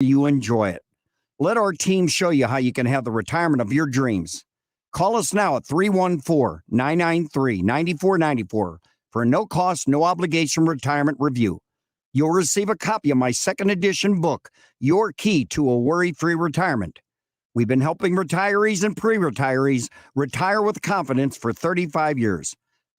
you enjoy it. Let our team show you how you can have the retirement of your dreams. Call us now at 314-993-9494 for a no-cost, no-obligation retirement review. You'll receive a copy of my second edition book, Your Key to a Worry-Free Retirement. We've been helping retirees and pre-retirees retire with confidence for 35 years.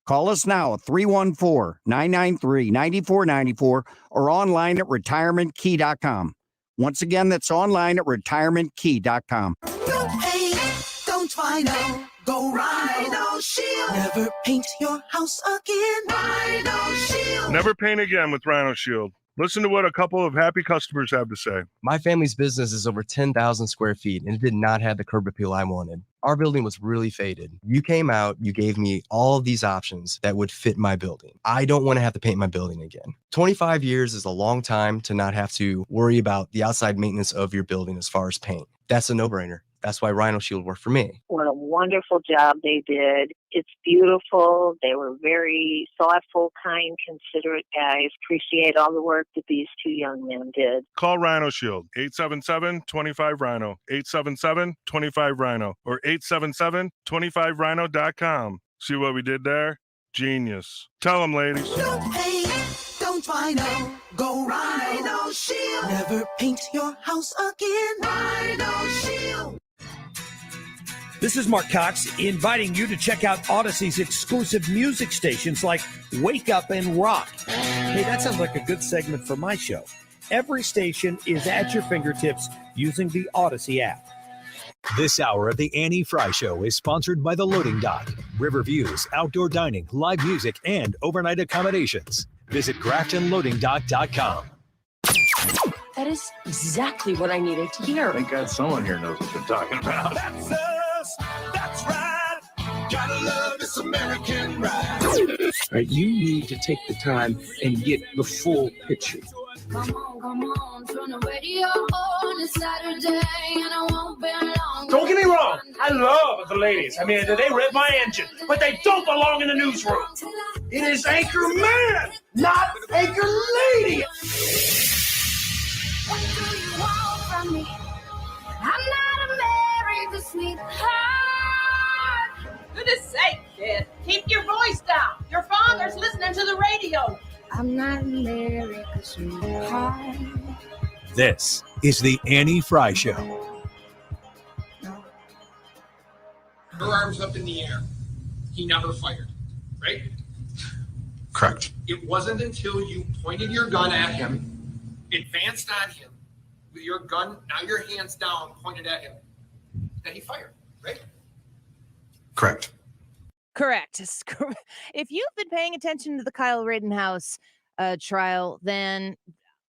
Call us now at 314-993-9494 or online at retirementkey.com. Once again, that's online at retirementkey.com. Don't paint, don't Rhino, go Rhino Shield. Never paint your house again. Rhino Shield. Never paint again with Rhino Shield. Listen to what a couple of happy customers have to say. My family's business is over 10,000 square feet, and it did not have the curb appeal I wanted. Our building was really faded. You came out, you gave me all of these options that would fit my building. I don't want to have to paint my building again. 25 years is a long time to not have to worry about the outside maintenance of your building as far as paint. That's a no-brainer. That's why Rhino Shield worked for me. What a wonderful job they did. It's beautiful. They were very thoughtful, kind, considerate guys. Appreciate all the work that these two young men did. Call Rhino Shield, 877-25-RHINO, 877-25-RHINO, or 877-25rhino.com. See what we did there? Genius. Tell them, ladies. Don't paint, don't Rhino, go Rhino Shield. Never paint your house again. Rhino Shield. This is Mark Cox inviting you to check out Odyssey's exclusive music stations like Wake Up and Rock. Hey, that sounds like a good segment for my show. Every station is at your fingertips using the Odyssey app. This hour of the Annie Frey Show is sponsored by The Loading Dock, River Views, outdoor dining, live music, and overnight accommodations. Visit GraftonLoadingDock.com. That is exactly what I needed to hear. Thank God someone here knows what they're talking about. That's us, that's right. Gotta love this American ride. Right, you need to take the time and get the full picture. Come on, turn the radio on. It's Saturday and I won't be long. Don't get me wrong, I love the ladies. I mean, they rip my engine, but they don't belong in the newsroom. It is Anchor Man, not Anchor Lady. What do you want from me? I'm not America's sweetheart. Goodness sake, kid. Keep your voice down. Your father's listening to the radio. I'm not America's sweetheart. This is the Annie Frey Show. Her arms up in the air. He never fired, right? Correct. It wasn't until you pointed your gun at him, advanced on him, with your gun, now your hands down, pointed at him, that he fired, right? Correct. Correct. If you've been paying attention to the Kyle Rittenhouse trial, then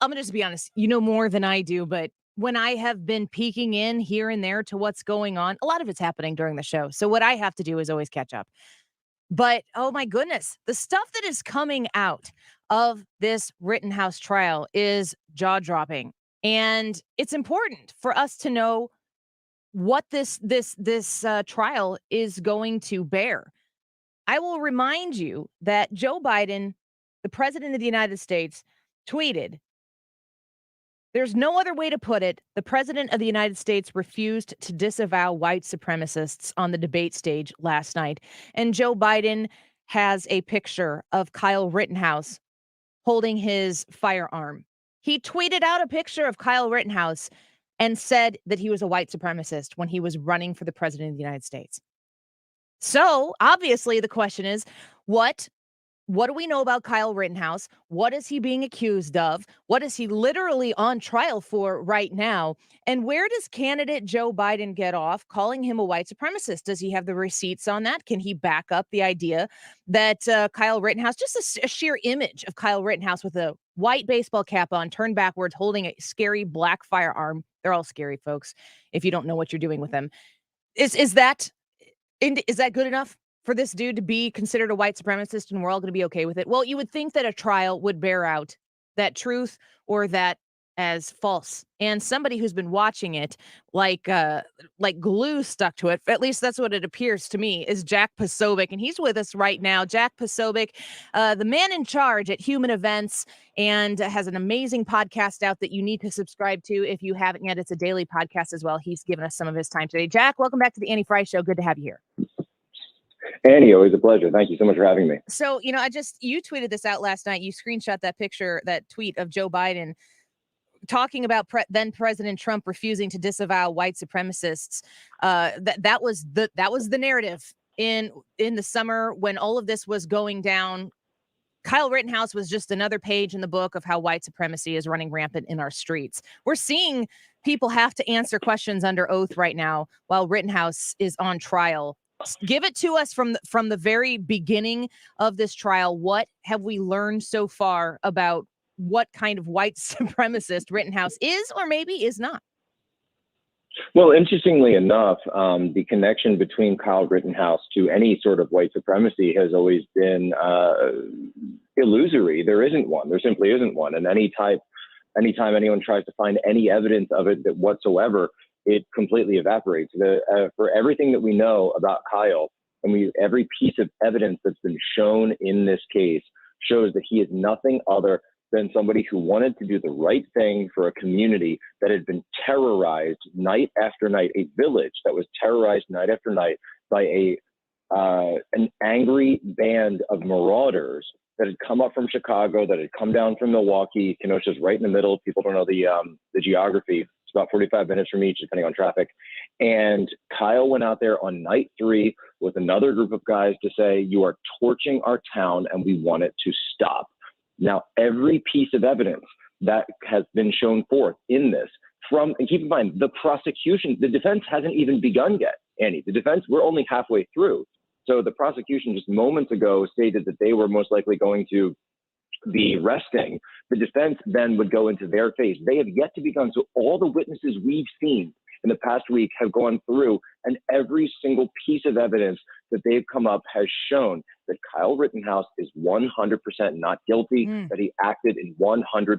I'm going to just be honest, you know more than I do, but when I have been peeking in here and there to what's going on, a lot of it's happening during the show. So what I have to do is always catch up. But, oh my goodness, the stuff that is coming out of this Rittenhouse trial is jaw-dropping. And it's important for us to know what this trial is going to bear. I will remind you that Joe Biden, the president of the United States, tweeted, "There's no other way to put it. The president of the United States refused to disavow white supremacists on the debate stage last night." And Joe Biden has a picture of Kyle Rittenhouse holding his firearm. He tweeted out a picture of Kyle Rittenhouse and said that he was a white supremacist when he was running for the president of the United States. So obviously the question is, what do we know about Kyle Rittenhouse? What is he being accused of? What is he literally on trial for right now? And where does candidate Joe Biden get off calling him a white supremacist? Does he have the receipts on that? Can he back up the idea that Kyle Rittenhouse, just a sheer image of Kyle Rittenhouse with a white baseball cap on, turned backwards, holding a scary black firearm? They're all scary, folks, if you don't know what you're doing with them. Is that good enough for this dude to be considered a white supremacist and we're all going to be okay with it? Well, you would think that a trial would bear out that truth or that as false. And somebody who's been watching it like glue stuck to it, at least that's what it appears to me, is Jack Posobiec. And he's with us right now. Jack Posobiec, the man in charge at Human Events, and has an amazing podcast out that you need to subscribe to if you haven't yet. It's a daily podcast as well. He's given us some of his time today. Jack, welcome back to the Annie Frey Show. Good to have you here. Annie, always a pleasure. Thank you so much for having me. So, you tweeted this out last night. You screenshot that picture, that tweet of Joe Biden talking about then President Trump refusing to disavow white supremacists. That was the narrative in the summer when all of this was going down. Kyle Rittenhouse was just another page in the book of how white supremacy is running rampant in our streets. We're seeing people have to answer questions under oath right now while Rittenhouse is on trial. Give it to us from the very beginning of this trial. What have we learned so far about what kind of white supremacist Rittenhouse is or maybe is not? Well, interestingly enough, the connection between Kyle Rittenhouse to any sort of white supremacy has always been illusory. There isn't one. There simply isn't one. And anytime anyone tries to find any evidence of it whatsoever, it completely evaporates. For everything that we know about Kyle, and every piece of evidence that's been shown in this case shows that he is nothing other than somebody who wanted to do the right thing for a community that had been terrorized night after night, a village that was terrorized night after night by an angry band of marauders that had come up from Chicago, that had come down from Milwaukee. Kenosha's right in the middle. People don't know the geography. It's about 45 minutes from each, depending on traffic. And Kyle went out there on night 3 with another group of guys to say, you are torching our town and we want it to stop. Now, every piece of evidence that has been shown forth in this and keep in mind, the prosecution, the defense hasn't even begun yet, Annie. The defense, we're only halfway through. So the prosecution just moments ago stated that they were most likely going to be resting. The defense then would go into their case. They have yet to begun. So all the witnesses we've seen in the past week have gone through, and every single piece of evidence that they've come up has shown that Kyle Rittenhouse is 100% not guilty, that he acted in 100%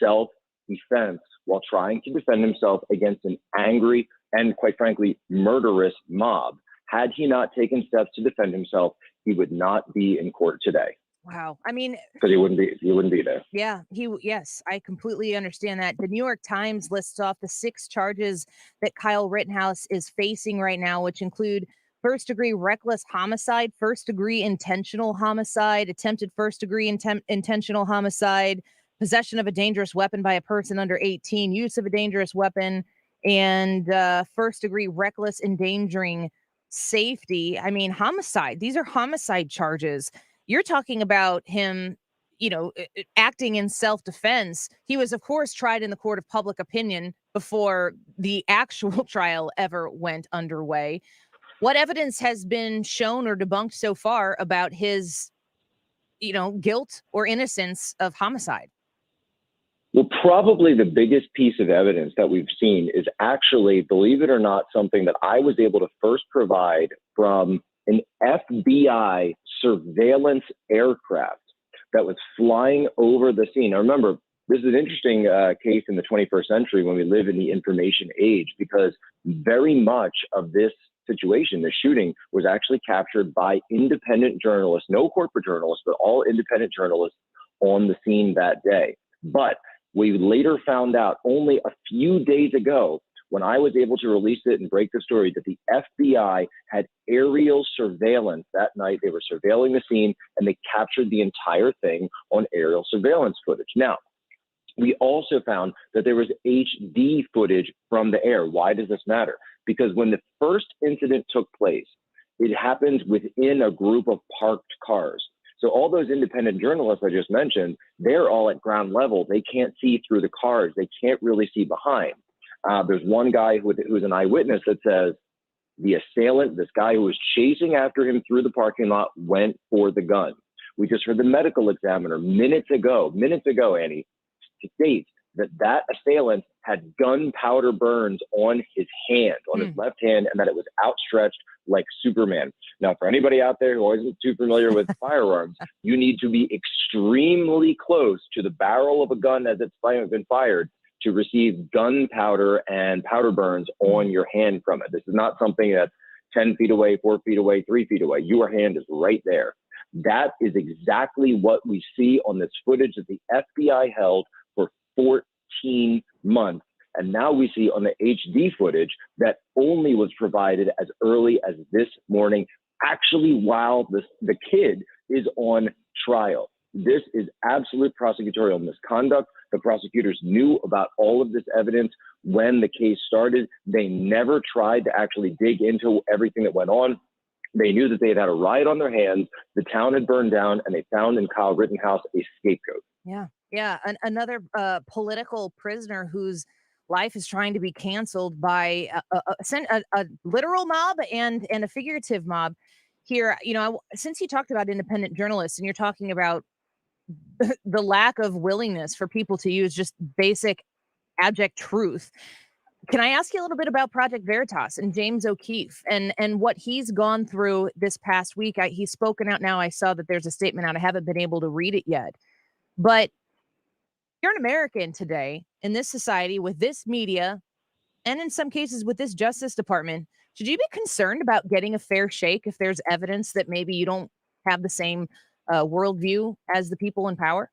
self-defense while trying to defend himself against an angry and, quite frankly, murderous mob. Had he not taken steps to defend himself, he would not be in court today. Wow. I mean, because he wouldn't be there. Yeah, yes, I completely understand that. The New York Times lists off the 6 charges that Kyle Rittenhouse is facing right now, which include first-degree reckless homicide, first-degree intentional homicide, attempted first-degree intentional homicide, possession of a dangerous weapon by a person under 18, use of a dangerous weapon, and first-degree reckless endangering safety. I mean, homicide. These are homicide charges. You're talking about him, acting in self-defense. He was, of course, tried in the court of public opinion before the actual trial ever went underway. What evidence has been shown or debunked so far about his, guilt or innocence of homicide? Well, probably the biggest piece of evidence that we've seen is actually, believe it or not, something that I was able to first provide from an FBI surveillance aircraft that was flying over the scene. Now, remember, this is an interesting case in the 21st century when we live in the information age, because very much of this situation, the shooting, was actually captured by independent journalists, no corporate journalists, but all independent journalists on the scene that day. But we later found out only a few days ago, when I was able to release it and break the story, that the FBI had aerial surveillance that night. They were surveilling the scene and they captured the entire thing on aerial surveillance footage. Now, we also found that there was HD footage from the air. Why does this matter? Because when the first incident took place, it happened within a group of parked cars. So all those independent journalists I just mentioned, they're all at ground level. They can't see through the cars. They can't really see behind. There's one guy who's an eyewitness that says the assailant, this guy who was chasing after him through the parking lot, went for the gun. We just heard the medical examiner minutes ago, Annie, states that assailant had gunpowder burns on his hand, on his left hand, and that it was outstretched like Superman. Now, for anybody out there who isn't too familiar with firearms, you need to be extremely close to the barrel of a gun as it's been fired to receive gunpowder and powder burns on your hand from it. This is not something that's 10 feet away, 4 feet away, 3 feet away. Your hand is right there. That is exactly what we see on this footage that the FBI held for 14 months. And now we see on the HD footage that only was provided as early as this morning, actually while the kid is on trial. This is absolute prosecutorial misconduct. The prosecutors knew about all of this evidence when the case started. They never tried to actually dig into everything that went on. They knew that they had a riot on their hands. The town had burned down, and they found in Kyle Rittenhouse a scapegoat. Yeah. Another political prisoner whose life is trying to be canceled by a literal mob and a figurative mob. Here, since you talked about independent journalists, and you're talking about the lack of willingness for people to use just basic abject truth. Can I ask you a little bit about Project Veritas and James O'Keefe and what he's gone through this past week? He's spoken out now. I saw that there's a statement out. I haven't been able to read it yet. But you're an American today in this society with this media and in some cases with this Justice Department. Should you be concerned about getting a fair shake if there's evidence that maybe you don't have the same worldview as the people in power?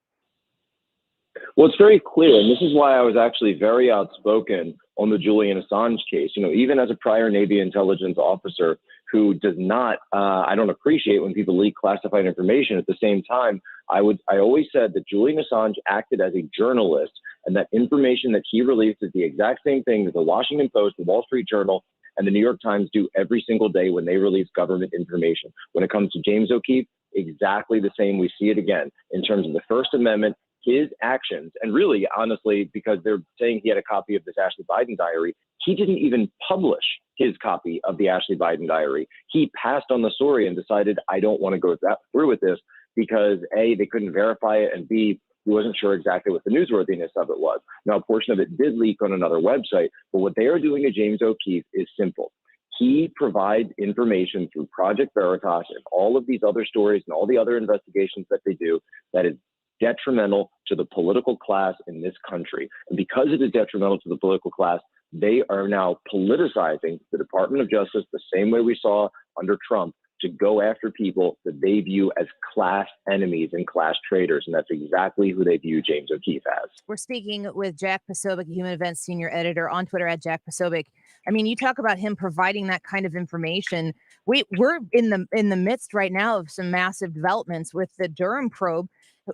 Well, it's very clear, and this is why I was actually very outspoken on the Julian Assange case. Even as a prior Navy intelligence officer who does not, I don't appreciate when people leak classified information. At the same time, I always said that Julian Assange acted as a journalist, and that information that he released is the exact same thing that the Washington Post, the Wall Street Journal, and the New York Times do every single day when they release government information. When it comes to James O'Keefe, exactly the same. We see it again in terms of the First Amendment, his actions, and really, honestly, because they're saying he had a copy of this Ashley Biden diary, he didn't even publish his copy of the Ashley Biden diary. He passed on the story and decided, I don't want to go through with this because A, they couldn't verify it, and B, he wasn't sure exactly what the newsworthiness of it was. Now, a portion of it did leak on another website, but what they are doing to James O'Keefe is simple. He provides information through Project Veritas and all of these other stories and all the other investigations that they do that is detrimental to the political class in this country. And because it is detrimental to the political class, they are now politicizing the Department of Justice the same way we saw under Trump to go after people that they view as class enemies and class traitors. And that's exactly who they view James O'Keefe as. We're speaking with Jack Posobiec, Human Events Senior Editor, on Twitter at Jack Posobiec. I mean, you talk about him providing that kind of information. We're in the midst right now of some massive developments with the Durham probe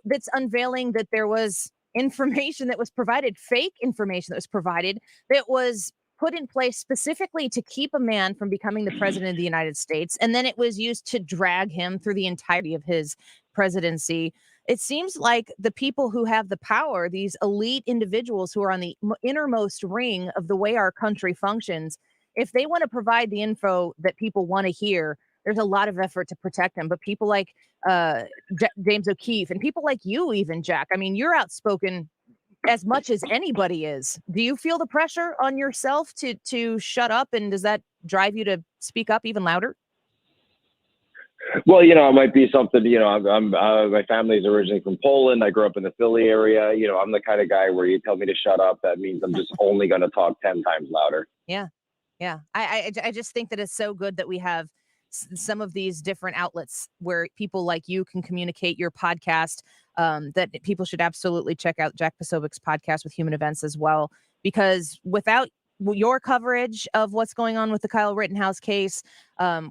that's unveiling that there was information that was provided, fake information that was provided, that was put in place specifically to keep a man from becoming the president of the United States. And then it was used to drag him through the entirety of his presidency. It seems like the people who have the power, these elite individuals who are on the innermost ring of the way our country functions, if they want to provide the info that people want to hear, there's a lot of effort to protect them. But people like James O'Keefe and people like you, even, Jack, I mean, you're outspoken as much as anybody is. Do you feel the pressure on yourself to shut up? And does that drive you to speak up even louder? Well, it might be something, I'm my family's originally from Poland. I grew up in the Philly area. I'm the kind of guy where you tell me to shut up, that means I'm just only going to talk 10 times louder. Yeah. I just think that it's so good that we have some of these different outlets where people like you can communicate your podcast, that people should absolutely check out Jack Posobiec's podcast with Human Events as well, because without your coverage of what's going on with the Kyle Rittenhouse case,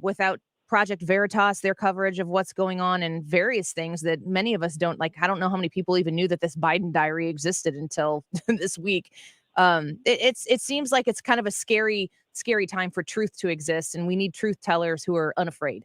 without Project Veritas, their coverage of what's going on and various things that many of us don't like. I don't know how many people even knew that this Biden diary existed until this week. It seems like it's kind of a scary time for truth to exist, and we need truth tellers who are unafraid.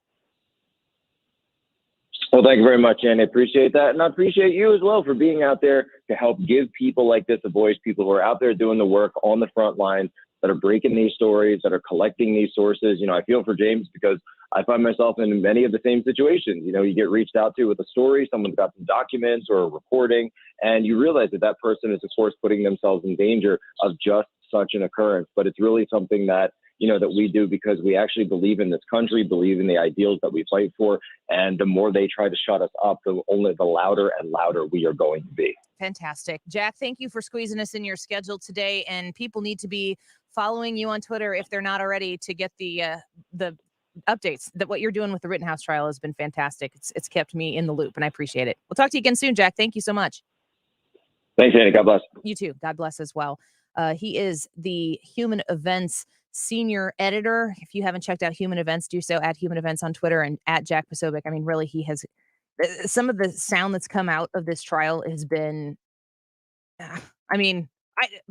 Well, thank you very much, Ann. I appreciate that. And I appreciate you as well for being out there to help give people like this a voice, people who are out there doing the work on the front lines, that are breaking these stories, that are collecting these sources. You know, I feel for James because I find myself in many of the same situations. You know, you get reached out to with a story, someone's got some documents or a recording, and you realize that that person is, of course, putting themselves in danger of just such an occurrence. But it's really something that, you know, that we do because we actually believe in this country, believe in the ideals that we fight for. And the more they try to shut us up, the louder and louder we are going to be. Fantastic. Jack, thank you for squeezing us in your schedule today. And people need to be following you on Twitter if they're not already to get the updates. That what you're doing with the Rittenhouse trial has been fantastic. It's kept me in the loop, and I appreciate it. We'll talk to you again soon, Jack. Thank you so much. Thanks, Annie. God bless. You too. God bless as well. He is the Human Events senior editor. If you haven't checked out Human Events, do so at Human Events on Twitter and at Jack Posobiec. I mean, really, he has some of the sound that's come out of this trial has been, I mean,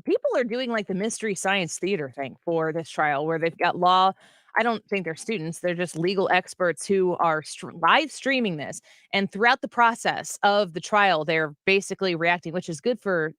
people are doing like the Mystery Science Theater thing for this trial where they've got law. I don't think they're students. They're just legal experts who are live streaming this. And throughout the process of the trial, they're basically reacting, which is good for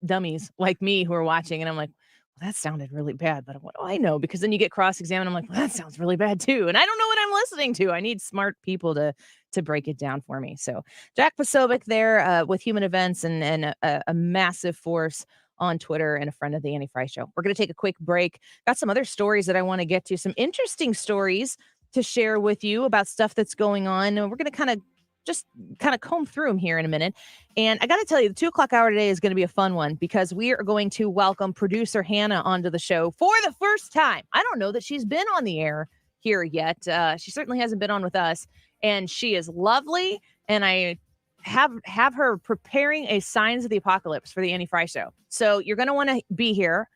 dummies like me who are watching. And I'm like, well, that sounded really bad, but what do I know? Because then you get cross-examined. I'm like, well, that sounds really bad too. And I don't know what I'm listening to. I need smart people to break it down for me. So Jack Posobiec there with Human Events and a massive force on Twitter and a friend of the Annie Frey Show. We're going to take a quick break. Got some other stories that I want to get to, some interesting stories to share with you about stuff that's going on. And we're going to just comb through them here in a minute. And I got to tell you, the 2:00 hour today is going to be a fun one because we are going to welcome producer Hannah onto the show for the first time. I don't know that she's been on the air here yet. She certainly hasn't been on with us, and she is lovely. And I have her preparing a Signs of the Apocalypse for the Annie Frey Show. So you're going to want to be here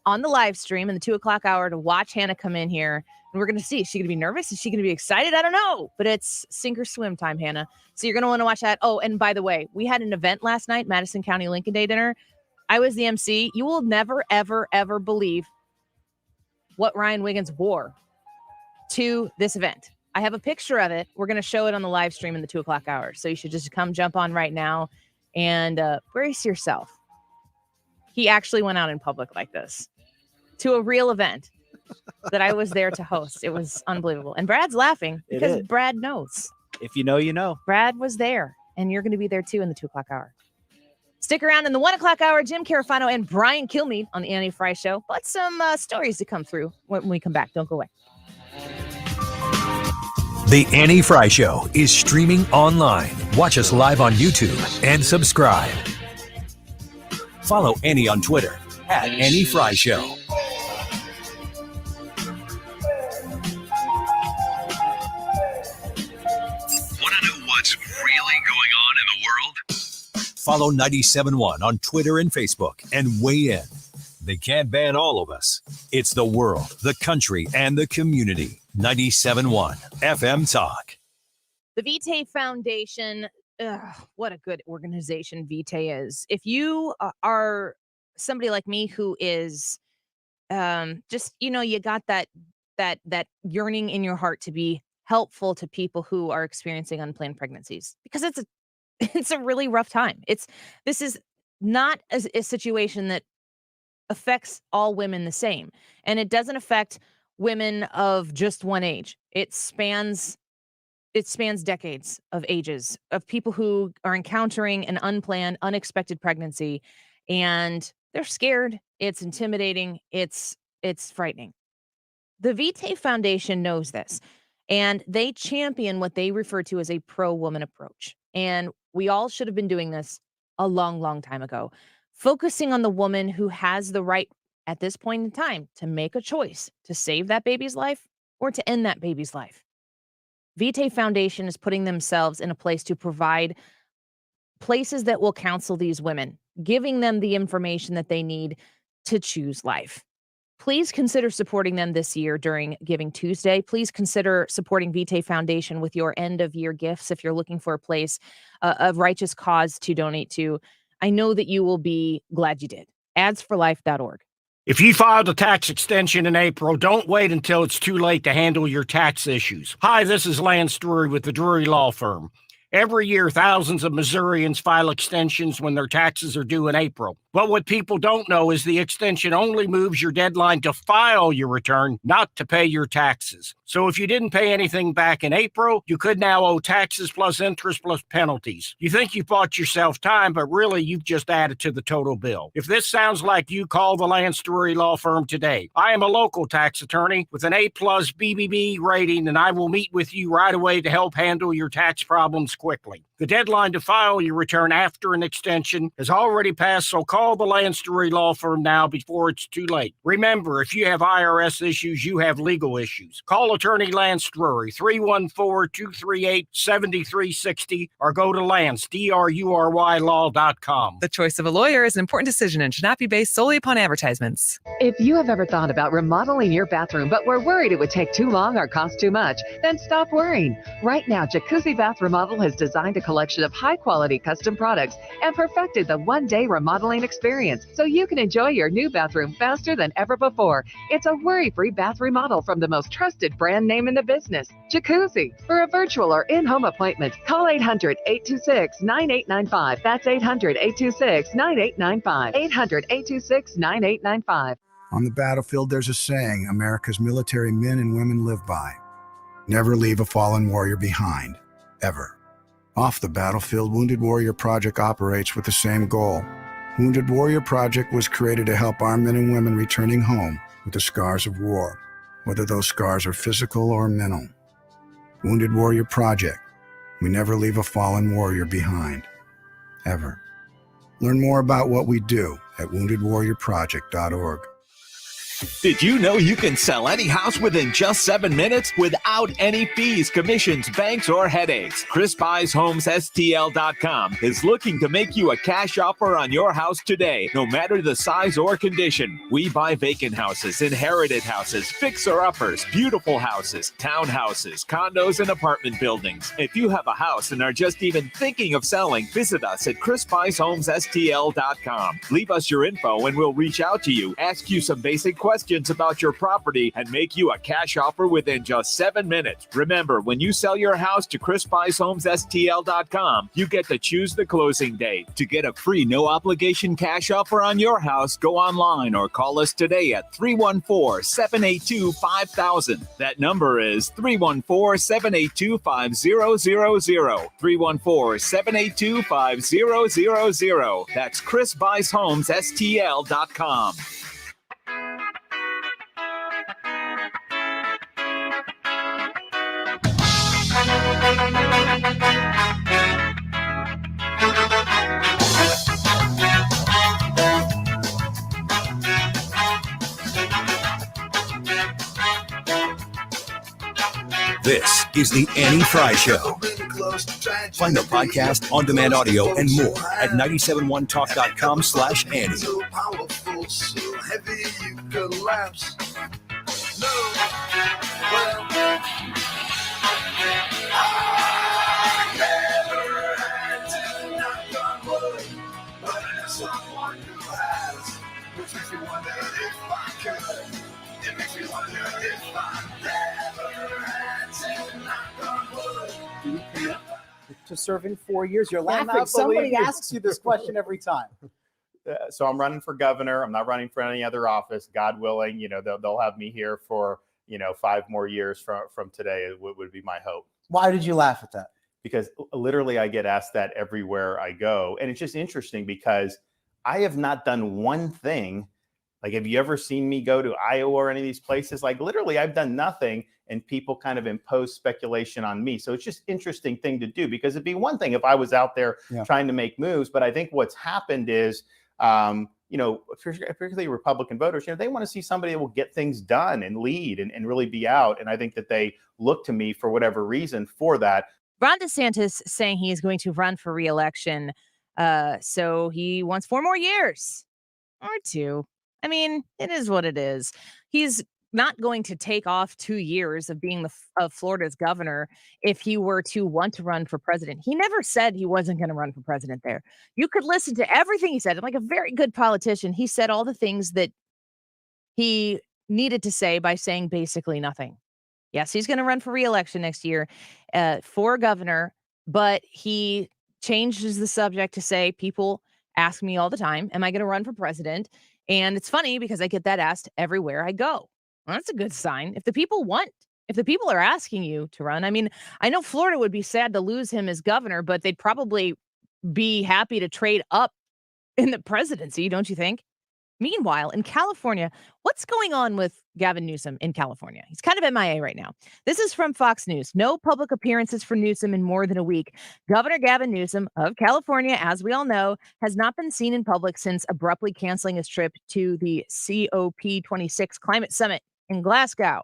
on the live stream in the 2:00 hour to watch Hannah come in here. And we're going to see, is she going to be nervous? Is she going to be excited? I don't know, but it's sink or swim time, Hannah. So you're going to want to watch that. Oh, and by the way, we had an event last night, Madison County Lincoln Day dinner. I was the MC. You will never, ever, ever believe what Ryan Wiggins wore to this event. I have a picture of it. We're going to show it on the live stream in the 2:00 hour. So you should just come jump on right now and brace yourself. He actually went out in public like this to a real event that I was there to host. It was unbelievable. And Brad's laughing because Brad knows. If you know, you know. Brad was there, and you're going to be there too in the 2:00 hour. Stick around in the 1:00 hour. Jim Carafano and Brian Kilmeade on the Annie Frey Show. But some stories to come through when we come back. Don't go away. The Annie Frey Show is streaming online. Watch us live on YouTube and subscribe. Follow Annie on Twitter at Annie Frey Show. What's really going on in the world? Follow 97.1 on Twitter and Facebook and weigh in. They can't ban all of us. It's the world, the country, and the community. 97.1 FM Talk. The Vitae Foundation, what a good organization Vitae is. If you are somebody like me who is just, you got that yearning in your heart to be helpful to people who are experiencing unplanned pregnancies, because it's a really rough time. This is not a situation that affects all women the same, and it doesn't affect women of just one age. It spans decades of ages of people who are encountering an unplanned, unexpected pregnancy, and they're scared. It's intimidating. It's frightening. The Vitae Foundation knows this. And they champion what they refer to as a pro-woman approach. And we all should have been doing this a long, long time ago, focusing on the woman who has the right at this point in time to make a choice to save that baby's life or to end that baby's life. Vitae Foundation is putting themselves in a place to provide places that will counsel these women, giving them the information that they need to choose life. Please consider supporting them this year during Giving Tuesday. Please consider supporting Vitae Foundation with your end-of-year gifts if you're looking for a place of righteous cause to donate to. I know that you will be glad you did. adsforlife.org. If you filed a tax extension in April, don't wait until it's too late to handle your tax issues. Hi, this is Lance Drury with the Drury Law Firm. Every year, thousands of Missourians file extensions when their taxes are due in April. But what people don't know is the extension only moves your deadline to file your return, not to pay your taxes. So if you didn't pay anything back in April, you could now owe taxes plus interest plus penalties. You think you bought yourself time, but really you've just added to the total bill. If this sounds like you, call the Lance Drury Law Firm today. I am a local tax attorney with an A+ BBB rating, and I will meet with you right away to help handle your tax problems quickly. The deadline to file your return after an extension has already passed, so call the Lance Drury Law Firm now before it's too late. Remember, if you have IRS issues, you have legal issues. Call Attorney Lance Drury, 314-238-7360, or go to Lance, DRURY law.com. The choice of a lawyer is an important decision and should not be based solely upon advertisements. If you have ever thought about remodeling your bathroom but were worried it would take too long or cost too much, then stop worrying. Right now, Jacuzzi Bath Remodel has designed a collection of high-quality custom products and perfected the one-day remodeling experience so you can enjoy your new bathroom faster than ever before. It's a worry-free bath remodel from the most trusted brand name in the business, Jacuzzi. For a virtual or in-home appointment, call 800-826-9895. That's 800-826-9895. 800-826-9895. On the battlefield, there's a saying America's military men and women live by. Never leave a fallen warrior behind, ever. Off the battlefield, Wounded Warrior Project operates with the same goal. Wounded Warrior Project was created to help our men and women returning home with the scars of war, whether those scars are physical or mental. Wounded Warrior Project. We never leave a fallen warrior behind, ever. Learn more about what we do at woundedwarriorproject.org. Did you know you can sell any house within just 7 minutes without any fees, commissions, banks, or headaches? ChrisBuysHomesSTL.com is looking to make you a cash offer on your house today, no matter the size or condition. We buy vacant houses, inherited houses, fixer-uppers, beautiful houses, townhouses, condos, and apartment buildings. If you have a house and are just even thinking of selling, visit us at ChrisBuysHomesSTL.com. Leave us your info and we'll reach out to you, ask you some basic questions about your property, and make you a cash offer within just 7 minutes. Remember, when you sell your house to ChrisBuysHomesSTL.com, you get to choose the closing date. To get a free no-obligation cash offer on your house, go online or call us today at 314-782-5000. That number is 314-782-5000. 314-782-5000. That's ChrisBuysHomesSTL.com. This is the Annie Frey Show. Find the podcast, on-demand audio, and more at 971talk.com/Annie. So powerful, so heavy you collapse. No, well, I never had to knock on wood, but there's someone who has, which makes me wonder if I could. It makes me wonder if I never had to knock on wood. To serving 4 years, you're Cannot laughing. Somebody believe you. asks you this question every time. So I'm running for governor. I'm not running for any other office. God willing, they'll have me here for 5 more years from today. Would be my hope. Why did you laugh at that? Because literally I get asked that everywhere I go, and it's just interesting because I have not done one thing. Like, have you ever seen me go to Iowa or any of these places? Like, literally, I've done nothing, and people kind of impose speculation on me. So it's just interesting thing to do, because it'd be one thing if I was out there trying to make moves. But I think what's happened is, particularly Republican voters, they want to see somebody that will get things done and lead and really be out. And I think that they look to me for whatever reason for that. Ron DeSantis saying he is going to run for re-election. So he wants 4 more years or 2. I mean, it is what it is. He's not going to take off 2 years of being of Florida's governor if he were to want to run for president. He never said he wasn't going to run for president there. You could listen to everything he said. Like a very good politician, he said all the things that he needed to say by saying basically nothing. Yes, he's going to run for re-election next year for governor, but he changes the subject to say people ask me all the time, am I going to run for president? And it's funny because I get that asked everywhere I go. Well, that's a good sign. If the people are asking you to run, I mean, I know Florida would be sad to lose him as governor, but they'd probably be happy to trade up in the presidency, don't you think? Meanwhile, in California, what's going on with Gavin Newsom in California? He's kind of MIA right now. This is from Fox News. No public appearances for Newsom in more than a week. Governor Gavin Newsom of California, as we all know, has not been seen in public since abruptly canceling his trip to the COP26 climate summit in Glasgow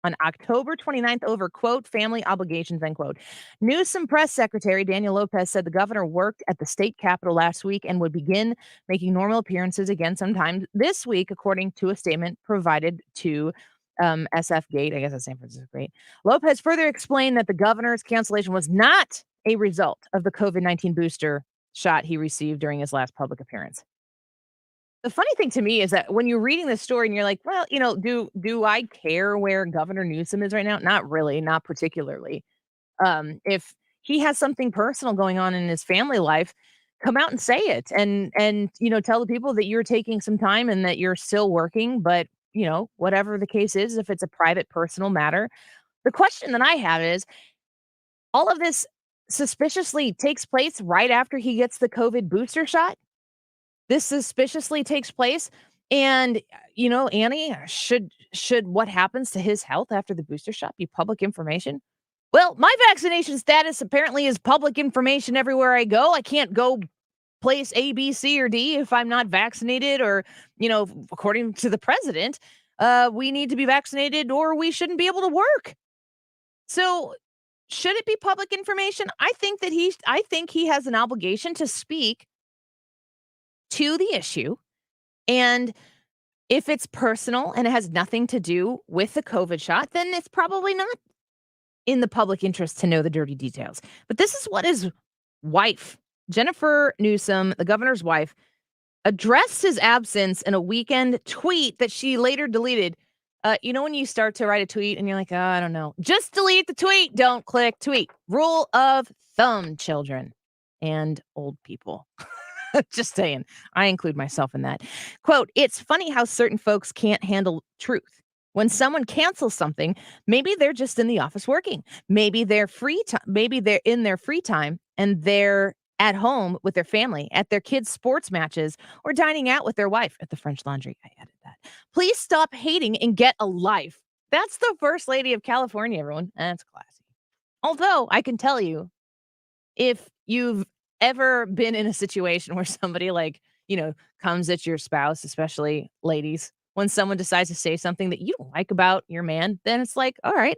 on October 29th over, quote, family obligations, end quote. Newsom press secretary Daniel Lopez said the governor worked at the state capitol last week and would begin making normal appearances again sometime this week, according to a statement provided to SF Gate. I guess that's San Francisco Gate. Lopez further explained that the governor's cancellation was not a result of the COVID-19 booster shot he received during his last public appearance. The funny thing to me is that when you're reading this story and you're like, well, do I care where Governor Newsom is right now? Not really, not particularly. If he has something personal going on in his family life, come out and say it and tell the people that you're taking some time and that you're still working. But, whatever the case is, if it's a private, personal matter, the question that I have is, all of this suspiciously takes place right after he gets the COVID booster shot. This suspiciously takes place. And, Annie, should what happens to his health after the booster shot be public information? Well, my vaccination status apparently is public information everywhere I go. I can't go place A, B, C, or D if I'm not vaccinated or, according to the president, we need to be vaccinated or we shouldn't be able to work. So should it be public information? I think he has an obligation to speak to the issue. And if it's personal and it has nothing to do with the COVID shot, then it's probably not in the public interest to know the dirty details. But this is what his wife, Jennifer Newsom, the governor's wife, addressed his absence in a weekend tweet that she later deleted. When you start to write a tweet and you're like, oh, I don't know, just delete the tweet. Don't click tweet. Rule of thumb, children and old people. Just saying, I include myself in that. Quote, it's funny how certain folks can't handle truth. When someone cancels something, maybe they're just in the office working. Maybe they're maybe they're in their free time and they're at home with their family, at their kids' sports matches, or dining out with their wife at the French Laundry. I added that. Please stop hating and get a life. That's the First Lady of California, everyone. That's classy. Although I can tell you, if you've ever been in a situation where somebody comes at your spouse, especially ladies, when someone decides to say something that you don't like about your man, then it's like, all right,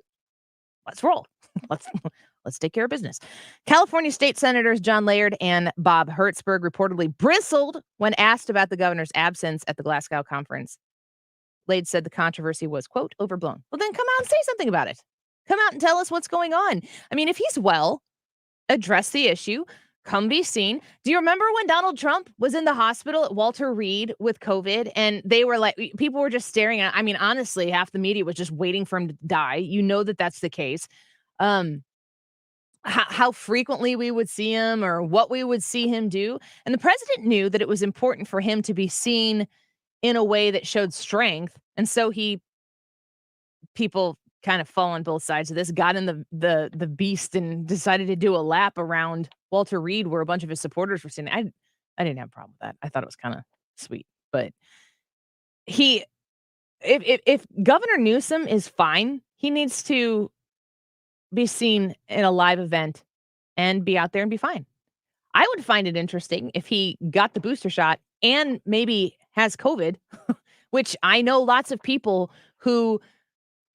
let's roll. Let's take care of business. California State Senators John Laird and Bob Hertzberg reportedly bristled when asked about the governor's absence at the Glasgow conference. Laird said the controversy was, quote, overblown. Well, then come out and say something about it. Come out and tell us what's going on. I mean, if he's well, address the issue. Come be seen. Do you remember when Donald Trump was in the hospital at Walter Reed with COVID and they were like, people were just staring at, I mean, honestly, half the media was just waiting for him to die. You know that that's the case. How frequently we would see him or what we would see him do. And the president knew that it was important for him to be seen in a way that showed strength. And so people kind of fall on both sides of this, got in the beast and decided to do a lap around Walter Reed where a bunch of his supporters were sitting. I didn't have a problem with that. I thought it was kind of sweet. But if Governor Newsom is fine, he needs to be seen in a live event and be out there and be fine. I would find it interesting if he got the booster shot and maybe has COVID, which I know lots of people who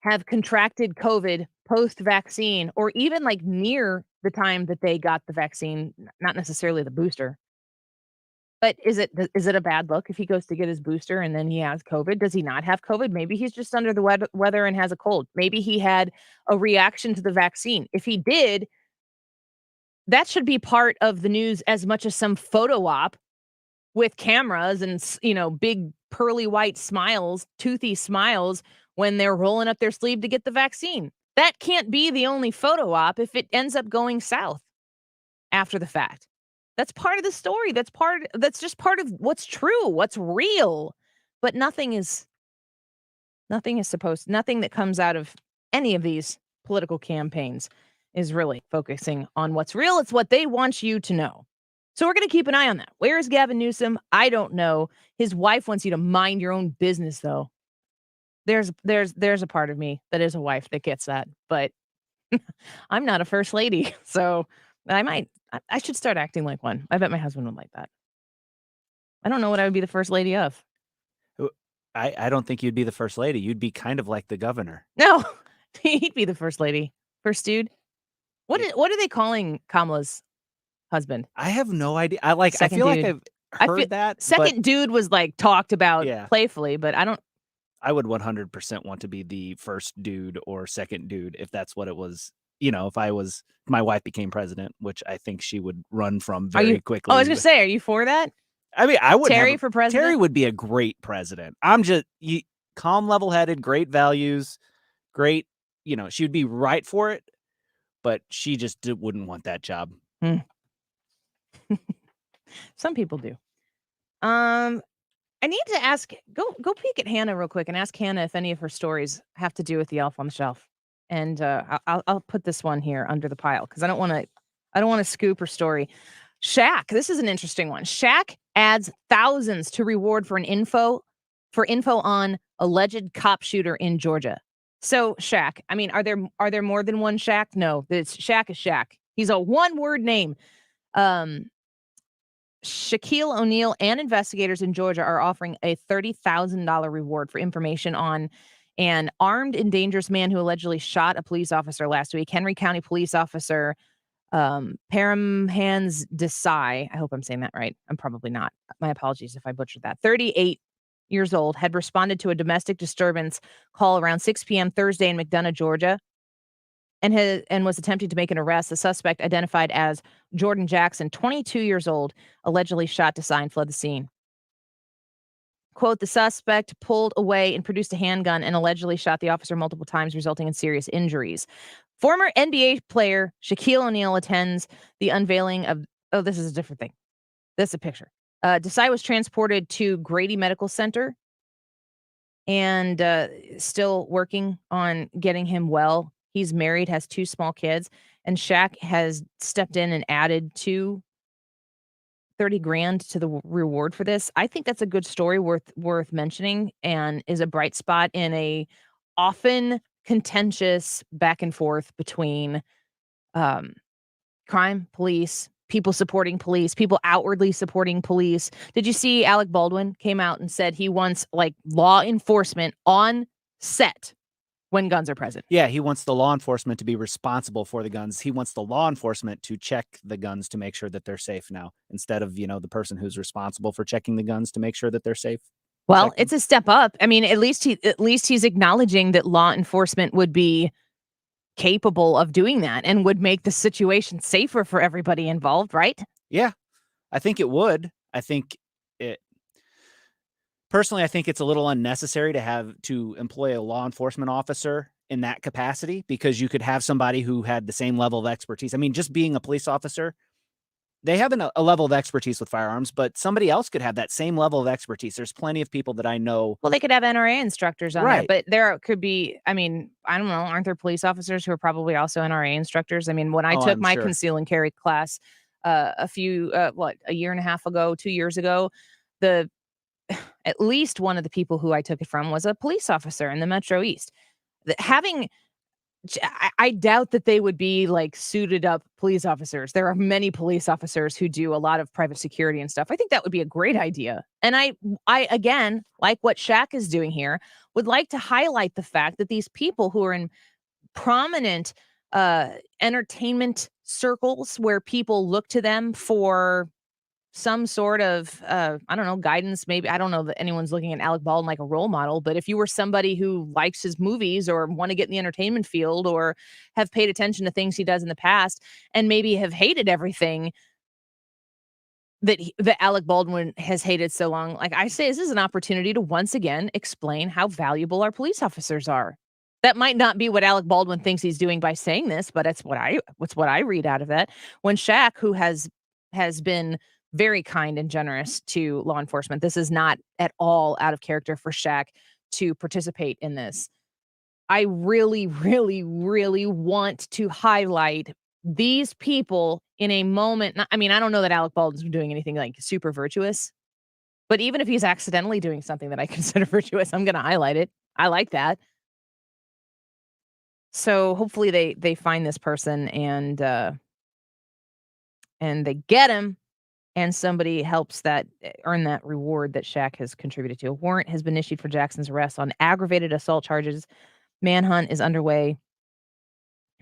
have contracted COVID post-vaccine or even near the time that they got the vaccine, not necessarily the booster. But is it a bad look if he goes to get his booster and then he has COVID? Does he not have COVID? Maybe he's just under the weather and has a cold. Maybe he had a reaction to the vaccine. If he did, that should be part of the news as much as some photo op with cameras and, big pearly white smiles, toothy smiles when they're rolling up their sleeve to get the vaccine. That can't be the only photo op if it ends up going south after the fact. That's part of the story. That's just part of what's true, what's real. But nothing that comes out of any of these political campaigns is really focusing on what's real. It's what they want you to know. So we're going to keep an eye on that. Where is Gavin Newsom? I don't know. His wife wants you to mind your own business, though. There's a part of me that is a wife that gets that, but I'm not a first lady, so I should start acting like one. I bet my husband would like that. I don't know what I would be the first lady of. I don't think you'd be the first lady. You'd be kind of like the governor. No, he'd be the first lady. First dude. What are they calling Kamala's husband? I have no idea. I feel like I've heard that. Second dude was like talked about playfully, but I don't. I would 100% want to be the first dude or second dude if that's what it was. You know, if my wife became president, which I think she would run from very quickly. Oh, I was going to say, are you for that? I mean, I would. Terry for president? Terry would be a great president. I'm just calm, level-headed, great values, great. You know, she would be right for it, but she just wouldn't want that job. Some people do. I need to ask. Go peek at Hannah real quick and ask Hannah if any of her stories have to do with the elf on the shelf. And I'll put this one here under the pile because I don't want to scoop her story. Shaq, this is an interesting one. Shaq adds thousands to reward for info on alleged cop shooter in Georgia. So Shaq, I mean, are there more than one Shaq? No, Shaq is Shaq. He's a one-word name. Shaquille O'Neal and investigators in Georgia are offering a $30,000 reward for information on an armed and dangerous man who allegedly shot a police officer last week. Henry County police officer Paramhands Desai, I hope I'm saying that right. I'm probably not. My apologies if I butchered that. 38 years old, had responded to a domestic disturbance call around 6 p.m. Thursday in McDonough, Georgia, and was attempting to make an arrest. The suspect, identified as Jordan Jackson, 22 years old, allegedly shot Desai and fled the scene. Quote, the suspect pulled away and produced a handgun and allegedly shot the officer multiple times, resulting in serious injuries. Former NBA player Shaquille O'Neal attends the unveiling of... Oh, this is a different thing. This is a picture. Desai was transported to Grady Medical Center and still working on getting him well. He's married, has 2 small kids, and Shaq has stepped in and added $30,000 to the reward for this. I think that's a good story worth mentioning and is a bright spot in a often contentious back and forth between crime, police, people supporting police, people outwardly supporting police. Did you see Alec Baldwin came out and said he wants law enforcement on set when guns are present? Yeah, he wants the law enforcement to be responsible for the guns. He wants the law enforcement to check the guns to make sure that they're safe now, instead of, the person who's responsible for checking the guns to make sure that they're safe. Well, it's a step up. I mean, at least he's acknowledging that law enforcement would be capable of doing that and would make the situation safer for everybody involved, right? Yeah, I think it would. Personally, I think it's a little unnecessary to employ a law enforcement officer in that capacity, because you could have somebody who had the same level of expertise. I mean, just being a police officer, they have a level of expertise with firearms, but somebody else could have that same level of expertise. There's plenty of people that I know. Well, they could have NRA instructors on there, but there could be, I mean, I don't know, aren't there police officers who are probably also NRA instructors? I mean, when I took my conceal and carry class a year and a half ago, 2 years ago, at least one of the people who I took it from was a police officer in the Metro East. I doubt that they would be suited up police officers. There are many police officers who do a lot of private security and stuff. I think that would be a great idea. And I again, like what Shaq is doing here, would like to highlight the fact that these people who are in prominent entertainment circles where people look to them for some sort of, guidance. Maybe, I don't know that anyone's looking at Alec Baldwin like a role model, but if you were somebody who likes his movies or want to get in the entertainment field or have paid attention to things he does in the past and maybe have hated everything that Alec Baldwin has hated so long, like I say, this is an opportunity to once again explain how valuable our police officers are. That might not be what Alec Baldwin thinks he's doing by saying this, but it's what I read out of that. When Shaq, who has has been very kind and generous to law enforcement. This is not at all out of character for Shaq to participate in this. I really, really, really want to highlight these people in a moment. I mean, I don't know that Alec Baldwin's doing anything like super virtuous, but even if he's accidentally doing something that I consider virtuous, I'm going to highlight it. I like that. So hopefully they find this person and they get him, and somebody helps that earn that reward that Shaq has contributed to. A warrant has been issued for Jackson's arrest on aggravated assault charges. Manhunt is underway,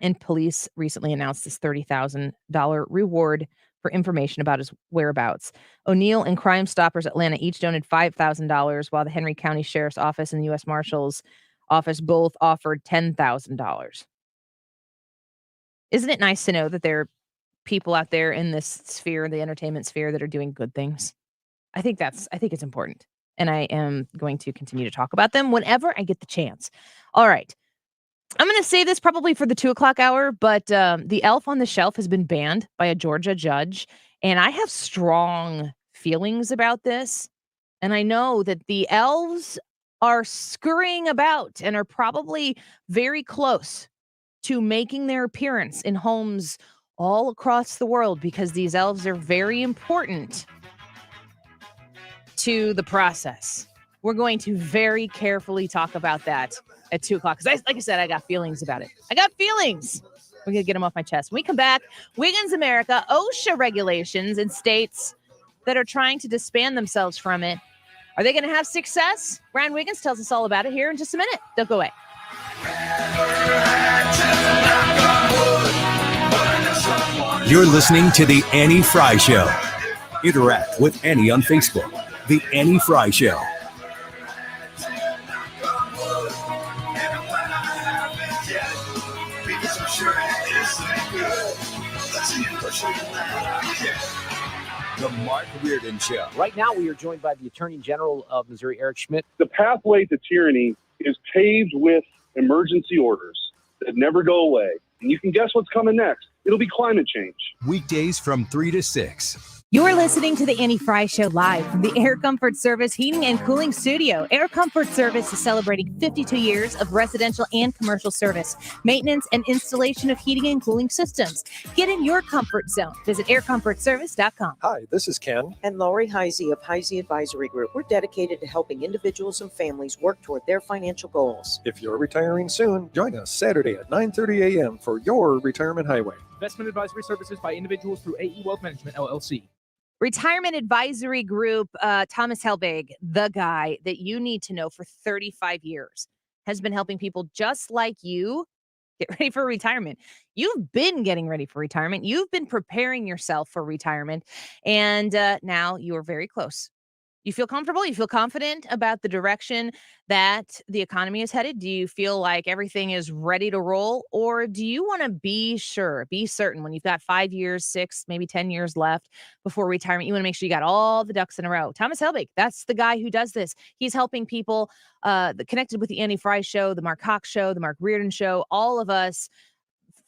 and police recently announced this $30,000 reward for information about his whereabouts. O'Neill and Crime Stoppers Atlanta each donated $5,000, while the Henry County Sheriff's Office and the U.S. Marshal's Office both offered $10,000. Isn't it nice to know that there are people out there in this sphere, the entertainment sphere, that are doing good things? I think it's important. And I am going to continue to talk about them whenever I get the chance. All right. I'm going to say this probably for the 2:00 hour, but the Elf on the Shelf has been banned by a Georgia judge. And I have strong feelings about this. And I know that the elves are scurrying about and are probably very close to making their appearance in homes all across the world, because these elves are very important to the process. We're going to very carefully talk about that at 2:00 because, like I said, I got feelings about it. I got feelings. We're going to get them off my chest. When we come back, Wiggins America, OSHA regulations in states that are trying to disband themselves from it. Are they going to have success? Brian Wiggins tells us all about it here in just a minute. Don't go away. You're listening to The Annie Frey Show. Interact with Annie on Facebook. The Annie Frey Show. The Mark Reardon Show. Right now, we are joined by the Attorney General of Missouri, Eric Schmidt. The pathway to tyranny is paved with emergency orders that never go away. And you can guess what's coming next. It'll be climate change. Weekdays from 3 to 6. You're listening to the Annie Frey Show live from the Air Comfort Service Heating and Cooling Studio. Air Comfort Service is celebrating 52 years of residential and commercial service, maintenance, and installation of heating and cooling systems. Get in your comfort zone. Visit aircomfortservice.com. Hi, this is Ken. And Lori Heisey of Heisey Advisory Group. We're dedicated to helping individuals and families work toward their financial goals. If you're retiring soon, join us Saturday at 9:30 a.m. for your Retirement Highway. Investment advisory services by individuals through AE Wealth Management, LLC. Retirement Advisory Group, Thomas Helbig, the guy that you need to know for 35 years, has been helping people just like you get ready for retirement. You've been getting ready for retirement. You've been preparing yourself for retirement, and now you are very close. You feel comfortable? You feel confident about the direction that the economy is headed? Do you feel like everything is ready to roll? Or do you want to be sure, be certain when you've got 5 years, 6, maybe 10 years left before retirement? You want to make sure you got all the ducks in a row. Thomas Helbig, that's the guy who does this. He's helping people connected with the Annie Frey Show, the Mark Cox Show, the Mark Reardon Show. All of us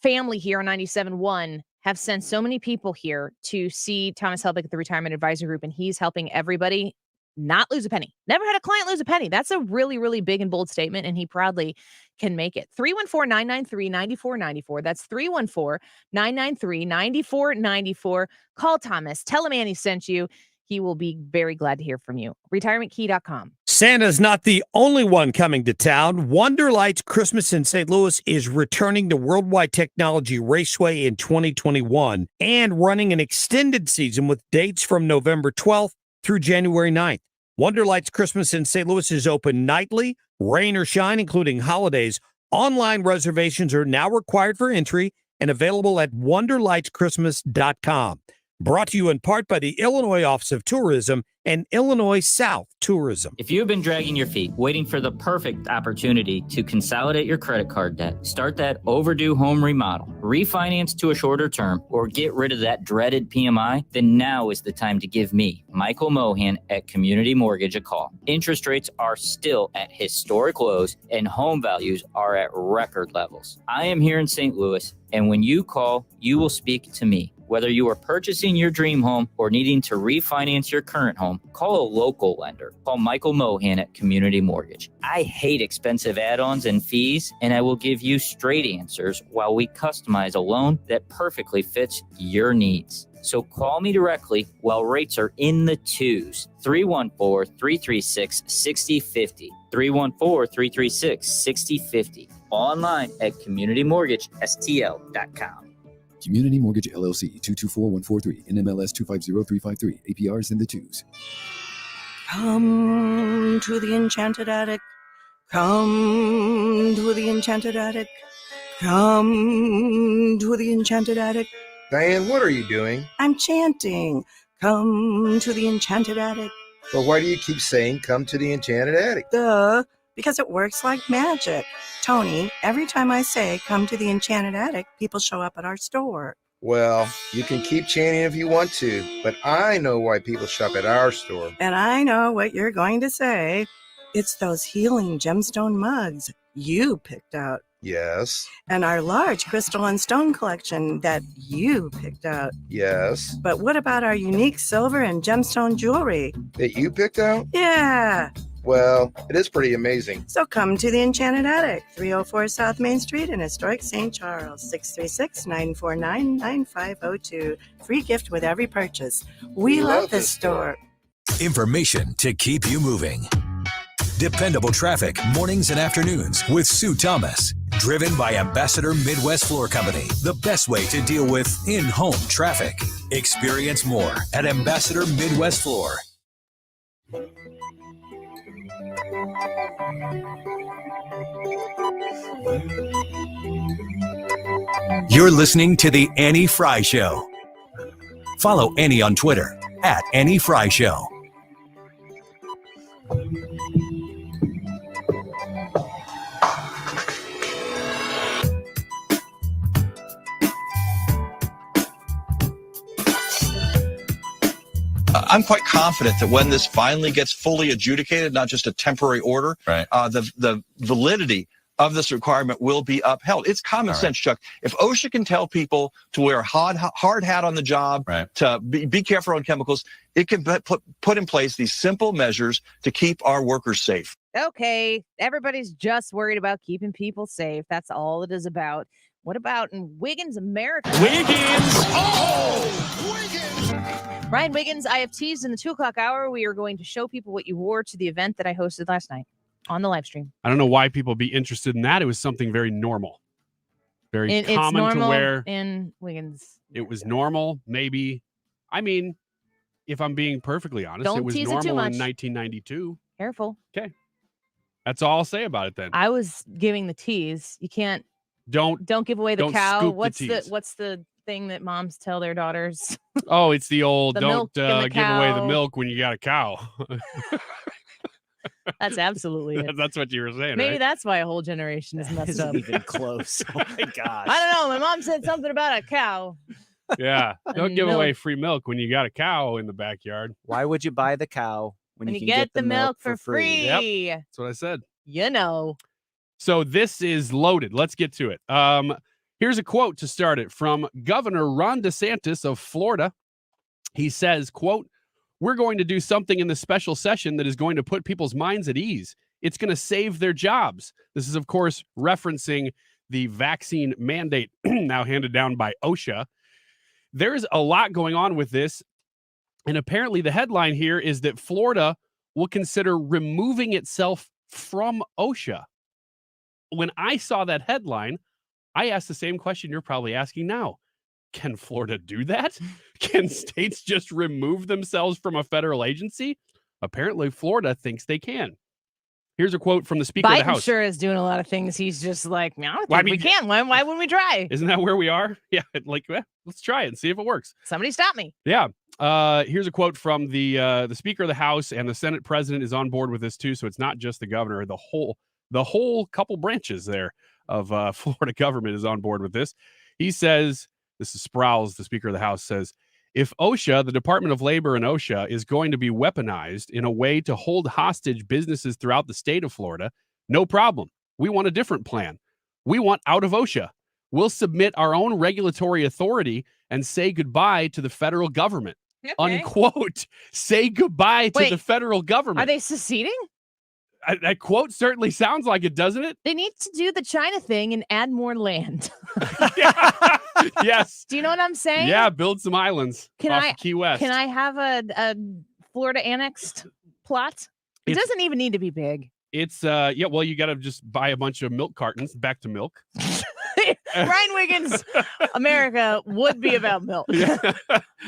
family here on 97.1 have sent so many people here to see Thomas Helbig at the Retirement Advisory Group, and he's helping everybody not lose a penny. Never had a client lose a penny. That's a really, really big and bold statement, and he proudly can make it. 314-993-9494. That's 314-993-9494. Call Thomas. Tell him Annie sent you. He will be very glad to hear from you. RetirementKey.com. Santa's not the only one coming to town. Wonderlight's Christmas in St. Louis is returning to Worldwide Technology Raceway in 2021 and running an extended season with dates from November 12th through January 9th. Wonderlight's Christmas in St. Louis is open nightly, rain or shine, including holidays. Online reservations are now required for entry and available at wonderlightschristmas.com. Brought to you in part by the Illinois Office of Tourism and Illinois South Tourism. If you have been dragging your feet, waiting for the perfect opportunity to consolidate your credit card debt, start that overdue home remodel, refinance to a shorter term, or get rid of that dreaded PMI, then now is the time to give me, Michael Mohan at Community Mortgage, a call. Interest rates are still at historic lows and home values are at record levels. I am here in St. Louis, and when you call, you will speak to me. Whether you are purchasing your dream home or needing to refinance your current home, call a local lender. Call Michael Mohan at Community Mortgage. I hate expensive add-ons and fees, and I will give you straight answers while we customize a loan that perfectly fits your needs. So call me directly while rates are in the twos. 314-336-6050. 314-336-6050. Online at communitymortgagestl.com. Community Mortgage LLC 224-143 NMLS 250353. APRs in the twos. Come to the enchanted attic. Come to the enchanted attic. Come to the enchanted attic. Diane, what are you doing? I'm chanting. Come to the enchanted attic. But why do you keep saying come to the enchanted attic? Duh, because it works like magic. Tony, every time I say come to the enchanted attic, people show up at our store. Well, you can keep chanting if you want to, but I know why people shop at our store. And I know what you're going to say. It's those healing gemstone mugs you picked out. Yes. And our large crystal and stone collection that you picked out. Yes. But what about our unique silver and gemstone jewelry? That you picked out? Yeah. Well, it is pretty amazing. So come to the Enchanted Attic, 304 South Main Street in historic St. Charles, 636-949-9502. Free gift with every purchase. We love this store. Information to keep you moving. Dependable traffic mornings and afternoons with Sue Thomas. Driven by Ambassador Midwest Floor Company, the best way to deal with in-home traffic. Experience more at Ambassador Midwest Floor. You're listening to The Annie Frey Show. Follow Annie on Twitter at Annie Frey Show. I'm quite confident that when this finally gets fully adjudicated, not just a temporary order, the validity of this requirement will be upheld. It's common sense, Chuck. If OSHA can tell people to wear a hard hat on the job, to be careful on chemicals, it can put in place these simple measures to keep our workers safe. Okay, everybody's just worried about keeping people safe. That's all it is about. What about in Wiggins, America? Wiggins! Ryan Wiggins, I have teased in the 2 o'clock hour. We are going to show people what you wore to the event that I hosted last night on the live stream. I don't know why people be interested in that. It was something very normal. Very common it's normal to wear. In Wiggins. It was normal, maybe. I mean, if I'm being perfectly honest, Don't it was tease it too normal in much. 1992. Careful. Okay. That's all I'll say about it then. I was giving the tease. You can't. Don't give away the don't cow. scoop the What's tease. what's the thing that moms tell their daughters? Oh, it's the old The don't milk and the give away the cow. milk when you got a cow. That's absolutely it. That's what you were saying, Maybe right? that's why a whole generation is messed up. Even close. Oh my gosh. I don't know. My mom said something about a cow. Yeah. Don't And give away milk. free milk when you got a cow in the backyard. Why would you buy the cow when you can get the milk for free? Yep. That's what I said. You know. So this is loaded. Let's get to it. Here's a quote to start it from Governor Ron DeSantis of Florida. He says, quote, "We're going to do something in the special session that is going to put people's minds at ease. It's going to save their jobs." This is, of course, referencing the vaccine mandate now handed down by OSHA. There's a lot going on with this. And apparently the headline here is that Florida will consider removing itself from OSHA. When I saw that headline, I asked the same question you're probably asking now. Can Florida do that? Can states just remove themselves from a federal agency? Apparently, Florida thinks they can. Here's a quote from the Speaker of the Biden House. sure is doing a lot of things. He's just like, I don't think Well, I mean, we can. Why wouldn't we try? Isn't that where we are? Yeah, let's try it and see if it works. Somebody stop me. Yeah. Here's a quote from the Speaker of the House, and the Senate President is on board with this too. So it's not just the governor; the whole couple branches there of Florida government is on board with this. He says, this is Sprouse, the Speaker of the House, says, "If OSHA, the Department of Labor and OSHA, is going to be weaponized in a way to hold hostage businesses throughout the state of Florida, no problem. We want a different plan. We want out of OSHA. We'll submit our own regulatory authority and say goodbye to the federal government. Okay. Unquote. Say goodbye to Wait, the federal government. Are they seceding? That quote certainly sounds like it, doesn't it? They need to do the China thing and add more land. Yes. Do you know what I'm saying? Yeah, build some islands off of Key West. Can I have a Florida annexed plot? It doesn't even need to be big. It's yeah, well, you got to just buy a bunch of milk cartons, back to milk. Ryan Wiggins, America would be about milk. This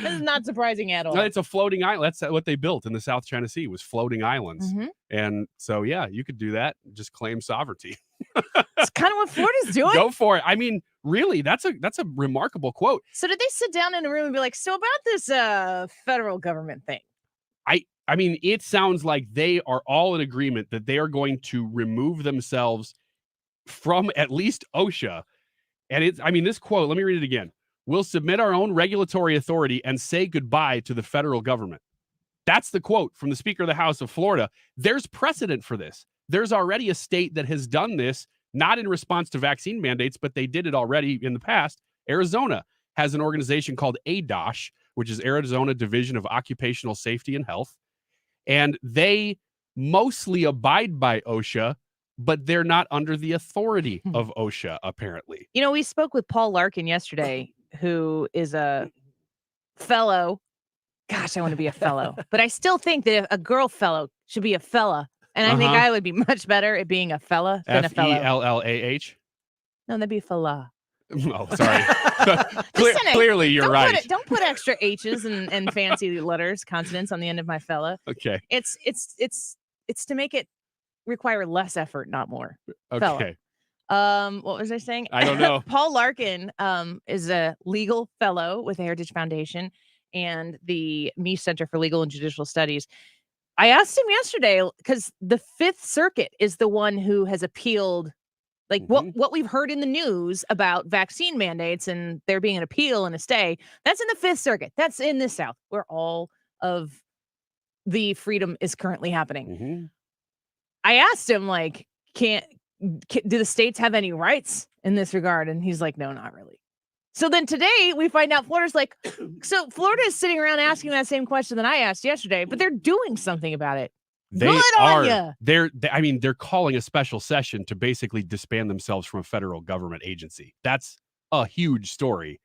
is not surprising at all. No, it's a floating island. That's what they built in the South China Sea, was floating islands. Mhm. And so, yeah, you could do that. Just claim sovereignty. It's kind of what Florida's doing. Go for it. I mean, really, that's a remarkable quote. So did they sit down in a room and be like, so about this federal government thing? I mean, it sounds like they are all in agreement that they are going to remove themselves from at least OSHA. And this quote, let me read it again. We'll submit our own regulatory authority and say goodbye to the federal government. That's the quote from the Speaker of the House of Florida. There's precedent for this. There's already a state that has done this, not in response to vaccine mandates, but they did it already in the past. Arizona has an organization called ADOSH, which is Arizona Division of Occupational Safety and Health. And they mostly abide by OSHA, but they're not under the authority of OSHA, apparently. You know, we spoke with Paul Larkin yesterday, who is a fellow. Gosh, I want to be a fellow. But I still think that a girl fellow should be a fella. And I think I would be much better at being a fella than a fellow. F-E-L-L-A-H? No, that'd be fella. Oh, sorry. Clearly, you're right. Don't put extra H's and fancy letters, consonants on the end of my fella. Okay. It's to make it require less effort, not more. Okay. Fella. What was I saying? I don't know. Paul Larkin is a legal fellow with the Heritage Foundation and the Meese Center for Legal and Judicial Studies. I asked him yesterday because the Fifth Circuit is the one who has appealed, like what we've heard in the news about vaccine mandates and there being an appeal and a stay. That's in the Fifth Circuit. That's in the South, where all of the freedom is currently happening. I asked him, like, do the states have any rights in this regard? And he's like, no, not really. So then today we find out Florida's like, so Florida is sitting around asking that same question that I asked yesterday, but they're doing something about it. Good on ya. They're calling a special session to basically disband themselves from a federal government agency. That's a huge story.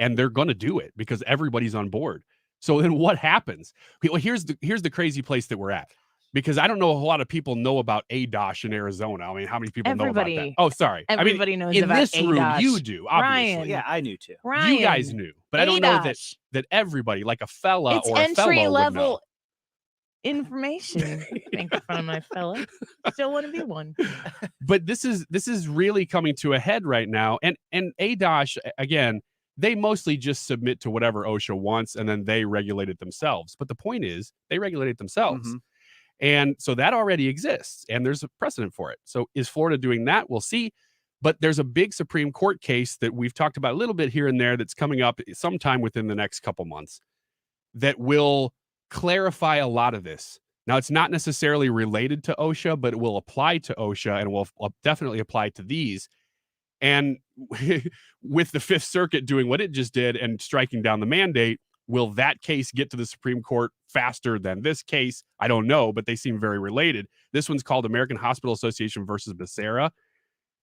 And they're going to do it because everybody's on board. So then what happens? Well, here's the crazy place that we're at. Because I don't know a lot of people know about ADOSH in Arizona. I mean, how many people know about that? Oh, sorry. Everybody knows in about this room, ADOSH. you do, obviously. Ryan. Yeah, I knew too. Ryan. You guys knew, but I don't know that everybody, like a fella It's or a fellow, entry would level know. information. Thank you for my fella. Still want to be one. But this is really coming to a head right now. And ADOSH, again, they mostly just submit to whatever OSHA wants, and then they regulate it themselves. But the point is, they regulate it themselves. And so that already exists, and there's a precedent for it. So is Florida doing that? We'll see. But there's a big Supreme Court case that we've talked about a little bit here and there that's coming up sometime within the next couple months that will clarify a lot of this. Now, it's not necessarily related to OSHA, but it will apply to OSHA and will definitely apply to these. And with the Fifth Circuit doing what it just did and striking down the mandate, will that case get to the Supreme Court faster than this case? I don't know, but they seem very related. This one's called American Hospital Association versus Becerra.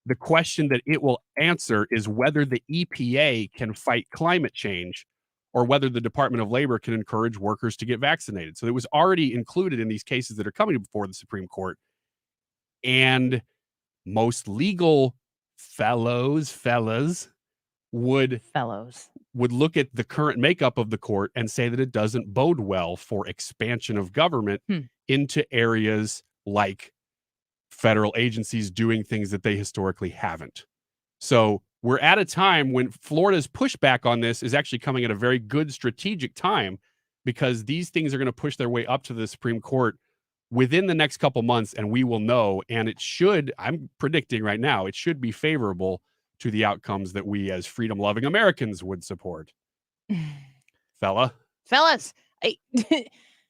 The question that it will answer is whether the EPA can fight climate change or whether the Department of Labor can encourage workers to get vaccinated. So it was already included in these cases that are coming before the Supreme Court. And most legal fellas would look at the current makeup of the court and say that it doesn't bode well for expansion of government into areas like federal agencies doing things that they historically haven't. So we're at a time when Florida's pushback on this is actually coming at a very good strategic time, because these things are going to push their way up to the Supreme Court within the next couple months, and we will know. And it should, I'm predicting right now, it should be favorable to the outcomes that we as freedom-loving Americans would support. Fellas,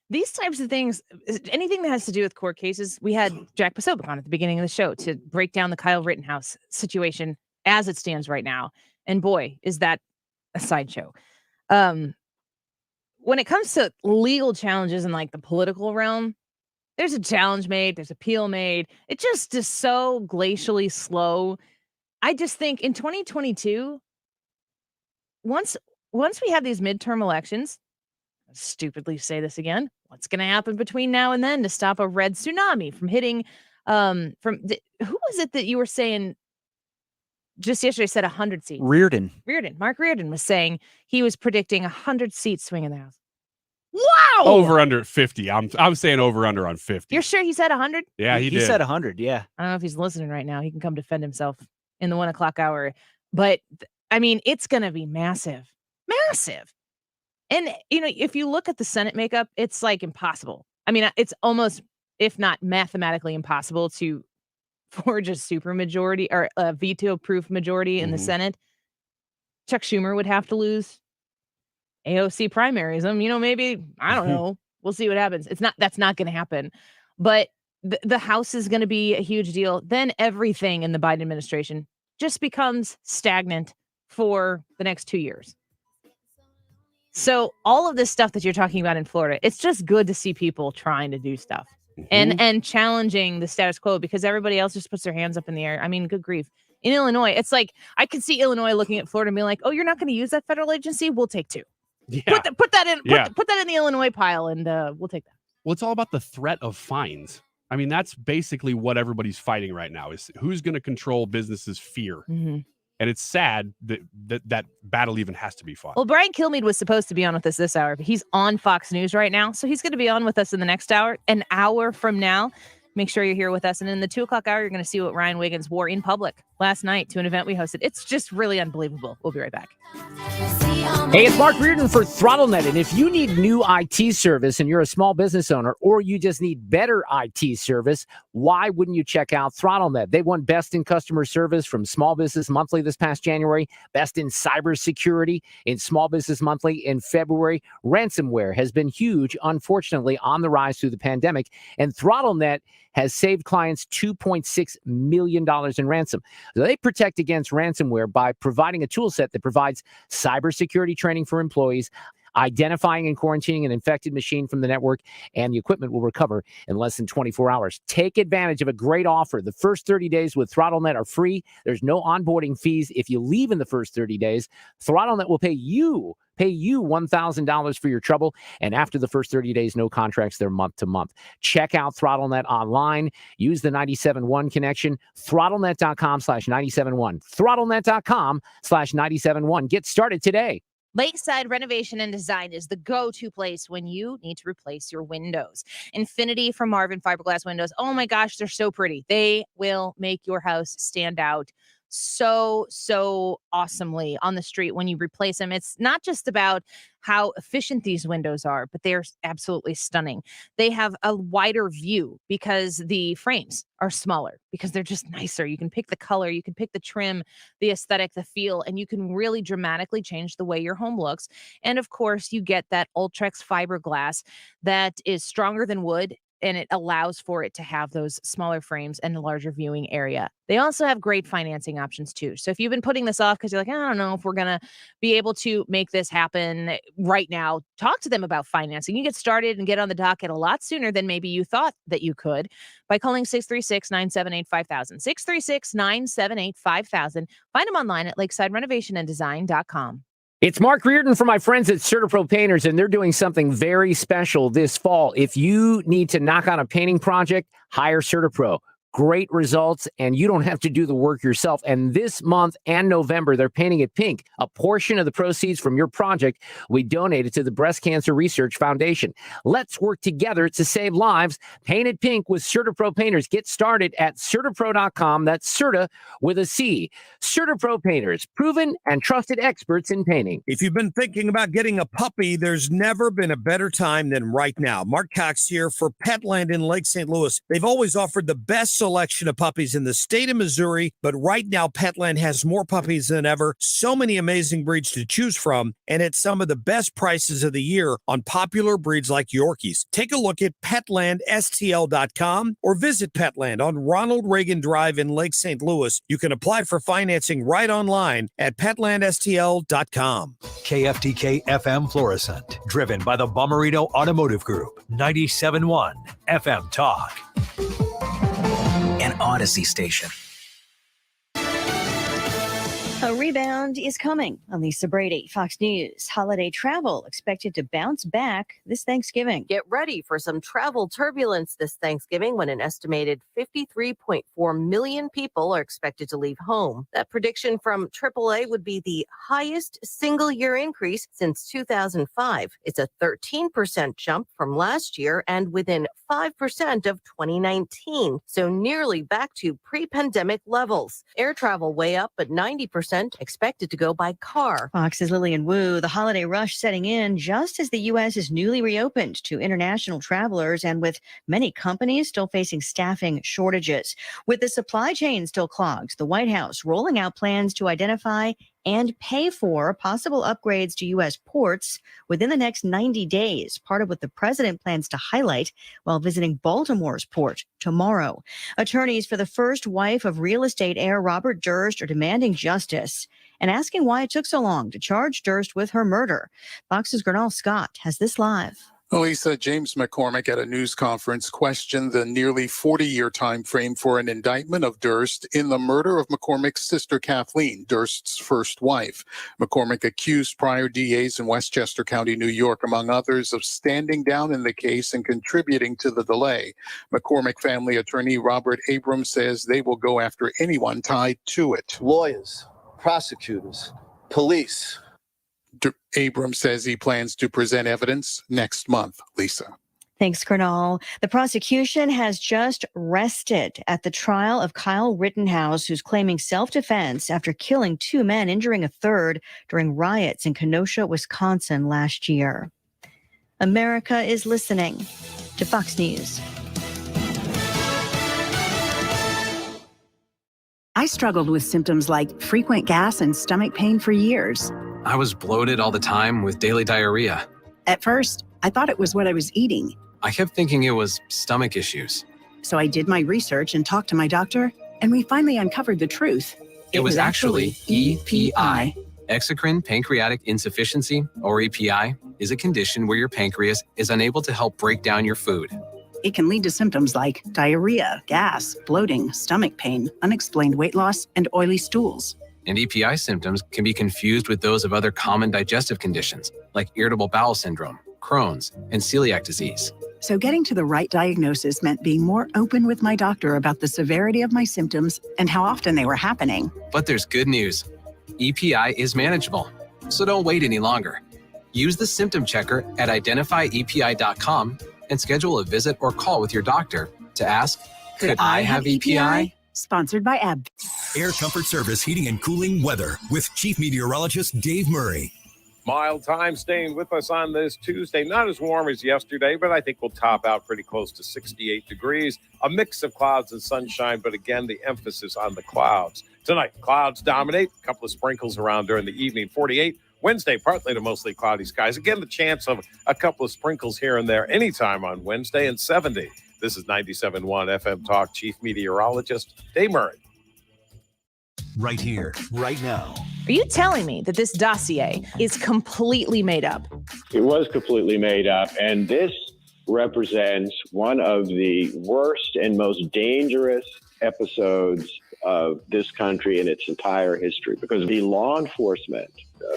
These types of things, anything that has to do with court cases, we had Jack Posobiec on at the beginning of the show to break down the Kyle Rittenhouse situation as it stands right now. And boy, is that a sideshow. When it comes to legal challenges in like the political realm, there's a challenge made, there's appeal made. It just is so glacially slow. I just think in 2022, once we have these midterm elections, I'll stupidly say this again, what's going to happen between now and then to stop a red tsunami from hitting who was it that you were saying just yesterday said 100 seats? Mark Reardon was saying he was predicting 100 seats swing in the House. Wow! Over under 50. I'm saying over under on 50. You're sure he said 100? Yeah, he did. said 100. Yeah. I don't know if he's listening right now. He can come defend himself in the 1 o'clock hour. But I mean, it's going to be massive. And if you look at the Senate makeup, it's like impossible. I mean, it's almost, if not mathematically impossible, to forge a super majority or a veto-proof majority in the Senate. Chuck Schumer would have to lose. AOC primaries him. Maybe, I don't know. We'll see what happens. That's not going to happen. But the House is going to be a huge deal. Then everything in the Biden administration just becomes stagnant for the next 2 years. So all of this stuff that you're talking about in Florida, it's just good to see people trying to do stuff and challenging the status quo, because everybody else just puts their hands up in the air. I mean, good grief. In Illinois, it's like I can see Illinois looking at Florida and being like, "Oh, you're not going to use that federal agency? We'll take 2. Yeah. Put that in the Illinois pile, and we'll take that." Well, it's all about the threat of fines. I mean, that's basically what everybody's fighting right now, is who's going to control businesses' fear. And it's sad that battle even has to be fought. Well, Brian Kilmeade was supposed to be on with us this hour, but he's on Fox News right now. So he's going to be on with us in the next hour, an hour from now. Make sure you're here with us. And in the 2 o'clock hour, you're going to see what Ryan Wiggins wore in public last night to an event we hosted. It's just really unbelievable. We'll be right back. Hey, it's Mark Reardon for ThrottleNet. And if you need new IT service and you're a small business owner, or you just need better IT service, why wouldn't you check out ThrottleNet? They won Best in Customer Service from Small Business Monthly this past January, Best in Cybersecurity in Small Business Monthly in February. Ransomware has been huge, unfortunately, on the rise through the pandemic, and ThrottleNet has saved clients $2.6 million in ransom. So they protect against ransomware by providing a tool set that provides cybersecurity training for employees, identifying and quarantining an infected machine from the network, and the equipment will recover in less than 24 hours. Take advantage of a great offer. The first 30 days with ThrottleNet are free. There's no onboarding fees if you leave in the first 30 days. ThrottleNet will pay you $1,000 for your trouble. And after the first 30 days, no contracts, they're month to month. Check out ThrottleNet online. Use the 97.1 connection, throttlenet.com/971. Throttlenet.com/971. Get started today. Lakeside Renovation and Design is the go-to place when you need to replace your windows. Infinity from Marvin Fiberglass Windows. Oh my gosh, they're so pretty. They will make your house stand out so awesomely on the street when you replace them. It's not just about how efficient these windows are, but they're absolutely stunning. They have a wider view because the frames are smaller, because they're just nicer. You can pick the color, you can pick the trim, the aesthetic, the feel, and you can really dramatically change the way your home looks. And of course, you get that Ultrex fiberglass that is stronger than wood, and it allows for it to have those smaller frames and a larger viewing area. They also have great financing options too. So if you've been putting this off because you're like, I don't know if we're going to be able to make this happen right now, talk to them about financing. You get started and get on the docket a lot sooner than maybe you thought that you could by calling 636-978-5000. 636-978-5000. Find them online at lakesidrenovationanddesign.com. It's Mark Reardon for my friends at CertaPro Painters, and they're doing something very special this fall. If you need to knock out a painting project, hire CertaPro. Great results, and you don't have to do the work yourself. And this month and November, they're painting it pink. A portion of the proceeds from your project we donated to the Breast Cancer Research Foundation. Let's work together to save lives. Paint it pink with CertaPro Painters. Get started at CertaPro.com. That's Certa with a C. CertaPro Painters, proven and trusted experts in painting. If you've been thinking about getting a puppy, there's never been a better time than right now. Mark Cox here for Petland in Lake St. Louis. They've always offered the best selection of puppies in the state of Missouri, but right now Petland has more puppies than ever. So many amazing breeds to choose from, and at some of the best prices of the year on popular breeds like Yorkies. Take a look at PetlandSTL.com or visit Petland on Ronald Reagan Drive in Lake St. Louis. You can apply for financing right online at PetlandSTL.com. KFTK FM Florissant, driven by the Bomarito Automotive Group, 97.1 FM Talk. An Odyssey station. A rebound is coming. I'm Lisa Brady, Fox News. Holiday travel expected to bounce back this Thanksgiving. Get ready for some travel turbulence this Thanksgiving when an estimated 53.4 million people are expected to leave home. That prediction from AAA would be the highest single-year increase since 2005. It's a 13% jump from last year and within 5% of 2019, so nearly back to pre-pandemic levels. Air travel way up, but 90% expected to go by car. Fox's Lillian Wu. The holiday rush setting in just as the U.S. is newly reopened to international travelers and with many companies still facing staffing shortages. With the supply chain still clogged, the White House rolling out plans to identify and pay for possible upgrades to U.S. ports within the next 90 days, part of what the president plans to highlight while visiting Baltimore's port tomorrow. Attorneys for the first wife of real estate heir Robert Durst are demanding justice and asking why it took so long to charge Durst with her murder. Fox's Gernal Scott has this live. Lisa, James McCormick at a news conference questioned the nearly 40-year time frame for an indictment of Durst in the murder of McCormick's sister Kathleen, Durst's first wife. McCormick accused prior DAs in Westchester County, New York, among others, of standing down in the case and contributing to the delay. McCormick family attorney Robert Abrams says they will go after anyone tied to it. Lawyers, prosecutors, police. Abrams says he plans to present evidence next month. Lisa. Thanks, Gernal. The prosecution has just rested at the trial of Kyle Rittenhouse, who's claiming self-defense after killing 2 men, injuring a third during riots in Kenosha, Wisconsin last year. America is listening to Fox News. I struggled with symptoms like frequent gas and stomach pain for years. I was bloated all the time with daily diarrhea. At first, I thought it was what I was eating. I kept thinking it was stomach issues. So I did my research and talked to my doctor, and we finally uncovered the truth. It was actually EPI. Exocrine pancreatic insufficiency, or EPI, is a condition where your pancreas is unable to help break down your food. It can lead to symptoms like diarrhea, gas, bloating, stomach pain, unexplained weight loss, and oily stools. And EPI symptoms can be confused with those of other common digestive conditions, like irritable bowel syndrome, Crohn's, and celiac disease. So getting to the right diagnosis meant being more open with my doctor about the severity of my symptoms and how often they were happening. But there's good news. EPI is manageable, so don't wait any longer. Use the symptom checker at identifyepi.com and schedule a visit or call with your doctor to ask, could I have EPI? Sponsored by AB. Air Comfort Service Heating and Cooling Weather with Chief Meteorologist Dave Murray. Mild time staying with us on this Tuesday. Not as warm as yesterday, but I think we'll top out pretty close to 68 degrees. A mix of clouds and sunshine, but again, the emphasis on the clouds. Tonight, clouds dominate. A couple of sprinkles around during the evening. 48. Wednesday, partly to mostly cloudy skies. Again, the chance of a couple of sprinkles here and there anytime on Wednesday, and 70. This is 97.1 FM Talk Chief Meteorologist Dave Murray. Right here, right now. Are you telling me that this dossier is completely made up? It was completely made up, and this represents one of the worst and most dangerous episodes of this country in its entire history, because the law enforcement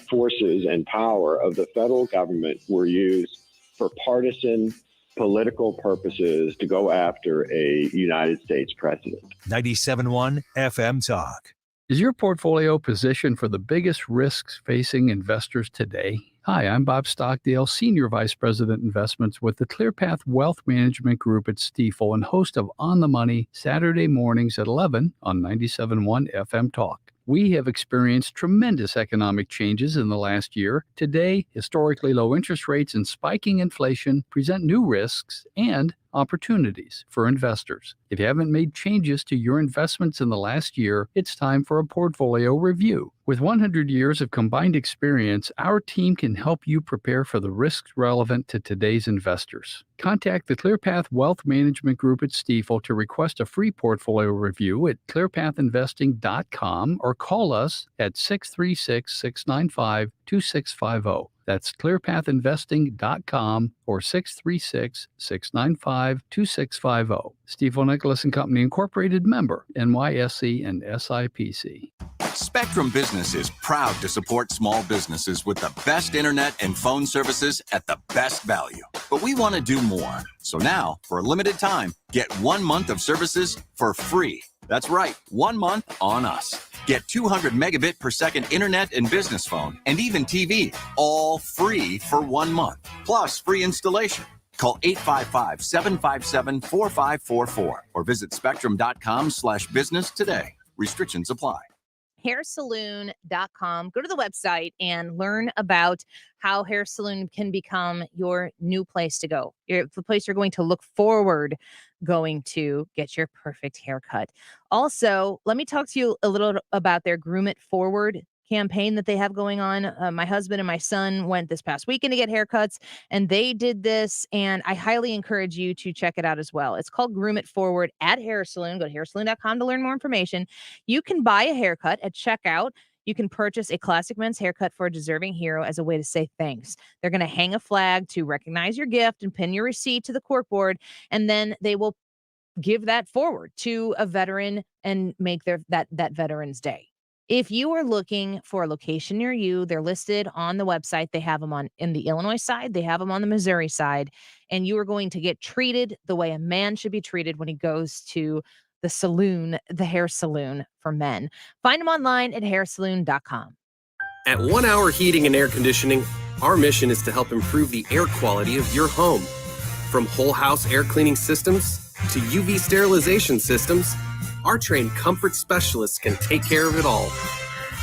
forces and power of the federal government were used for partisan political purposes to go after a United States president. 97.1 FM Talk. Is your portfolio positioned for the biggest risks facing investors today? Hi, I'm Bob Stockdale, Senior Vice President Investments with the ClearPath Wealth Management Group at Stifel and host of On the Money Saturday mornings at 11 on 97.1 FM Talk. We have experienced tremendous economic changes in the last year. Today, historically low interest rates and spiking inflation present new risks, and opportunities for investors. If you haven't made changes to your investments in the last year, it's time for a portfolio review. With 100 years of combined experience, our team can help you prepare for the risks relevant to today's investors. Contact the ClearPath Wealth Management Group at Stifel to request a free portfolio review at clearpathinvesting.com or call us at 636-695-2650. That's clearpathinvesting.com or 636-695-2650. Stifel Nicholas and Company Incorporated, member NYSE and SIPC. Spectrum Business is proud to support small businesses with the best internet and phone services at the best value. But we want to do more. So now, for a limited time, get 1 month of services for free. That's right, 1 month on us. Get 200 megabit per second internet and business phone, and even TV, all free for 1 month, plus free installation. Call 855-757-4544 or visit spectrum.com/business today. Restrictions apply. hairsaloon.com. Go to the website and learn about how Hair Saloon can become your new place to go. The place you're going to look forward going to get your perfect haircut. Also, let me talk to you a little about their Groom It Forward campaign that they have going on. My husband and my son went this past weekend to get haircuts, and they did this, and I highly encourage you to check it out as well. It's called Groom It Forward at Hair Saloon. Go to hairsaloon.com to learn more information. You can buy a haircut at checkout. You can purchase a classic men's haircut for a deserving hero as a way to say thanks. They're going to hang a flag to recognize your gift and pin your receipt to the corkboard, and then they will give that forward to a veteran and make that Veterans Day. If you are looking for a location near you, they're listed on the website. They have them in the Illinois side. They have them on the Missouri side. And you are going to get treated the way a man should be treated when he goes to the saloon, the hair saloon for men. Find them online at hairsaloon.com. At 1 Hour Heating and Air Conditioning, our mission is to help improve the air quality of your home. From whole house air cleaning systems to UV sterilization systems, our trained comfort specialists can take care of it all.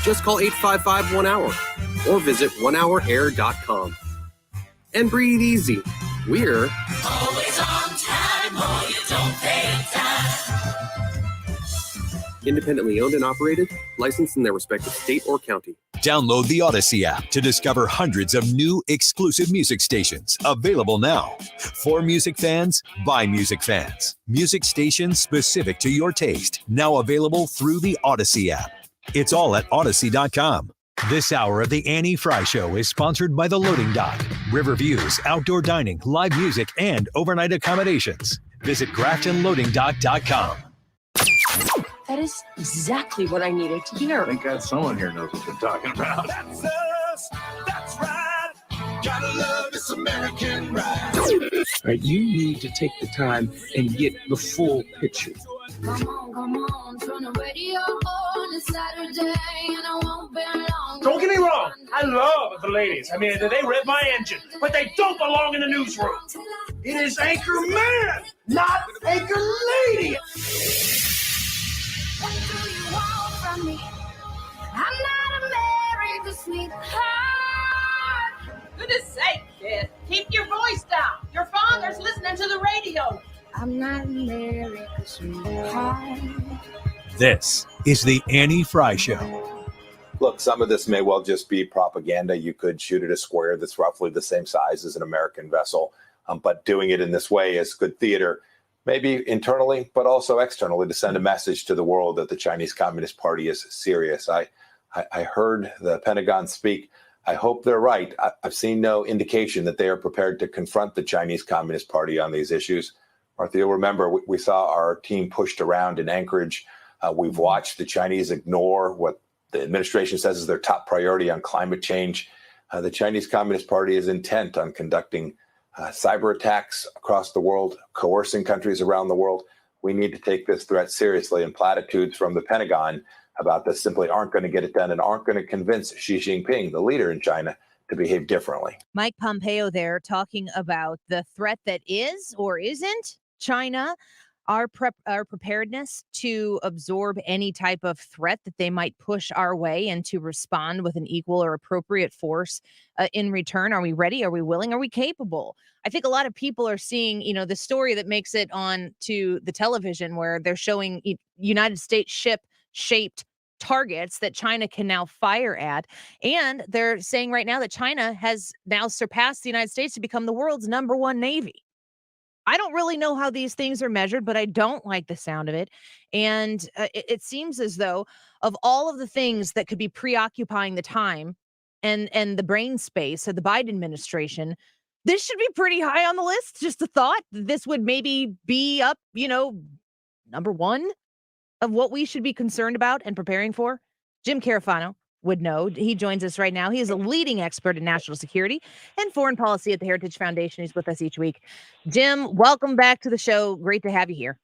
Just call 855-1HOUR or visit onehourair.com. And breathe easy. We're always on time, or you don't pay time. independently owned and operated, licensed in their respective state or county. Download the Odyssey app to discover hundreds of new exclusive music stations available now. For music fans, by music fans. Music stations specific to your taste, now available through the Odyssey app. It's all at Odyssey.com. This hour of the Annie Frey Show is sponsored by The Loading Dock, Riverviews, outdoor dining, live music, and overnight accommodations. Visit GraftonLoadingDock.com. That is exactly what I needed to hear. Thank God someone here knows what they're talking about. That's us. That's right. Gotta love this American ride. Right, you need to take the time and get the full picture. Come on, turn the radio on. It's Saturday and I won't be long. Don't get me wrong, I love the ladies. I mean, they rev my engine, but they don't belong in the newsroom. It is Anchor Man, not Anchor Lady. What do you want from me? I'm not America's sweetheart. Goodness sake, kid. Keep your voice down. Your father's listening to the radio. I'm not America's sweetheart. This is the Annie Frey Show. Look, some of this may well just be propaganda. You could shoot at a square that's roughly the same size as an American vessel, but doing it in this way is good theater, maybe internally, but also externally, to send a message to the world that the Chinese Communist Party is serious. I heard the Pentagon speak. I hope they're right. I've seen no indication that they are prepared to confront the Chinese Communist Party on these issues. Martha, you'll remember we saw our team pushed around in Anchorage. We've watched the Chinese ignore what the administration says is their top priority on climate change. The Chinese Communist Party is intent on conducting cyber attacks across the world, coercing countries around the world. We need to take this threat seriously, and platitudes from the Pentagon about this simply aren't going to get it done and aren't going to convince Xi Jinping, the leader in China, to behave differently. Mike Pompeo there talking about the threat that is or isn't China. our preparedness to absorb any type of threat that they might push our way and to respond with an equal or appropriate force in return? Are we ready? Are we willing? Are we capable? I think a lot of people are seeing, the story that makes it on to the television where they're showing United States ship-shaped targets that China can now fire at. And they're saying right now that China has now surpassed the United States to become the world's #1 Navy. I don't really know how these things are measured, but I don't like the sound of it. And it seems as though of all of the things that could be preoccupying the time and the brain space of the Biden administration, this should be pretty high on the list. Just a thought. This would maybe be up, number one of what we should be concerned about and preparing for. Jim Carafano would know. He joins us right now. He is a leading expert in national security and foreign policy at the Heritage Foundation. He's with us each week. Jim, welcome back to the show. Great to have you here.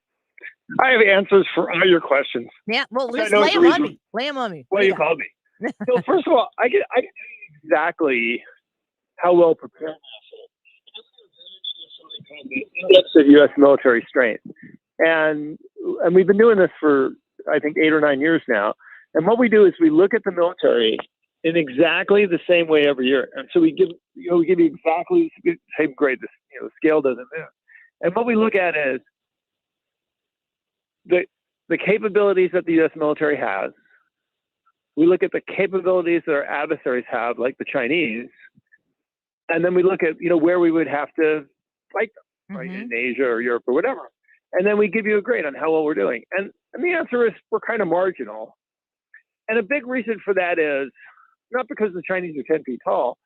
I have answers for all your questions. Yeah, well, just lay them on me. Lay them on me. Well, you called me. So first of all, I can tell you exactly how well prepared I am. The index of U.S. military strength, and we've been doing this for I think 8 or 9 years now. And what we do is we look at the military in exactly the same way every year. And so we give you exactly the same grade. The scale doesn't move. And what we look at is the capabilities that the U.S. military has. We look at the capabilities that our adversaries have, like the Chinese. And then we look at, where we would have to fight them, right, in Asia or Europe or whatever. And then we give you a grade on how well we're doing. And the answer is we're kind of marginal. And a big reason for that is not because the Chinese are 10 feet tall,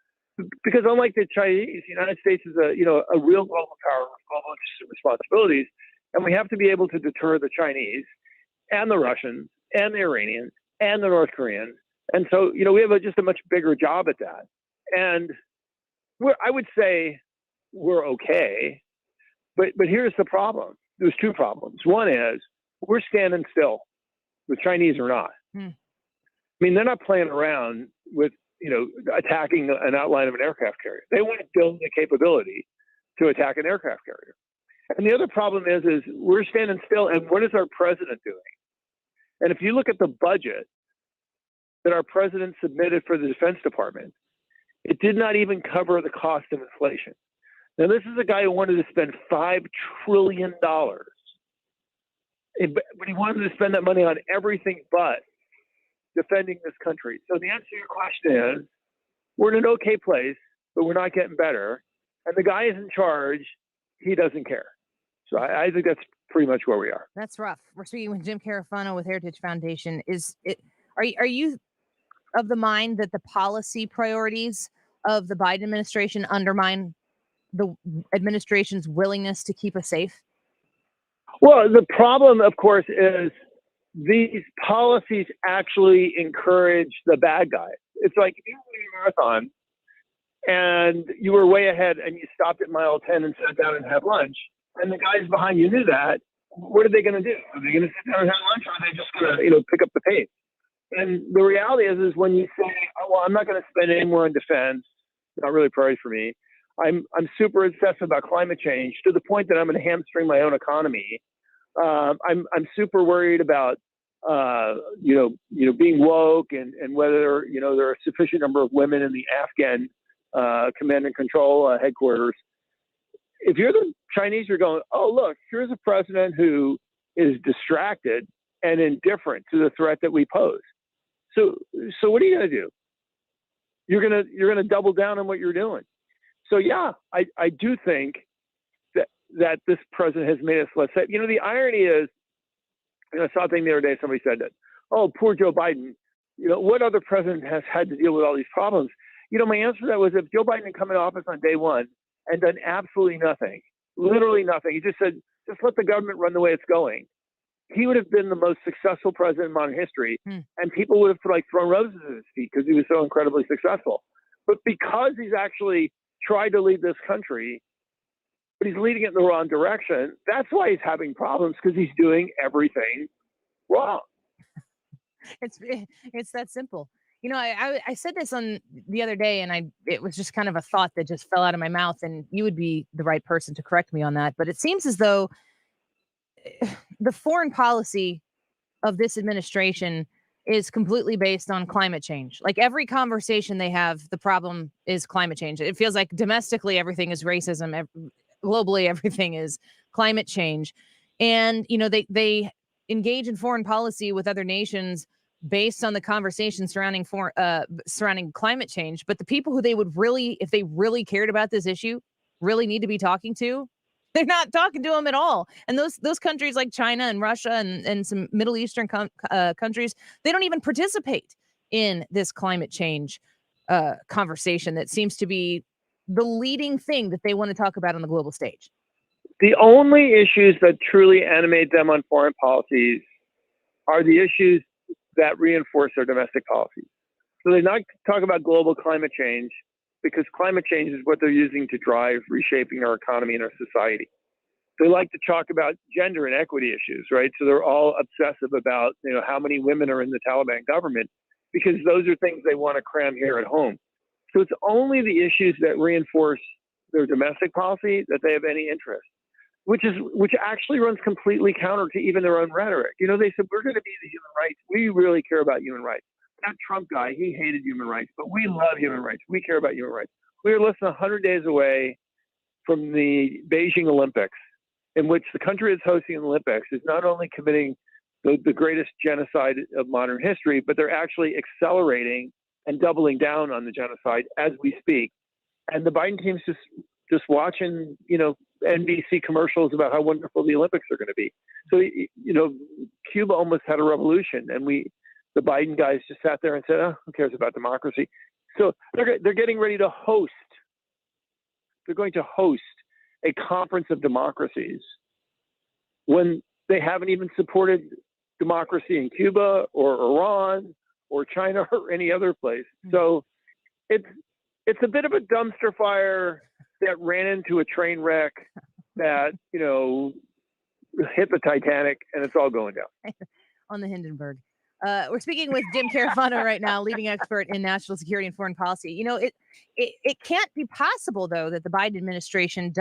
because unlike the Chinese, the United States is a real global power with global interests and responsibilities, and we have to be able to deter the Chinese and the Russians and the Iranians and the North Koreans. And so, we have just a much bigger job at that. And I would say we're okay, but here's the problem. There's two problems. One is we're standing still. The Chinese are not. I mean, they're not playing around with, attacking an outline of an aircraft carrier. They want to build the capability to attack an aircraft carrier. And the other problem is we're standing still. And what is our president doing? And if you look at the budget that our president submitted for the Defense Department, it did not even cover the cost of inflation. Now, this is a guy who wanted to spend $5 trillion, but he wanted to spend that money on everything but defending this country. So the answer to your question is we're in an okay place, but we're not getting better. And the guy is in charge. He doesn't care. So I think that's pretty much where we are. That's rough. We're speaking with Jim Carafano with Heritage Foundation. Are you of the mind that the policy priorities of the Biden administration undermine the administration's willingness to keep us safe? Well, the problem, of course, is these policies actually encourage the bad guys. It's like if you were a marathon and you were way ahead and you stopped at mile 10 and sat down and had lunch, and the guys behind you knew that, what are they going to do? Are they going to sit down and have lunch, or are they just going to, pick up the pace? And the reality is when you say, oh, well, I'm not going to spend any more on defense, not really a priority for me. I'm super obsessed about climate change to the point that I'm going to hamstring my own economy. I'm super worried about being woke and whether there are a sufficient number of women in the Afghan command and control headquarters. If you're the Chinese, you're going, oh look, here's a president who is distracted and indifferent to the threat that we pose. So what are you going to do? You're gonna double down on what you're doing. So yeah, I do think that this president has made us less safe. The irony is, I saw a thing the other day, somebody said that, oh, poor Joe Biden, what other president has had to deal with all these problems? My answer to that was if Joe Biden had come in office on day one and done absolutely nothing, literally nothing, he just said, just let the government run the way it's going, he would have been the most successful president in modern history. And people would have thrown roses at his feet because he was so incredibly successful. But because he's actually tried to lead this country, but he's leading it in the wrong direction, that's why he's having problems, because he's doing everything wrong. It's that simple. I said this on the other day, and it was just kind of a thought that just fell out of my mouth, and you would be the right person to correct me on that. But it seems as though the foreign policy of this administration is completely based on climate change. Like every conversation they have, the problem is climate change. It feels like domestically everything is racism, globally everything is climate change. And they engage in foreign policy with other nations based on the conversation surrounding climate change. But the people who they would really, if they really cared about this issue, really need to be talking to, they're not talking to them at all. And those countries like China and Russia and some Middle Eastern countries, they don't even participate in this climate change conversation that seems to be the leading thing that they want to talk about on the global stage. The only issues that truly animate them on foreign policies are the issues that reinforce their domestic policies. So they not talk about global climate change because climate change is what they're using to drive reshaping our economy and our society. They like to talk about gender and equity issues, right? So they're all obsessive about, how many women are in the Taliban government because those are things they want to cram here at home. So it's only the issues that reinforce their domestic policy that they have any interest, which actually runs completely counter to even their own rhetoric. They said, we're going to be the human rights. We really care about human rights. That Trump guy, he hated human rights, but we love human rights. We care about human rights. We are less than 100 days away from the Beijing Olympics, in which the country that's hosting the Olympics is not only committing the greatest genocide of modern history, but they're actually accelerating and doubling down on the genocide as we speak. And the Biden team's just watching, NBC commercials about how wonderful the Olympics are going to be. So, Cuba almost had a revolution, and the Biden guys just sat there and said, oh, who cares about democracy? So they're getting ready to host. They're going to host a conference of democracies when they haven't even supported democracy in Cuba or Iran or China or any other place. So it's a bit of a dumpster fire that ran into a train wreck that, hit the Titanic, and it's all going down. On the Hindenburg. We're speaking with Jim Carafano right now, leading expert in national security and foreign policy. It can't be possible, though, that the Biden administration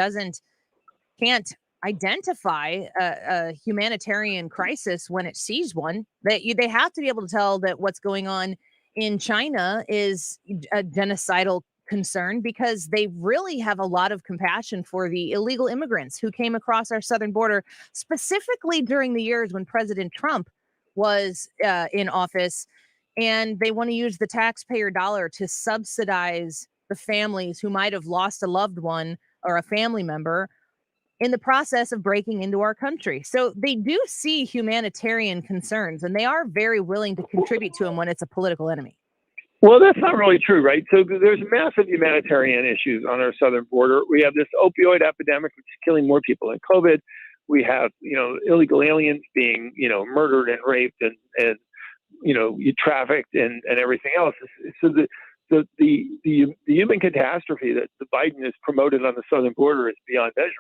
can't identify a humanitarian crisis when it sees one. They have to be able to tell that what's going on in China is a genocidal concern because they really have a lot of compassion for the illegal immigrants who came across our southern border, specifically during the years when President Trump was in office, and they want to use the taxpayer dollar to subsidize the families who might have lost a loved one or a family member in the process of breaking into our country. So they do see humanitarian concerns, and they are very willing to contribute to them when it's a political enemy. Well, that's not really true, right? So there's massive humanitarian issues on our southern border. We have this opioid epidemic, which is killing more people than COVID. We have, illegal aliens being, murdered and raped and trafficked and everything else. So the human catastrophe that the Biden has promoted on the southern border is beyond measure.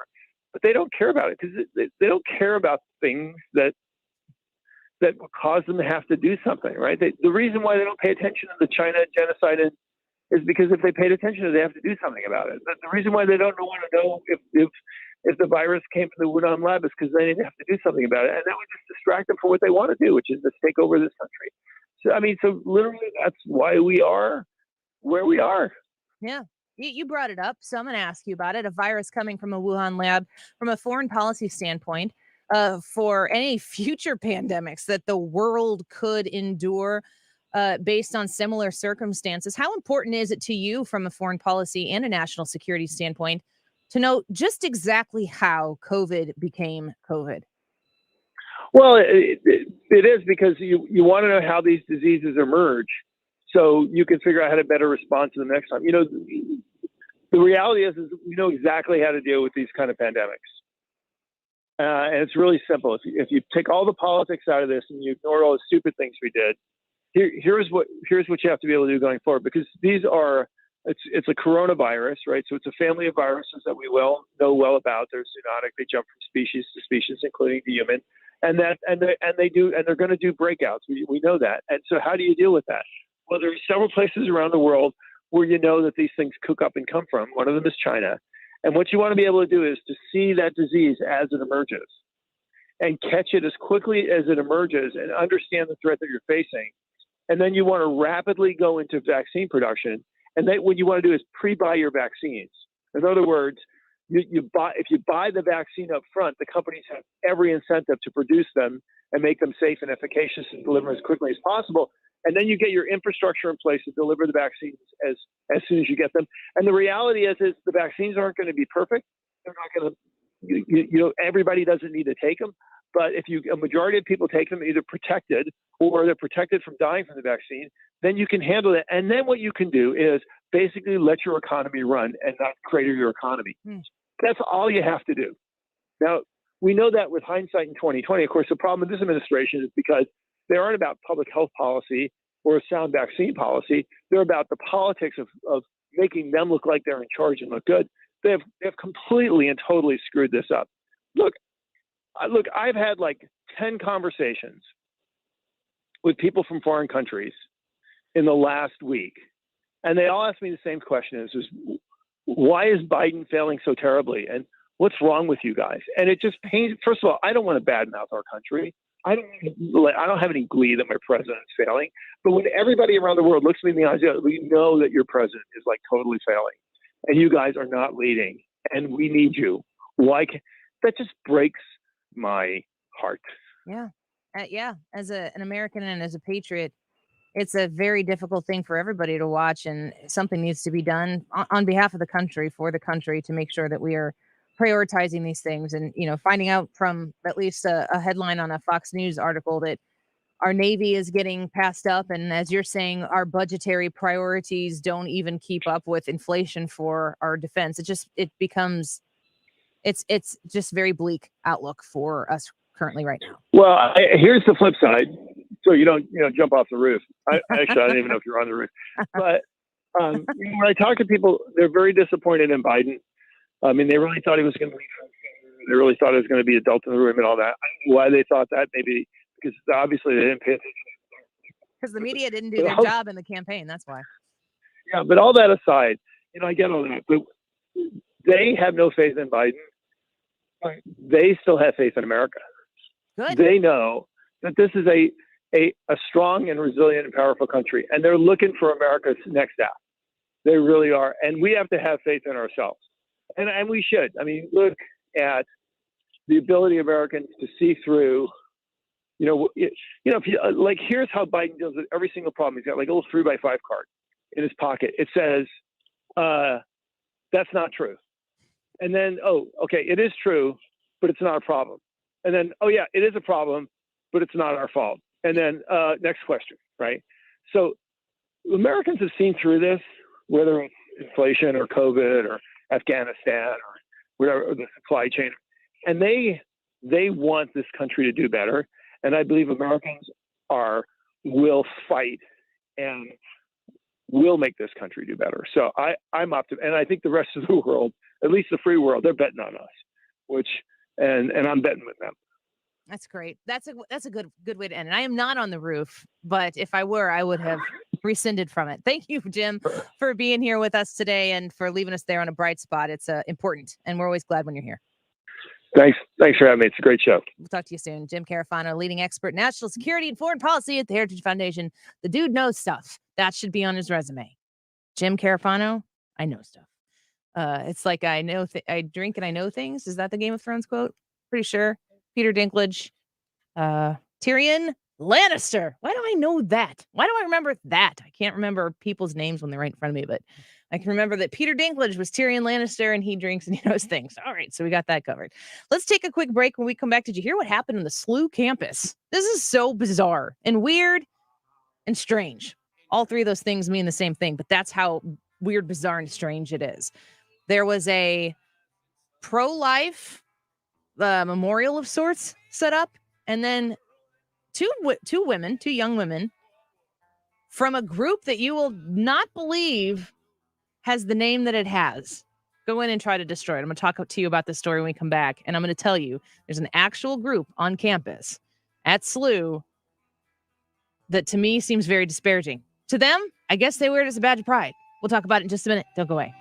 But they don't care about it because they don't care about things that will cause them to have to do something, right? The reason why they don't pay attention to the China genocide is because if they paid attention to it, they have to do something about it. But the reason why they don't want to know if the virus came from the Wuhan lab is because they didn't have to do something about it. And that would just distract them from what they want to do, which is to take over this country. So literally that's why we are where we are. Yeah. You brought it up, so I'm going to ask you about it. A virus coming from a Wuhan lab, from a foreign policy standpoint, for any future pandemics that the world could endure based on similar circumstances. How important is it to you from a foreign policy and a national security standpoint to know just exactly how COVID became COVID? Well, it is because you want to know how these diseases emerge so you can figure out how to better respond to them next time. The reality is we know exactly how to deal with these kind of pandemics. And it's really simple. If you take all the politics out of this and you ignore all the stupid things we did, here's what you have to be able to do going forward, because it's a coronavirus, right? So it's a family of viruses that we know well about. They're zoonotic. They jump from species to species, including the human. And they're going to do breakouts. We know that. And so how do you deal with that? Well, there are several places around the world where you know that these things cook up and come from. One of them is China. And what you want to be able to do is to see that disease as it emerges. and catch it as quickly as it emerges and understand the threat that you're facing. And then you want to rapidly go into vaccine production. And then what you want to do is pre-buy your vaccines. In other words, if you buy the vaccine up front, the companies have every incentive to produce them and make them safe and efficacious and deliver as quickly as possible. And then you get your infrastructure in place to deliver the vaccines as soon as you get them. And the reality is the vaccines aren't going to be perfect. They're not going to, everybody doesn't need to take them. But if a majority of people take them, either protected or they're protected from dying from the vaccine, then you can handle it. And then what you can do is basically let your economy run and not crater your economy. That's all you have to do. Now, we know that with hindsight in 2020. Of course, the problem with this administration is because they aren't about public health policy or sound vaccine policy. They're about the politics of making them look like they're in charge and look good. They've completely and totally screwed this up. Look, I've had like 10 conversations with people from foreign countries in the last week, and they all ask me the same question: is why is Biden failing so terribly, and what's wrong with you guys? And it just pains. First of all, I don't want to badmouth our country. I don't have any glee that my president's failing. But when everybody around the world looks me in the eyes, we know that your president is like totally failing, and you guys are not leading, and we need you. That just breaks my heart. Yeah. As an American and as a patriot, it's a very difficult thing for everybody to watch, and something needs to be done on behalf of the country, for the country, to make sure that we are prioritizing these things. And, finding out from at least a headline on a Fox News article that our Navy is getting passed up. And as you're saying, our budgetary priorities don't even keep up with inflation for our defense. It's just very bleak outlook for us currently right now. Well, here's the flip side. So you don't jump off the roof. I don't even know if you're on the roof. But when I talk to people, they're very disappointed in Biden. I mean, they really thought he was going to lead. They really thought it was going to be adult in the room and all that. I don't know why they thought that. Maybe because obviously they didn't pay attention. Because the media didn't do their job in the campaign. That's why. Yeah, but all that aside, I get all that. But they have no faith in Biden. They still have faith in America. Good. They know that this is a strong and resilient and powerful country, and they're looking for America's next act. They really are, and we have to have faith in ourselves, and we should. I mean, look at the ability of Americans to see through. If you here's how Biden deals with every single problem. He's got like a little 3x5 card in his pocket. It says, "That's not true," and then, "Oh, okay, it is true, but it's not a problem." And then, "Oh yeah, it is a problem, but it's not our fault." And then next question, right? So Americans have seen through this, whether it's inflation or COVID or Afghanistan or whatever, or the supply chain, and they want this country to do better. And I believe Americans will fight and will make this country do better. So I'm optimistic, and I think the rest of the world, at least the free world, they're betting on us, and I'm betting with them. That's great. That's a good way to end it. I am not on the roof, but if I were, I would have rescinded from it. Thank you, Jim, for being here with us today and for leaving us there on a bright spot. It's important, and we're always glad when you're here. Thanks for having me. It's a great show. We'll talk to you soon. Jim Carafano, leading expert in national security and foreign policy at the Heritage Foundation. The dude knows stuff. That should be on his resume. Jim Carafano, I know stuff. It's like I drink and I know things. Is that the Game of Thrones quote? Pretty sure. Peter Dinklage, Tyrion Lannister. Why do I know that? Why do I remember that? I can't remember people's names when they're right in front of me, but I can remember that Peter Dinklage was Tyrion Lannister, and he drinks and he knows things. All right, so we got that covered. Let's take a quick break. When we come back, did you hear what happened on the SLU campus? This is so bizarre and weird and strange. All three of those things mean the same thing, but that's how weird, bizarre, and strange it is. There was a pro-life memorial of sorts set up, and then two young women from a group that you will not believe has the name that it has go in and try to destroy it. I'm going to talk to you about this story when we come back, and I'm going to tell you there's an actual group on campus at SLU that to me seems very disparaging. To them, I guess they wear it as a badge of pride. We'll talk about it in just a minute. Don't go away.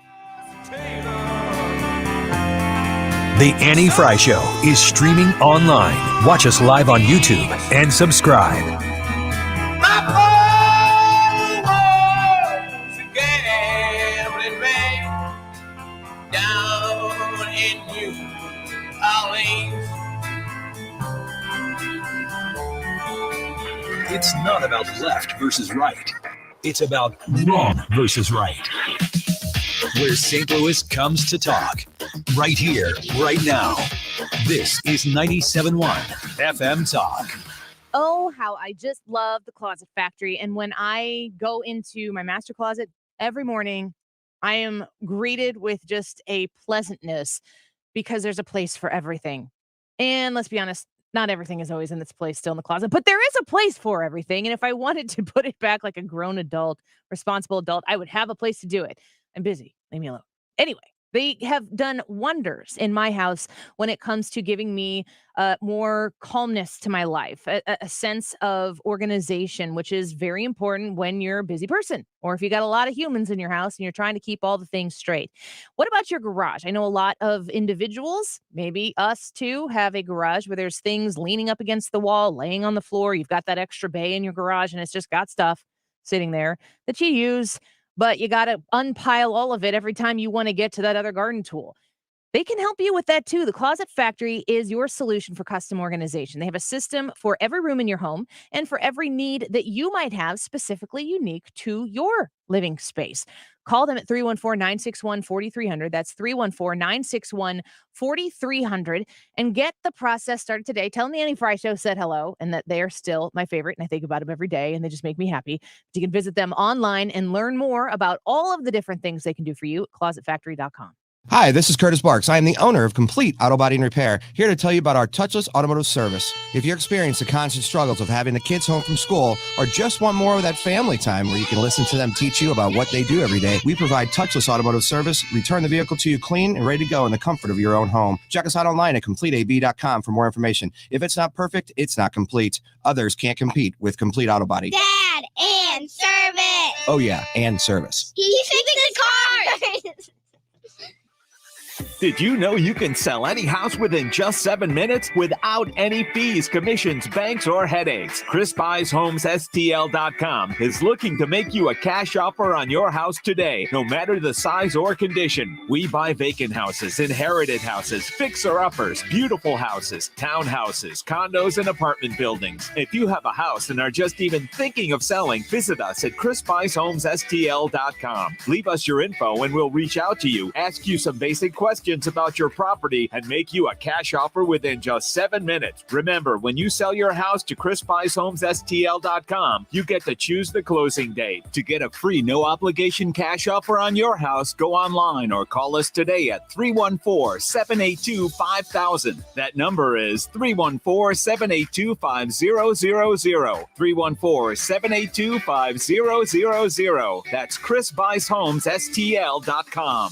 The Annie Frey Show is streaming online. Watch us live on YouTube and subscribe. It's not about left versus right. It's about wrong versus right. Where St. Louis comes to talk. Right here, right now. This is 97.1 FM Talk. Oh, how I just love the Closet Factory. And when I go into my master closet every morning, I am greeted with just a pleasantness because there's a place for everything. And let's be honest, not everything is always in its place still in the closet, but there is a place for everything. And if I wanted to put it back like a grown adult, responsible adult, I would have a place to do it. I'm busy. Leave me alone. Anyway, they have done wonders in my house when it comes to giving me more calmness to my life, a sense of organization, which is very important when you're a busy person or if you got a lot of humans in your house and you're trying to keep all the things straight. What about your garage? I know a lot of individuals, maybe us too, have a garage where there's things leaning up against the wall, laying on the floor. You've got that extra bay in your garage and it's just got stuff sitting there that you use, but you got to unpile all of it every time you want to get to that other garden tool. They can help you with that too. The Closet Factory is your solution for custom organization. They have a system for every room in your home and for every need that you might have specifically unique to your living space. Call them at 314-961-4300. That's 314-961-4300 and get the process started today. Tell them the Annie Frey Show said hello and that they are still my favorite and I think about them every day and they just make me happy. You can visit them online and learn more about all of the different things they can do for you at closetfactory.com. Hi, this is Curtis Barks. I am the owner of Complete Auto Body and Repair, here to tell you about our touchless automotive service. If you're experiencing the constant struggles of having the kids home from school or just want more of that family time where you can listen to them teach you about what they do every day, we provide touchless automotive service, return the vehicle to you clean and ready to go in the comfort of your own home. Check us out online at CompleteAB.com for more information. If it's not perfect, it's not complete. Others can't compete with Complete Auto Body. Dad, and service. Oh yeah, and service. He fixes cars. Did you know you can sell any house within just 7 minutes without any fees, commissions, banks, or headaches? ChrisBuysHomesSTL.com is looking to make you a cash offer on your house today, no matter the size or condition. We buy vacant houses, inherited houses, fixer-uppers, beautiful houses, townhouses, condos, and apartment buildings. If you have a house and are just even thinking of selling, visit us at ChrisBuysHomesSTL.com. Leave us your info and we'll reach out to you, ask you some basic questions about your property and make you a cash offer within just 7 minutes. Remember, when you sell your house to ChrisBuysHomesSTL.com, you get to choose the closing date. To get a free no-obligation cash offer on your house, go online or call us today at 314-782-5000. That number is 314-782-5000. 314-782-5000. That's ChrisBuysHomesSTL.com.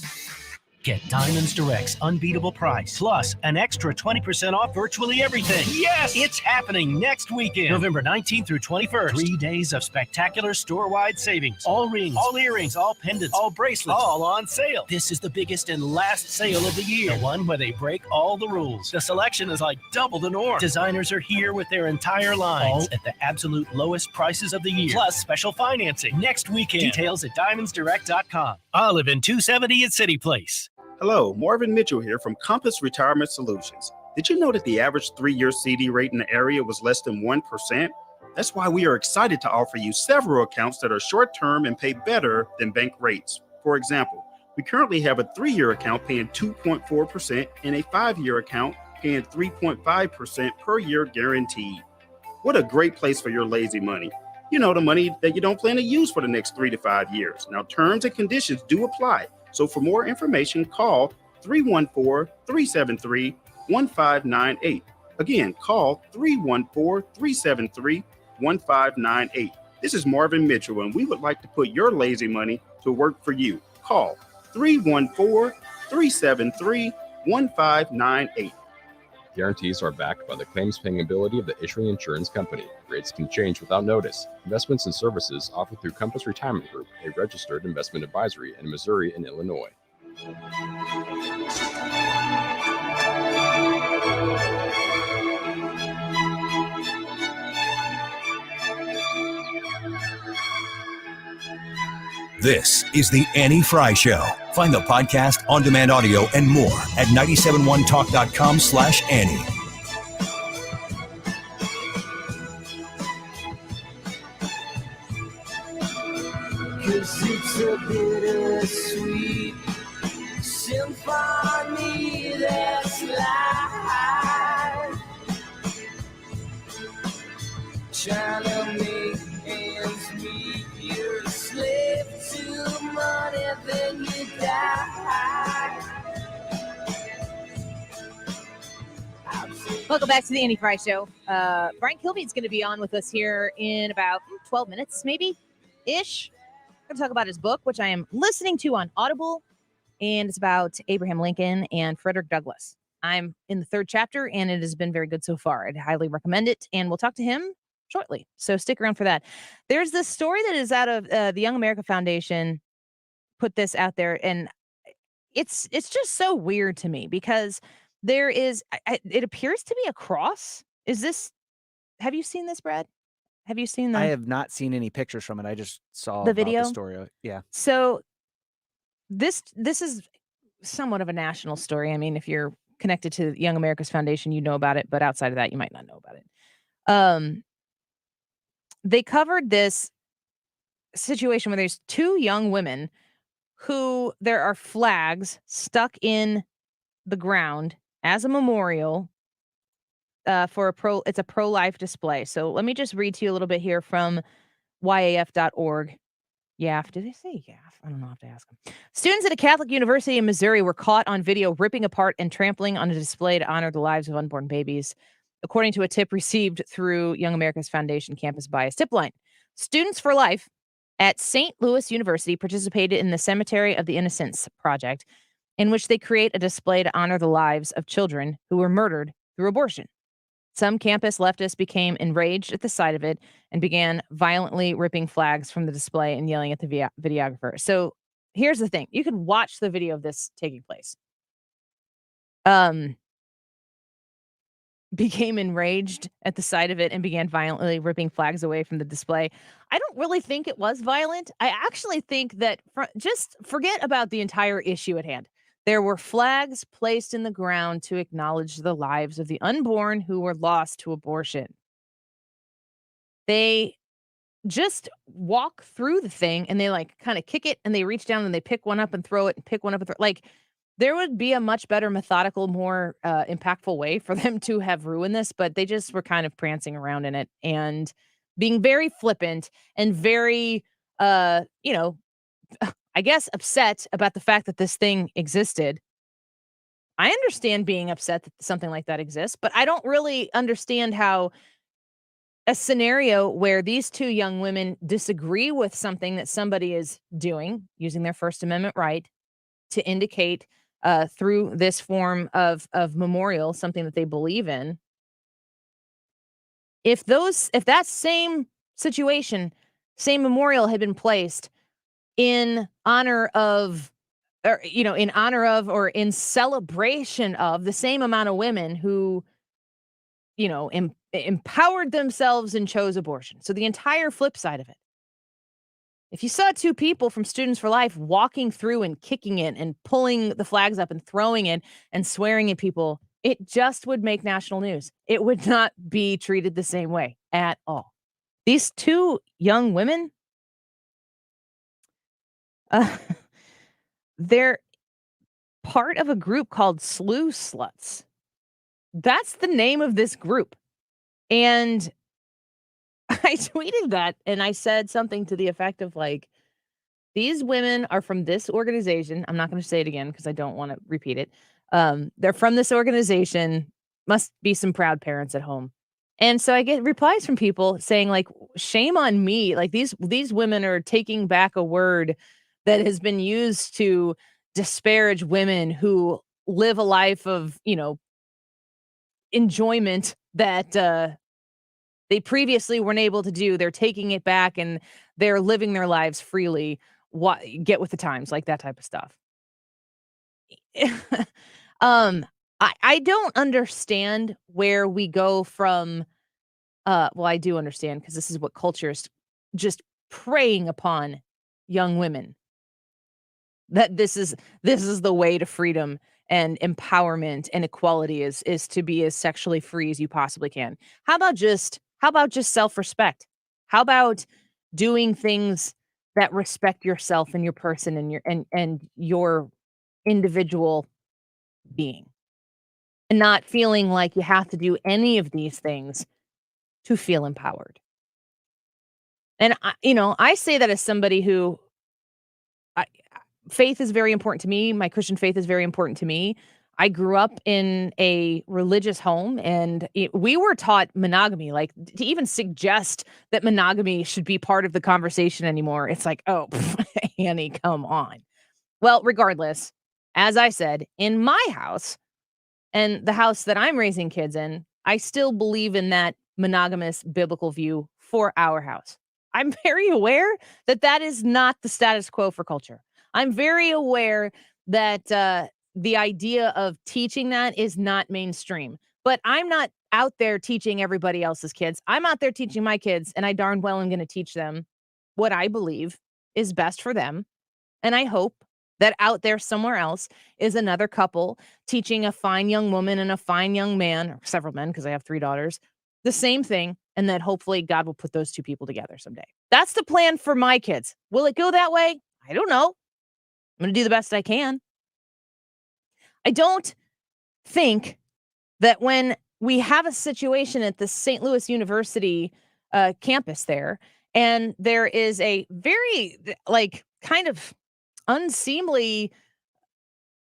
Get Diamonds Direct's unbeatable price, plus an extra 20% off virtually everything. Yes! It's happening next weekend, November 19th through 21st. 3 days of spectacular store-wide savings. All rings, all earrings, all pendants, all bracelets, all on sale. This is the biggest and last sale of the year. The one where they break all the rules. The selection is like double the norm. Designers are here with their entire lines, all at the absolute lowest prices of the year. Plus special financing next weekend. Details at DiamondsDirect.com. I live in 270 at City Place. Hello, Marvin Mitchell here from Compass Retirement Solutions. Did you know that the average 3-year CD rate in the area was less than 1%? That's why we are excited to offer you several accounts that are short-term and pay better than bank rates. For example, we currently have a 3-year account paying 2.4% and a 5-year account paying 3.5% per year guaranteed. What a great place for your lazy money. You know, the money that you don't plan to use for the next 3 to 5 years. Now, terms and conditions do apply. So for more information, call 314-373-1598. Again, call 314-373-1598. This is Marvin Mitchell, and we would like to put your lazy money to work for you. Call 314-373-1598. Guarantees are backed by the claims-paying ability of the issuing insurance company. Rates can change without notice. Investments and services offered through Compass Retirement Group, a registered investment advisory in Missouri and Illinois. This is the Annie Frey Show. Find the podcast, on-demand audio, and more at 971talk.com/Annie. Cause it's a bittersweet symphony that's life. Trying to make ends meet, you're a slave to money, then you die. Welcome back to the Annie Frey Show. Brian Kilmeade's going to be on with us here in about 12 minutes, maybe-ish. We're going to talk about his book, which I am listening to on Audible, and it's about Abraham Lincoln and Frederick Douglass. I'm in the 3rd chapter, and it has been very good so far. I'd highly recommend it, and we'll talk to him shortly, so stick around for that. There's this story that is out of the Young America Foundation, put this out there, and it's just so weird to me because there is, it appears to be a cross. Have you seen this, Brad? Have you seen I have not seen any pictures from it. I just saw the video? about the story. Yeah. So this is somewhat of a national story. I mean, if you're connected to Young America's Foundation, you know about it, but outside of that, you might not know about it. They covered this situation where there's 2 young women who there are flags stuck in the ground as a memorial for it's a pro-life display. So let me just read to you a little bit here from YAF.org. YAF. Did they say YAF? I don't know. I have to ask them. Students at a Catholic university in Missouri were caught on video ripping apart and trampling on a display to honor the lives of unborn babies, according to a tip received through Young America's Foundation Campus Bias Tip Line. Students for Life at St. Louis University participated in the Cemetery of the Innocents project, in which they create a display to honor the lives of children who were murdered through abortion. Some campus leftists became enraged at the sight of it and began violently ripping flags from the display and yelling at the videographer. So here's the thing. You can watch the video of this taking place. Became enraged at the sight of it and began violently ripping flags away from the display. I don't really think it was violent. I actually think that just forget about the entire issue at hand. There were flags placed in the ground to acknowledge the lives of the unborn who were lost to abortion. They just walk through the thing and they like kind of kick it and they reach down and they pick one up and throw it and pick one up and throw it. Like, there would be a much better, methodical, more impactful way for them to have ruined this, but they just were kind of prancing around in it and being very flippant and very, I guess, upset about the fact that this thing existed. I understand being upset that something like that exists, but I don't really understand how a scenario where these 2 young women disagree with something that somebody is doing, using their First Amendment right to indicate through this form of memorial, something that they believe in. If that same situation, same memorial had been placed in honor of, or in celebration of the same amount of women who, empowered themselves and chose abortion. So the entire flip side of it. If you saw 2 people from Students for Life walking through and kicking it and pulling the flags up and throwing it and swearing at people, it just would make national news. It would not be treated the same way at all. These 2 young women, they're part of a group called Slew Sluts. That's the name of this group. And I tweeted that and I said something to the effect of like, these women are from this organization. I'm not going to say it again because I don't want to repeat it. They're from this organization. Must be some proud parents at home. And so I get replies from people saying like, shame on me. Like these women are taking back a word that has been used to disparage women who live a life of, enjoyment that they previously weren't able to do. They're taking it back and they're living their lives freely. Get with the times, like that type of stuff. I don't understand where we go from. Well, I do understand because this is what culture is just preying upon young women that this is the way to freedom and empowerment and equality is to be as sexually free as you possibly can. How about just self-respect? How about doing things that respect yourself and your person and your individual being, and not feeling like you have to do any of these things to feel empowered? And I say that as somebody who faith is very important to me. My Christian faith is very important to me. I grew up in a religious home, and we were taught monogamy. Like, to even suggest that monogamy should be part of the conversation anymore, it's like, oh, Annie, come on. Well, regardless, as I said, in my house and the house that I'm raising kids in, I still believe in that monogamous biblical view for our house. I'm very aware that is not the status quo for culture. I'm very aware that the idea of teaching that is not mainstream. But I'm not out there teaching everybody else's kids. I'm out there teaching my kids, and I darn well am going to teach them what I believe is best for them. And I hope that out there somewhere else is another couple teaching a fine young woman and a fine young man, or several men, because I have 3 daughters, the same thing, and that hopefully God will put those 2 people together someday. That's the plan for my kids. Will it go that way? I don't know. I'm going to do the best I can. I don't think that when we have a situation at the St. Louis University campus there, and there is a very, kind of unseemly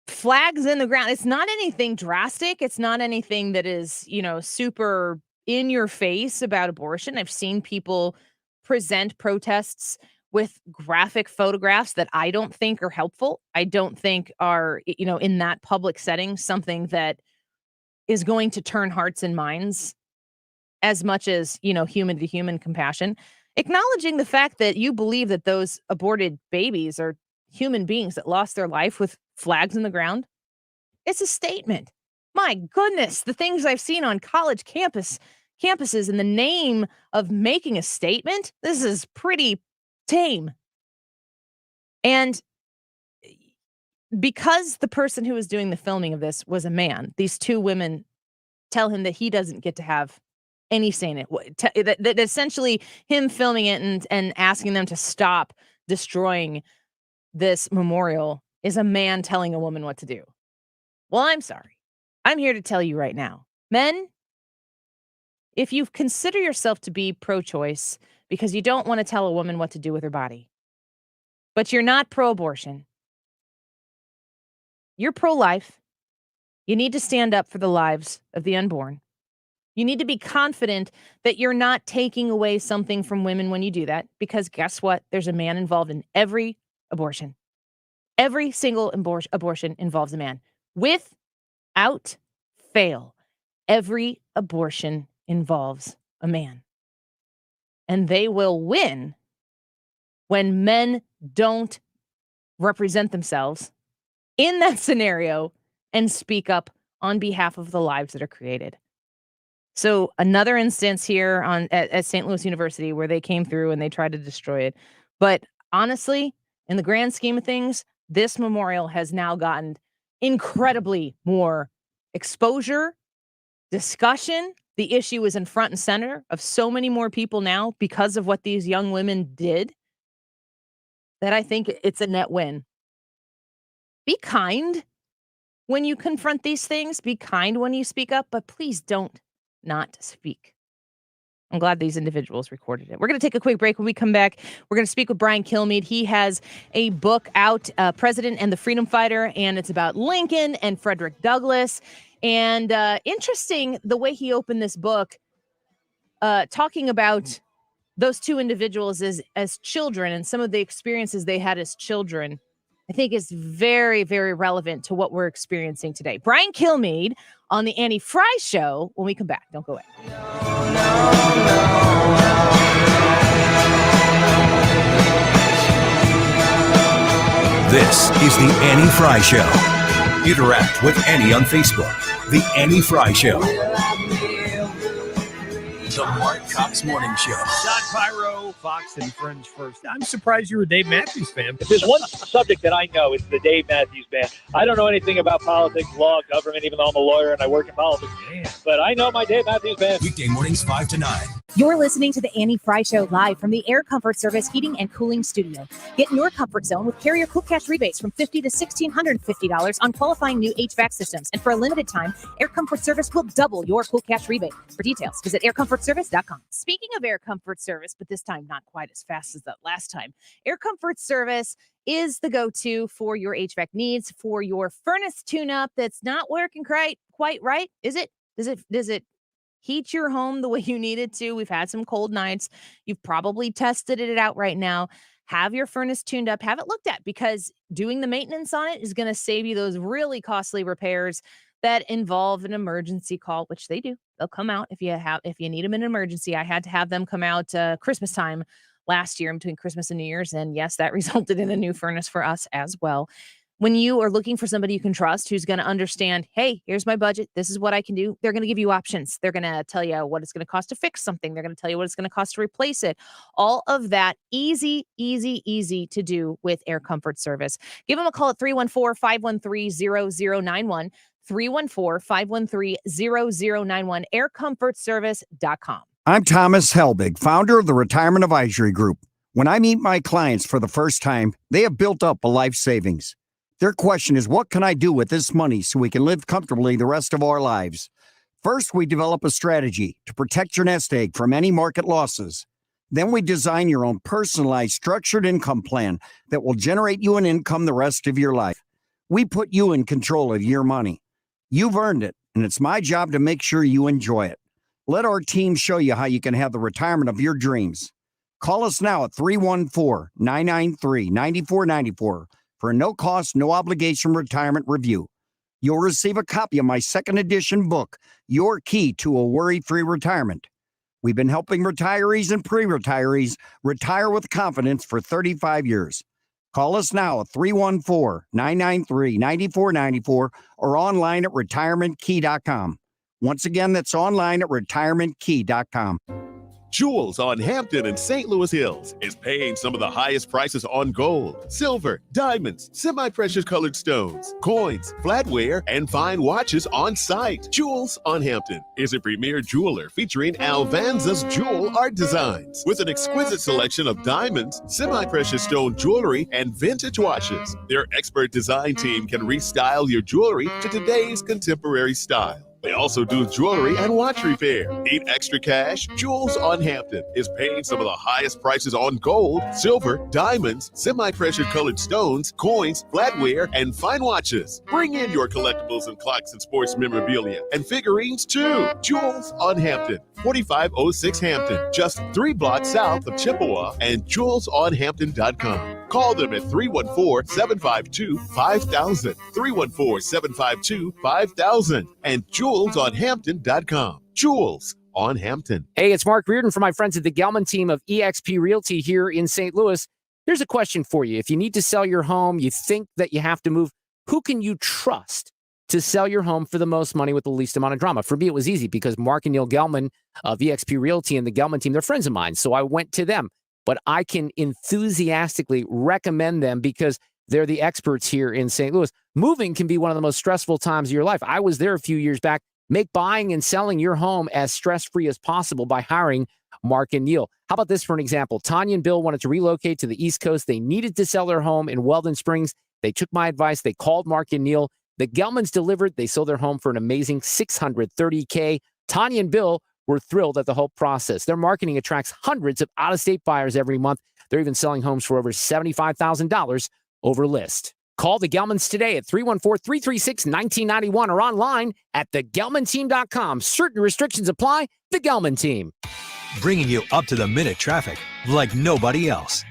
flags in the ground. It's not anything drastic. It's not anything that is, super in your face about abortion. I've seen people present protests with graphic photographs that I don't think are helpful. I don't think are, in that public setting, something that is going to turn hearts and minds as much as, human to human compassion. Acknowledging the fact that you believe that those aborted babies are human beings that lost their life with flags in the ground. It's a statement. My goodness, the things I've seen on college campuses in the name of making a statement, this is pretty tame. And because the person who was doing the filming of this was a man, these 2 women tell him that he doesn't get to have any say in it. That essentially him filming it and asking them to stop destroying this memorial is a man telling a woman what to do. Well, I'm sorry. I'm here to tell you right now, men, if you consider yourself to be pro-choice because you don't want to tell a woman what to do with her body, but you're not pro-abortion, you're pro-life, you need to stand up for the lives of the unborn. You need to be confident that you're not taking away something from women when you do that, because guess what? There's a man involved in every abortion. Every single abortion involves a man. Without fail, every abortion involves a man. And they will win when men don't represent themselves in that scenario and speak up on behalf of the lives that are created. So another instance here at St. Louis University where they came through and they tried to destroy it. But honestly, in the grand scheme of things, this memorial has now gotten incredibly more exposure, discussion. The issue is in front and center of so many more people now because of what these young women did, that I think it's a net win. Be kind when you confront these things. Be kind when you speak up, but please don't not speak. I'm glad these individuals recorded it. We're going to take a quick break. When we come back, we're going to speak with Brian Kilmeade. He has a book out, President and the Freedom Fighter, and it's about Lincoln and Frederick Douglass. And interesting the way he opened this book, talking about those 2 individuals as children and some of the experiences they had as children, I think is very, very relevant to what we're experiencing today. Brian Kilmeade on the Annie Frey Show when we come back. Don't go away. This is the Annie Frey Show. Interact with Annie on Facebook. The Annie Frey Show. The Mark Cox Morning Show. John Pyro, Fox and Friends First. I'm surprised you're a Dave Matthews fan. If there's one subject that I know, it's the Dave Matthews Band. I don't know anything about politics, law, government, even though I'm a lawyer and I work in politics. Man. But I know my Dave Matthews Band. Weekday mornings 5 to 9. You're listening to the Annie Frey Show live from the Air Comfort Service Heating and Cooling Studio. Get in your comfort zone with Carrier Cool Cash rebates from $50 to $1,650 on qualifying new HVAC systems. And for a limited time, Air Comfort Service will double your Cool Cash rebate. For details, visit aircomfortservice.com. Speaking of Air Comfort Service, but this time not quite as fast as that last time, Air Comfort Service is the go-to for your HVAC needs, for your furnace tune-up that's not working quite right. Is it? Does it heat your home the way you need it to? We've had some cold nights. You've probably tested it out right now. Have your furnace tuned up, have it looked at, because doing the maintenance on it is going to save you those really costly repairs that involve an emergency call, which they do. They'll come out if you need them in an emergency. I had to have them come out Christmas time last year, between Christmas and New Year's. And yes, that resulted in a new furnace for us as well. When you are looking for somebody you can trust, who's going to understand, hey, here's my budget, this is what I can do, they're going to give you options. They're going to tell you what it's going to cost to fix something. They're going to tell you what it's going to cost to replace it. All of that easy to do with Air Comfort Service. Give them a call at 314-513-0091, 314-513-0091, aircomfortservice.com. I'm Thomas Helbig, founder of the Retirement Advisory Group. When I meet my clients for the first time, they have built up a life savings. Their question is, what can I do with this money so we can live comfortably the rest of our lives? First, we develop a strategy to protect your nest egg from any market losses. Then we design your own personalized structured income plan that will generate you an income the rest of your life. We put you in control of your money. You've earned it, and it's my job to make sure you enjoy it. Let our team show you how you can have the retirement of your dreams. Call us now at 314-993-9494 for a no-cost, no-obligation retirement review. You'll receive a copy of my second edition book, Your Key to a Worry-Free Retirement. We've been helping retirees and pre-retirees retire with confidence for 35 years. Call us now at 314-993-9494 or online at retirementkey.com. Once again, that's online at retirementkey.com. Jewels on Hampton and St. Louis Hills is paying some of the highest prices on gold, silver, diamonds, semi-precious colored stones, coins, flatware, and fine watches on site. Jewels on Hampton is a premier jeweler featuring Alvanza's jewel art designs with an exquisite selection of diamonds, semi-precious stone jewelry, and vintage watches. Their expert design team can restyle your jewelry to today's contemporary style. They also do jewelry and watch repair. Need extra cash? Jewels on Hampton is paying some of the highest prices on gold, silver, diamonds, semi-precious colored stones, coins, flatware, and fine watches. Bring in your collectibles and clocks and sports memorabilia and figurines too. Jewels on Hampton, 4506 Hampton, just 3 blocks south of Chippewa, and jewelsonhampton.com. Call them at 314-752-5000, 314-752-5000, and jewelsonhampton.com. Jewels on Hampton. Hey, it's Mark Reardon from my friends at the Gelman team of eXp Realty here in St. Louis. Here's a question for you. If you need to sell your home, you think that you have to move, who can you trust to sell your home for the most money with the least amount of drama? For me, it was easy because Mark and Neil Gelman of eXp Realty and the Gelman team, they're friends of mine. So I went to them. But I can enthusiastically recommend them because they're the experts here in St. Louis. Moving can be one of the most stressful times of your life. I was there a few years back. Make buying and selling your home as stress-free as possible by hiring Mark and Neil. How about this for an example? Tanya and Bill wanted to relocate to the East Coast. They needed to sell their home in Weldon Springs. They took my advice. They called Mark and Neil. The Gelmans delivered. They sold their home for an amazing $630K. Tanya and Bill were thrilled at the whole process. Their marketing attracts hundreds of out-of-state buyers every month. They're even selling homes for over $75,000 over list. Call the Gelmans today at 314-336-1991 or online at thegelmanteam.com. Certain restrictions apply. The Gelman Team. Bringing you up-to-the-minute traffic like nobody else.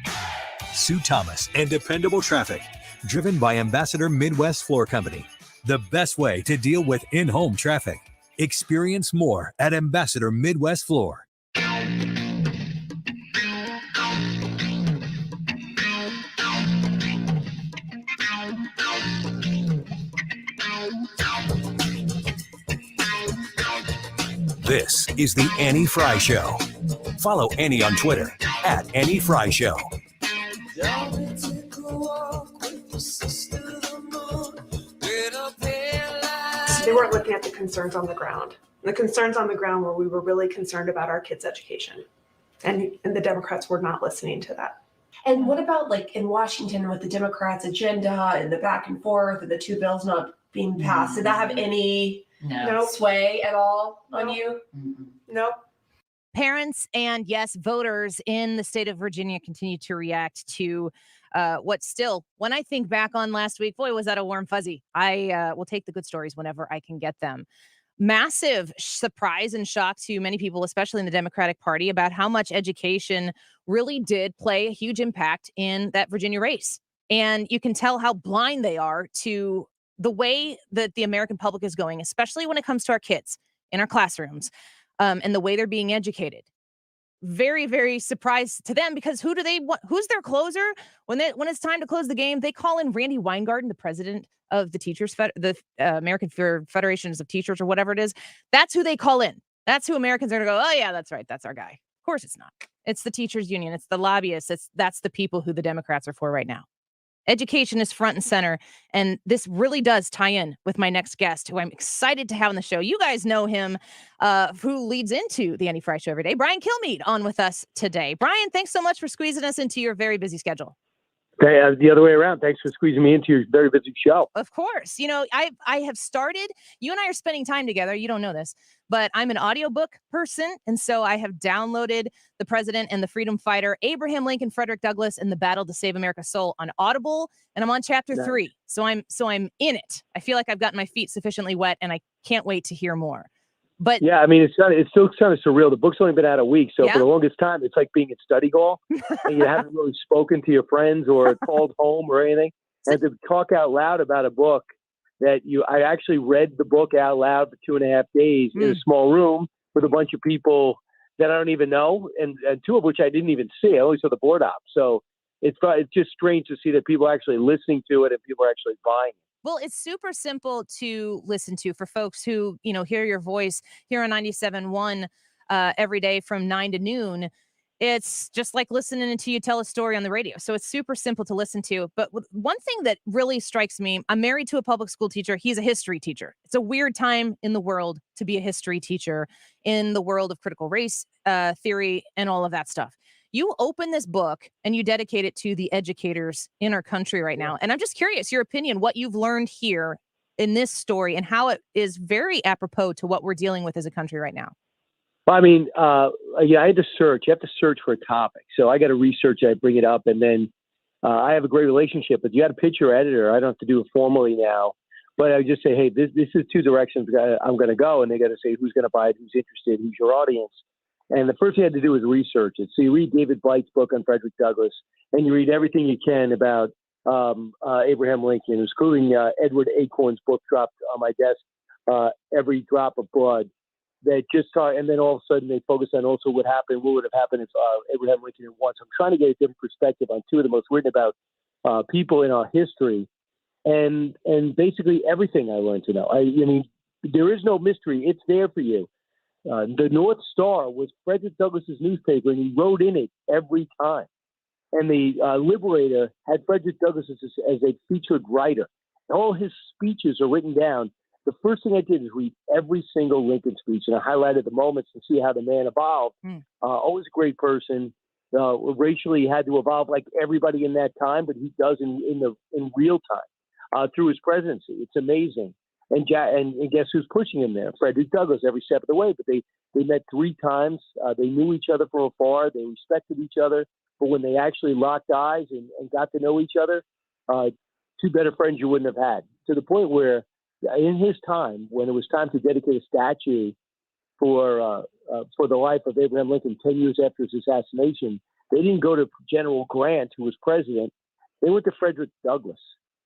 Sue Thomas and dependable traffic. Driven by Ambassador Midwest Floor Company. The best way to deal with in-home traffic. Experience more at Ambassador Midwest Floor. This is the Annie Frey Show Follow Annie on Twitter at Annie Frey Show. They weren't looking at the concerns on the ground. The concerns on the ground were we were really concerned about our kids' education. And the Democrats were not listening to that. And what about like in Washington with the Democrats' agenda and the back and forth and the two bills not being passed? Did that have any sway at all on you? Nope. Parents and, yes, voters in the state of Virginia continue to react to what's still, when I think back on last week, boy, was that a warm fuzzy. I will take the good stories whenever I can get them. Massive surprise and shock to many people, especially in the Democratic Party, about how much education really did play a huge impact in that Virginia race. And you can tell how blind they are to the way that the American public is going, especially when it comes to our kids in our classrooms, and the way they're being educated. Very, very surprised to them, because who do they want? Who's their closer when it's time to close the game? They call in Randy Weingarten, the president of the teachers, the American Federations of Teachers, or whatever it is. That's who they call in. That's who Americans are going to go, oh yeah, that's right, that's our guy. Of course it's not. It's the teachers union. It's the lobbyists. That's the people who the Democrats are for right now. Education is front and center, and this really does tie in with my next guest, who I'm excited to have on the show. You guys know him, who leads into the Annie Frey Show every day. Brian Kilmeade on with us today. Brian, thanks so much for squeezing us into your very busy schedule. The other way around. Thanks for squeezing me into your very busy show. Of course. You know, I have started, you and I are spending time together. You don't know this, but I'm an audiobook person. And so I have downloaded The President and the Freedom Fighter, Abraham Lincoln, Frederick Douglass, and the Battle to Save America's Soul on Audible. And I'm on chapter 3. So I'm in it. I feel like I've gotten my feet sufficiently wet, and I can't wait to hear more. But yeah, I mean, it's still kind of surreal. The book's only been out a week, so for the longest time, it's like being in study hall, and you haven't really spoken to your friends or called home or anything. And to talk out loud about a book that I actually read the book out loud for 2.5 days in a small room with a bunch of people that I don't even know, and two of which I didn't even see. I only saw the board op. So it's just strange to see that people are actually listening to it and people are actually buying it. Well, it's super simple to listen to for folks who, hear your voice here on 97.1 every day from 9 to noon. It's just like listening to you tell a story on the radio. So it's super simple to listen to. But one thing that really strikes me, I'm married to a public school teacher. He's a history teacher. It's a weird time in the world to be a history teacher in the world of critical race theory and all of that stuff. You open this book and you dedicate it to the educators in our country right now. And I'm just curious, your opinion, what you've learned here in this story and how it is very apropos to what we're dealing with as a country right now. Well, I mean, I had to search. You have to search for a topic. So I got to research it, I bring it up, and then I have a great relationship. But you got to pitch your editor. I don't have to do it formally now. But I just say, hey, this is 2 directions I'm going to go. And they got to say who's going to buy it, who's interested, who's your audience. And the first thing I had to do was research it. So you read David Blight's book on Frederick Douglass, and you read everything you can about Abraham Lincoln, including Edward Acorn's book dropped on my desk, Every Drop of Blood. That just saw, and then all of a sudden they focus on also what would have happened if Abraham Lincoln had won. So I'm trying to get a different perspective on 2 of the most written about people in our history, and basically everything I learned to know. I mean, there is no mystery; it's there for you. The North Star was Frederick Douglass's newspaper, and he wrote in it every time. And the Liberator had Frederick Douglass as a featured writer. All his speeches are written down. The first thing I did is read every single Lincoln speech, and I highlighted the moments to see how the man evolved. Always a great person. Racially, he had to evolve like everybody in that time, but he does in real time through his presidency. It's amazing. And guess who's pushing him there? Frederick Douglass every step of the way. But they met 3 times. They knew each other from afar. They respected each other. But when they actually locked eyes and got to know each other, 2 better friends you wouldn't have had. To the point where in his time, when it was time to dedicate a statue for the life of Abraham Lincoln 10 years after his assassination, they didn't go to General Grant, who was president. They went to Frederick Douglass.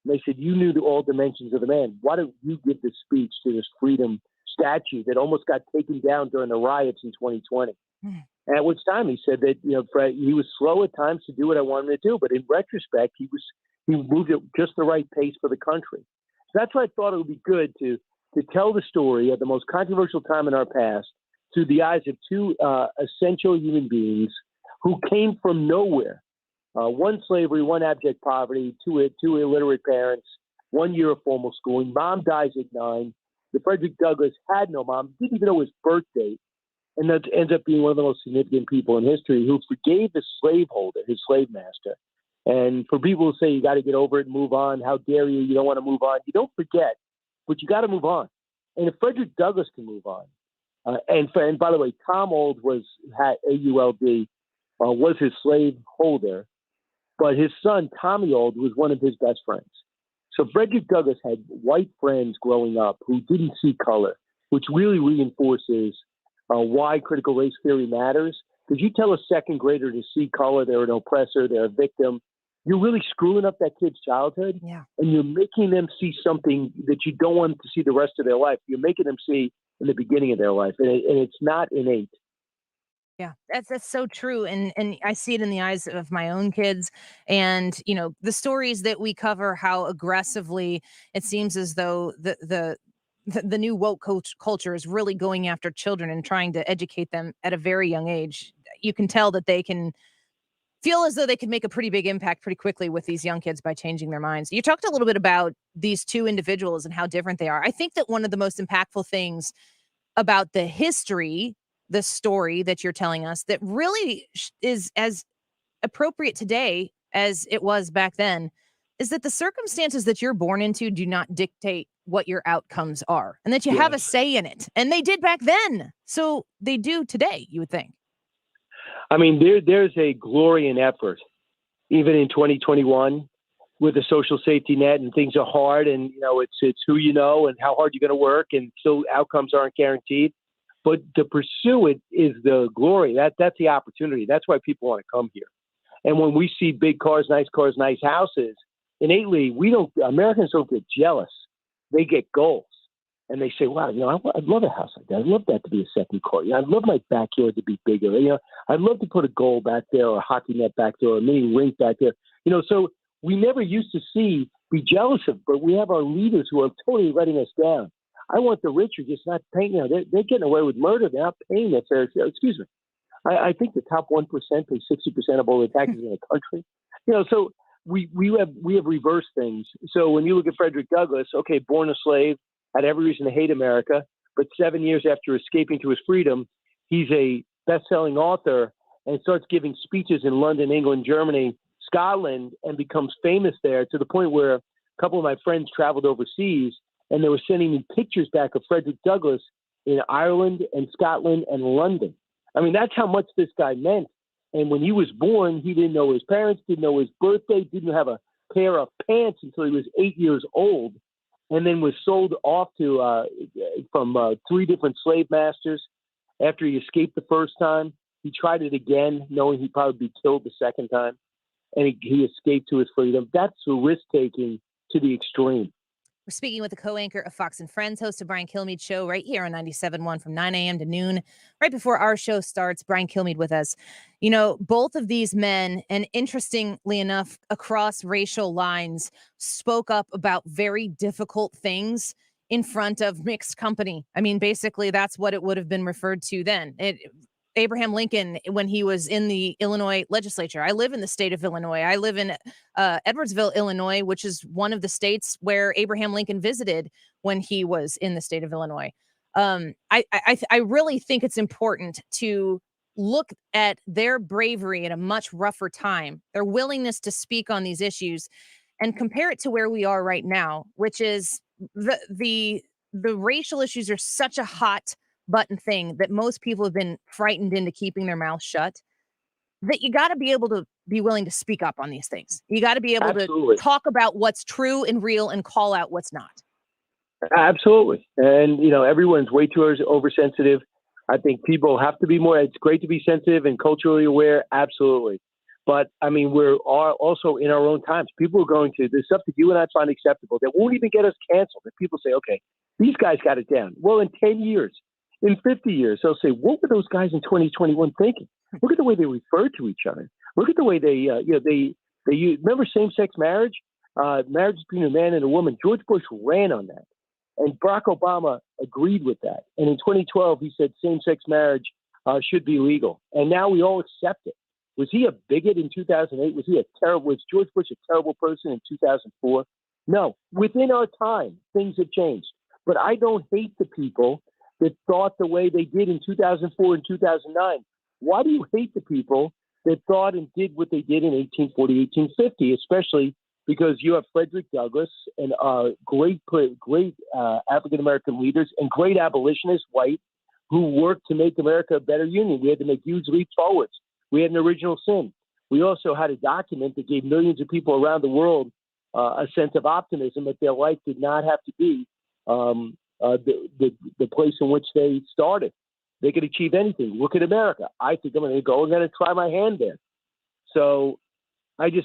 And they said, you knew all dimensions of the man. Why don't you give this speech to this freedom statue that almost got taken down during the riots in 2020? And at which time he said that, Fred, he was slow at times to do what I wanted him to do. But in retrospect, he moved at just the right pace for the country. So that's why I thought it would be good to tell the story of the most controversial time in our past, through the eyes of two essential human beings who came from nowhere. One slavery, one abject poverty, two illiterate parents, 1 year of formal schooling. Mom dies at 9. The Frederick Douglass had no mom, didn't even know his birth date. And that ends up being one of the most significant people in history who forgave the slaveholder, his slave master. And for people who say you got to get over it and move on, how dare you don't want to move on. You don't forget, but you got to move on. And if Frederick Douglass can move on, and by the way, Tom Auld had AULD, was his slave holder, but his son, Tommy Auld, was one of his best friends. So Frederick Douglass had white friends growing up who didn't see color, which really reinforces why critical race theory matters. Because you tell a second grader to see color, they're an oppressor, they're a victim, you're really screwing up that kid's childhood. Yeah. And you're making them see something that you don't want them to see the rest of their life. You're making them see in the beginning of their life, and it's not innate. Yeah, that's so true, and I see it in the eyes of my own kids, and the stories that we cover, how aggressively it seems as though the new woke culture is really going after children and trying to educate them at a very young age. You can tell that they can feel as though they can make a pretty big impact pretty quickly with these young kids by changing their minds. You talked a little bit about these two individuals and how different they are. I think that one of the most impactful things about the history, the story that you're telling us, that really is as appropriate today as it was back then, is that the circumstances that you're born into do not dictate what your outcomes are, and that you have a say in it. And they did back then, so they do today, you would think. I mean, there's a glory in effort, even in 2021, with the social safety net, and things are hard, and it's who you know and how hard you're going to work, and still outcomes aren't guaranteed. But to pursue it is the glory. That's the opportunity. That's why people want to come here. And when we see big cars, nice houses, innately Americans don't get jealous. They get goals. And they say, wow, I'd love a house like that. I'd love that to be a second car. I'd love my backyard to be bigger. I'd love to put a goal back there, or a hockey net back there, or a mini rink back there. So we never used to be jealous of, but we have our leaders who are totally letting us down. I want the rich who just not paying. They're getting away with murder. They're not paying their fair share. Excuse me. I think the top 1% pay 60% of all the taxes in the country. So we have reversed things. So when you look at Frederick Douglass, okay, born a slave, had every reason to hate America, but 7 years after escaping to his freedom, he's a best-selling author and starts giving speeches in London, England, Germany, Scotland, and becomes famous there, to the point where a couple of my friends traveled overseas, and they were sending me pictures back of Frederick Douglass in Ireland and Scotland and London. I mean, that's how much this guy meant. And when he was born, he didn't know his parents, didn't know his birthday, didn't have a pair of pants until he was 8 years old, and then was sold off to from 3 different slave masters after he escaped the first time. He tried it again, knowing he'd probably be killed the second time, and he escaped to his freedom. That's the risk-taking to the extreme. We're speaking with the co-anchor of Fox and Friends, host of Brian Kilmeade Show, right here on 97.1 from 9 a.m. to noon. Right before our show starts, Brian Kilmeade with us. Both of these men, and interestingly enough, across racial lines, spoke up about very difficult things in front of mixed company. I mean, basically, that's what it would have been referred to then. Abraham Lincoln, when he was in the Illinois legislature. I live in the state of Illinois. I live in Edwardsville, Illinois, which is one of the states where Abraham Lincoln visited when he was in the state of Illinois. I really think it's important to look at their bravery at a much rougher time, their willingness to speak on these issues, and compare it to where we are right now, which is the racial issues are such a hot button thing that most people have been frightened into keeping their mouth shut, that you got to be able to be willing to speak up on these things. You got to be able to talk about what's true and real and call out what's not. Absolutely. And, everyone's way too oversensitive. I think people have to be more. It's great to be sensitive and culturally aware. Absolutely. But, I mean, we're also in our own times. People are going to, there's stuff that you and I find acceptable that won't even get us canceled. And people say, okay, these guys got it down. Well, in 10 years, in 50 years, they'll say, what were those guys in 2021 thinking? Look at the way they refer to each other. Look at the way they remember same-sex marriage? Marriage between a man and a woman. George Bush ran on that. And Barack Obama agreed with that. And in 2012, he said same-sex marriage should be legal. And now we all accept it. Was he a bigot in 2008? Was George Bush a terrible person in 2004? No. Within our time, things have changed. But I don't hate the people that thought the way they did in 2004 and 2009. Why do you hate the people that thought and did what they did in 1840, 1850, especially because you have Frederick Douglass and great African-American leaders and great abolitionists, white, who worked to make America a better union. We had to make huge leaps forwards. We had an original sin. We also had a document that gave millions of people around the world a sense of optimism that their life did not have to be the place in which they started. They could achieve anything. Look at America. I think I'm going to go and going to try my hand there. So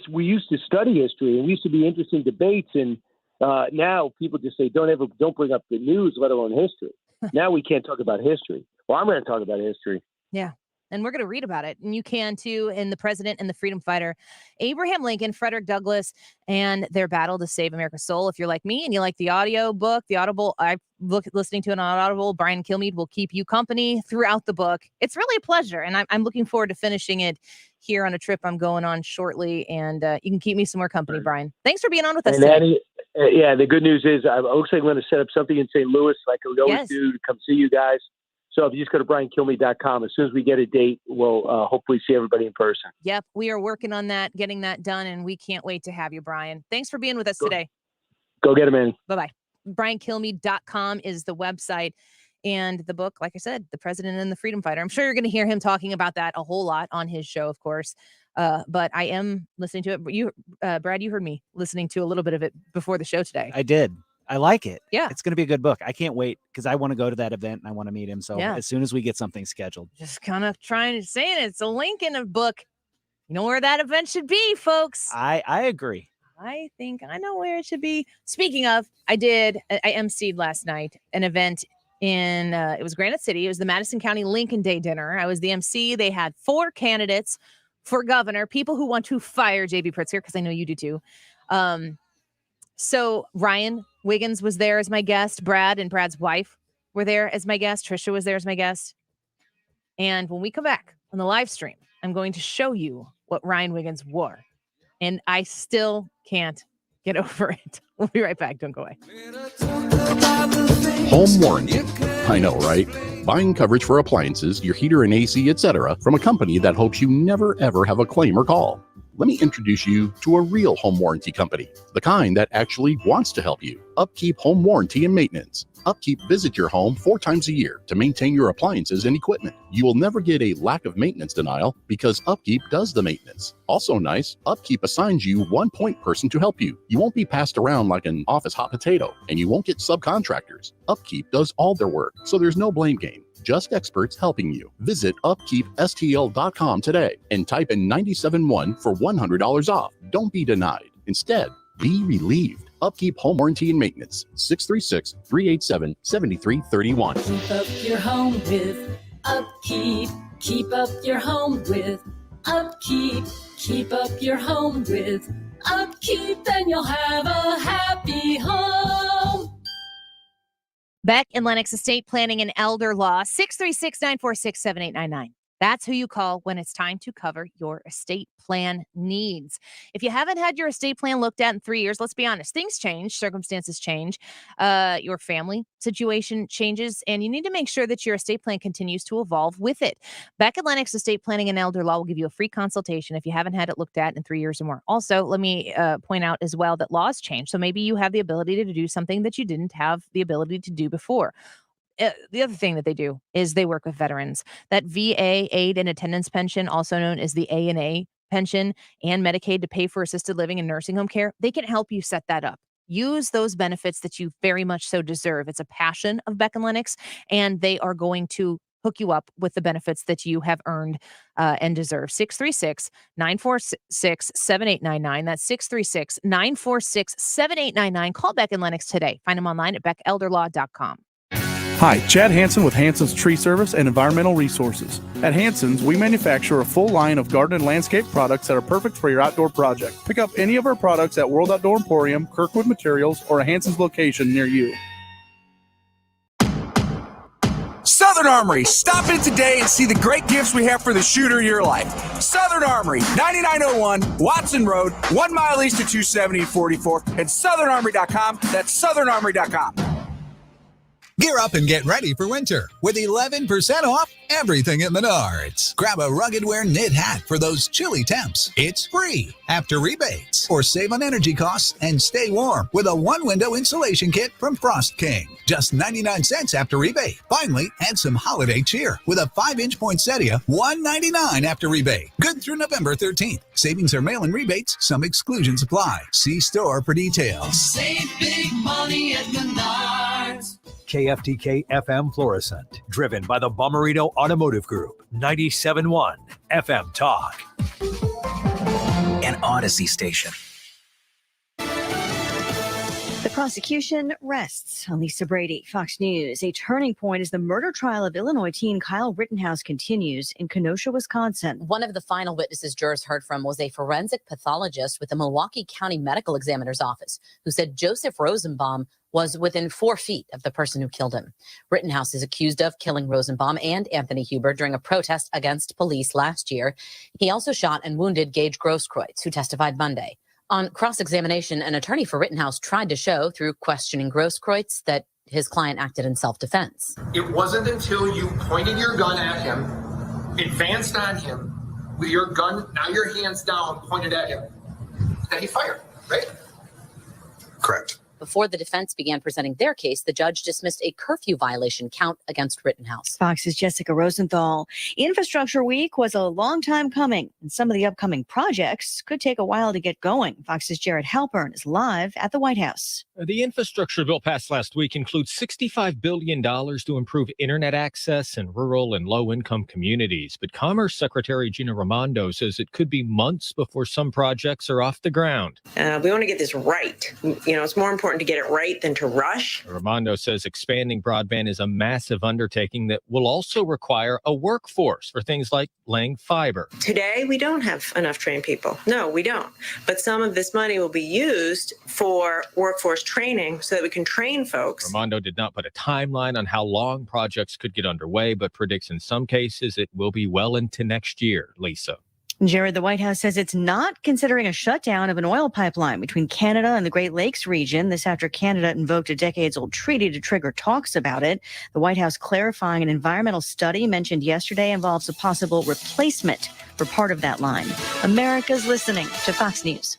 we used to study history, and we used to be interesting debates, and now people just say, don't bring up the news, let alone history. Now we can't talk about history. Well, I'm going to talk about history. Yeah. And we're going to read about it. And you can too, in The President and the Freedom Fighter, Abraham Lincoln, Frederick Douglass, and their battle to save America's soul. If you're like me and you like the audio book, the Audible, listening to it on Audible, Brian Kilmeade will keep you company throughout the book. It's really a pleasure. And I'm looking forward to finishing it here on a trip I'm going on shortly. And you can keep me some more company, Brian. Thanks for being on with us today. Annie, the good news is it looks like I'm going to set up something in St. Louis like we always do to come see you guys. So if you just go to briankilmeade.com, as soon as we get a date, we'll hopefully see everybody in person. Yep. We are working on that, getting that done, and we can't wait to have you, Brian. Thanks for being with us today. Go get him in. Bye-bye. briankilmeade.com is the website. And the book, like I said, The President and the Freedom Fighter. I'm sure you're going to hear him talking about that a whole lot on his show, of course. But I am listening to it. Brad, you heard me listening to a little bit of it before the show today. I did. I like it. Yeah. It's going to be a good book. I can't wait because I want to go to that event and I want to meet him. So as soon as we get something scheduled. Just kind of trying to say it. It's a link in a book. You know where that event should be, folks. I agree. I think I know where it should be. Speaking of, I emceed last night an event in, it was Granite City. It was the Madison County Lincoln Day dinner. I was the MC. They had 4 candidates for governor, people who want to fire J.B. Pritzker, because I know you do too. So Ryan Wiggins was there as my guest. Brad and Brad's wife were there as my guest. Trisha was there as my guest. And when we come back on the live stream, I'm going to show you what Ryan Wiggins wore. And I still can't get over it. We'll be right back. Don't go away. Home warranty. I know, right? Buying coverage for appliances, your heater and AC, etc., from a company that hopes you never ever have a claim or call. Let me introduce you to a real home warranty company, the kind that actually wants to help you. Upkeep Home Warranty and Maintenance. Upkeep visit your home 4 times a year to maintain your appliances and equipment. You will never get a lack of maintenance denial because Upkeep does the maintenance. Also nice, Upkeep assigns you one point person to help you. You won't be passed around like an office hot potato, and you won't get subcontractors. Upkeep does all their work, so there's no blame game. Just experts helping you. Visit upkeepstl.com today and type in 971 for $100 off. Don't be denied. Instead, be relieved. Upkeep Home Warranty and Maintenance. 636-387-7331. Keep up your home with Upkeep. Keep up your home with Upkeep. Keep up your home with Upkeep, and you'll have a happy home. Beck and Lennox Estate Planning and Elder Law, 636-946-7899. That's who you call when it's time to cover your estate plan needs. If you haven't had your estate plan looked at in 3 years, let's be honest, things change, circumstances change, your family situation changes, and you need to make sure that your estate plan continues to evolve with it. Beck and Lennox Estate Planning and Elder Law will give you a free consultation if you haven't had it looked at in 3 years or more. Also, let me point out as well that laws change, so maybe you have the ability to do something that you didn't have the ability to do before. The other thing that they do is they work with veterans. That VA aid and attendance pension, also known as the A&A pension, and Medicaid to pay for assisted living and nursing home care, they can help you set that up. Use those benefits that you very much so deserve. It's a passion of Beck and Lennox, and they are going to hook you up with the benefits that you have earned and deserve. 636-946-7899. That's 636-946-7899. Call Beck and Lennox today. Find them online at beckelderlaw.com. Hi, Chad Hansen with Hansen's Tree Service and Environmental Resources. At Hansen's, we manufacture a full line of garden and landscape products that are perfect for your outdoor project. Pick up any of our products at World Outdoor Emporium, Kirkwood Materials, or a Hansen's location near you. Southern Armory. Stop in today and see the great gifts we have for the shooter of your life. Southern Armory, 9901 Watson Road, 1 mile east of 270 and 44, and southernarmory.com. That's southernarmory.com. Gear up and get ready for winter with 11% off everything at Menards. Grab a rugged wear knit hat for those chilly temps. It's free after rebates. Or save on energy costs and stay warm with a one-window insulation kit from Frost King. Just 99 cents after rebate. Finally, add some holiday cheer with a 5-inch poinsettia, $1.99 after rebate. Good through November 13th. Savings are mail-in rebates. Some exclusions apply. See store for details. Save big money at Menards. KFTK FM Florissant, driven by the Bomarito Automotive Group, 97.1 FM Talk. An Odyssey station. The prosecution rests on Lisa Brady, Fox News. A turning point as the murder trial of Illinois teen Kyle Rittenhouse continues in Kenosha, Wisconsin. One of the final witnesses jurors heard from was a forensic pathologist with the Milwaukee County Medical Examiner's Office, who said Joseph Rosenbaum was within 4 feet of the person who killed him. Rittenhouse is accused of killing Rosenbaum and Anthony Huber during a protest against police last year. He also shot and wounded Gage Grosskreutz, who testified Monday. On cross-examination, an attorney for Rittenhouse tried to show through questioning Grosskreutz that his client acted in self-defense. It wasn't until you pointed your gun at him, advanced on him, with your gun, now your hands down, pointed at him, that he fired, right? Correct. Before the defense began presenting their case, the judge dismissed a curfew violation count against Rittenhouse. Fox's Jessica Rosenthal. Infrastructure Week was a long time coming, and some of the upcoming projects could take a while to get going. Fox's Jared Halpern is live at the White House. The infrastructure bill passed last week includes $65 billion to improve internet access in rural and low-income communities. But Commerce Secretary Gina Raimondo says it could be months before some projects are off the ground. We want to get this right. It's more important to get it right than to rush. Raimondo says expanding broadband is a massive undertaking that will also require a workforce for things like laying fiber. Today, we don't have enough trained people. No, we don't. But some of this money will be used for workforce training so that we can train folks. Raimondo did not put a timeline on how long projects could get underway, but predicts in some cases it will be well into next year. Lisa. Jared, the White House says it's not considering a shutdown of an oil pipeline between Canada and the Great Lakes region. This after Canada invoked a decades-old treaty to trigger talks about it. The White House clarifying an environmental study mentioned yesterday involves a possible replacement for part of that line. America's listening to Fox News.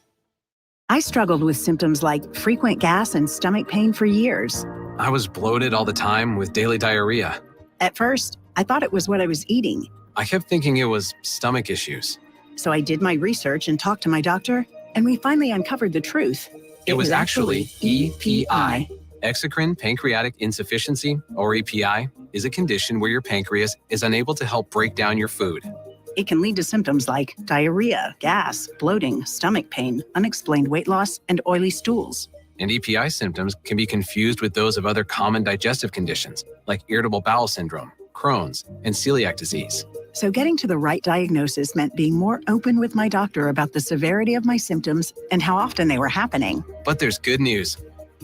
I struggled with symptoms like frequent gas and stomach pain for years. I was bloated all the time with daily diarrhea. At first, I thought it was what I was eating. I kept thinking it was stomach issues. So I did my research and talked to my doctor, and we finally uncovered the truth. It was actually EPI. Exocrine pancreatic insufficiency, or EPI, is a condition where your pancreas is unable to help break down your food. It can lead to symptoms like diarrhea, gas, bloating, stomach pain, unexplained weight loss, and oily stools. And EPI symptoms can be confused with those of other common digestive conditions, like irritable bowel syndrome, Crohn's, and celiac disease. So getting to the right diagnosis meant being more open with my doctor about the severity of my symptoms and how often they were happening. But there's good news.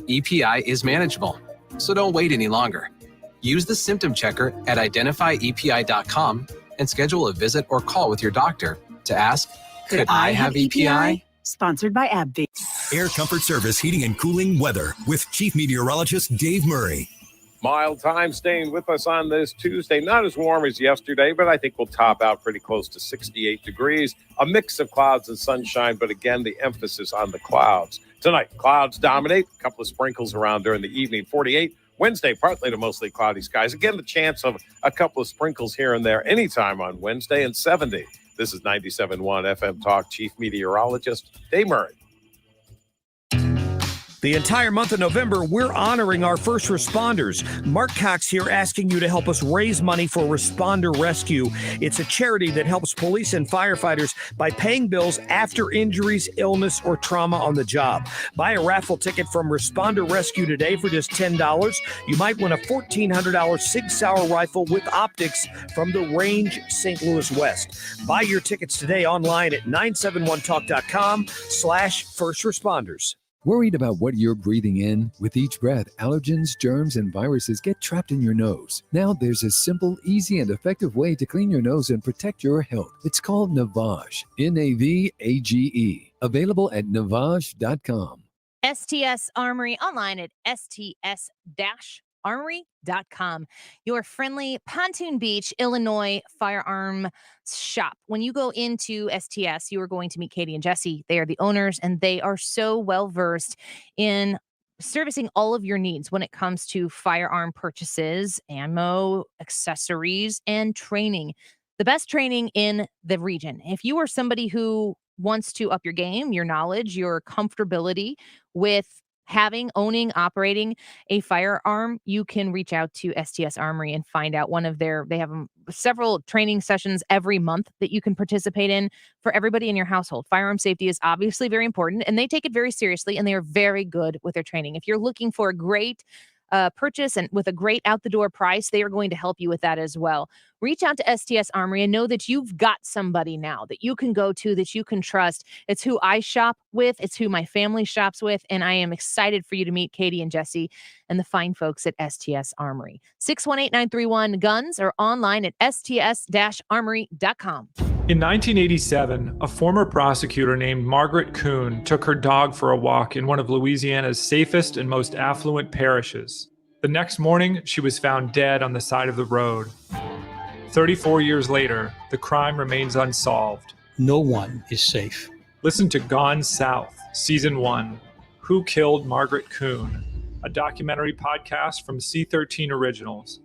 EPI is manageable, so don't wait any longer. Use the symptom checker at identifyepi.com and schedule a visit or call with your doctor to ask, could I have EPI? Sponsored by AbbVie. Air Comfort Service Heating and Cooling Weather with Chief Meteorologist Dave Murray. Mild time staying with us on this Tuesday. Not as warm as yesterday, but I think we'll top out pretty close to 68 degrees. A mix of clouds and sunshine, but again, the emphasis on the clouds. Tonight, clouds dominate. A couple of sprinkles around during the evening. 48. Wednesday, partly to mostly cloudy skies. Again, the chance of a couple of sprinkles here and there anytime on Wednesday. And 70. This is 97.1 FM Talk Chief Meteorologist Dave Murray. The entire month of November, we're honoring our first responders. Mark Cox here asking you to help us raise money for Responder Rescue. It's a charity that helps police and firefighters by paying bills after injuries, illness, or trauma on the job. Buy a raffle ticket from Responder Rescue today for just $10. You might win a $1,400 Sig Sauer rifle with optics from the Range St. Louis West. Buy your tickets today online at 971talk.com/first responders. Worried about what you're breathing in? With each breath, allergens, germs, and viruses get trapped in your nose. Now there's a simple, easy, and effective way to clean your nose and protect your health. It's called Navage. Navage. Available at Navage.com. STS Armory online at sts-armory.com. Your friendly Pontoon Beach, Illinois firearm shop. When you go into STS, you are going to meet Katie and Jesse. They are the owners, and they are so well versed in servicing all of your needs when it comes to firearm purchases, ammo, accessories, and training. The best training in the region. If you are somebody who wants to up your game, your knowledge, your comfortability with owning, operating a firearm, you can reach out to STS Armory and find out they have several training sessions every month that you can participate in for everybody in your household. Firearm safety is obviously very important, and they take it very seriously, and they are very good with their training. If you're looking for a great purchase and with a great out-the-door price, they are going to help you with that as well. Reach out to STS Armory and know that you've got somebody now that you can go to, that you can trust. It's who I shop with. It's who my family shops with. And I am excited for you to meet Katie and Jesse and the fine folks at STS Armory. 618-931-GUNS or online at sts-armory.com. In 1987, a former prosecutor named Margaret Kuhn took her dog for a walk in one of Louisiana's safest and most affluent parishes. The next morning, she was found dead on the side of the road. 34 years later, the crime remains unsolved. No one is safe. Listen to Gone South, Season 1, Who Killed Margaret Kuhn? A documentary podcast from C13 Originals.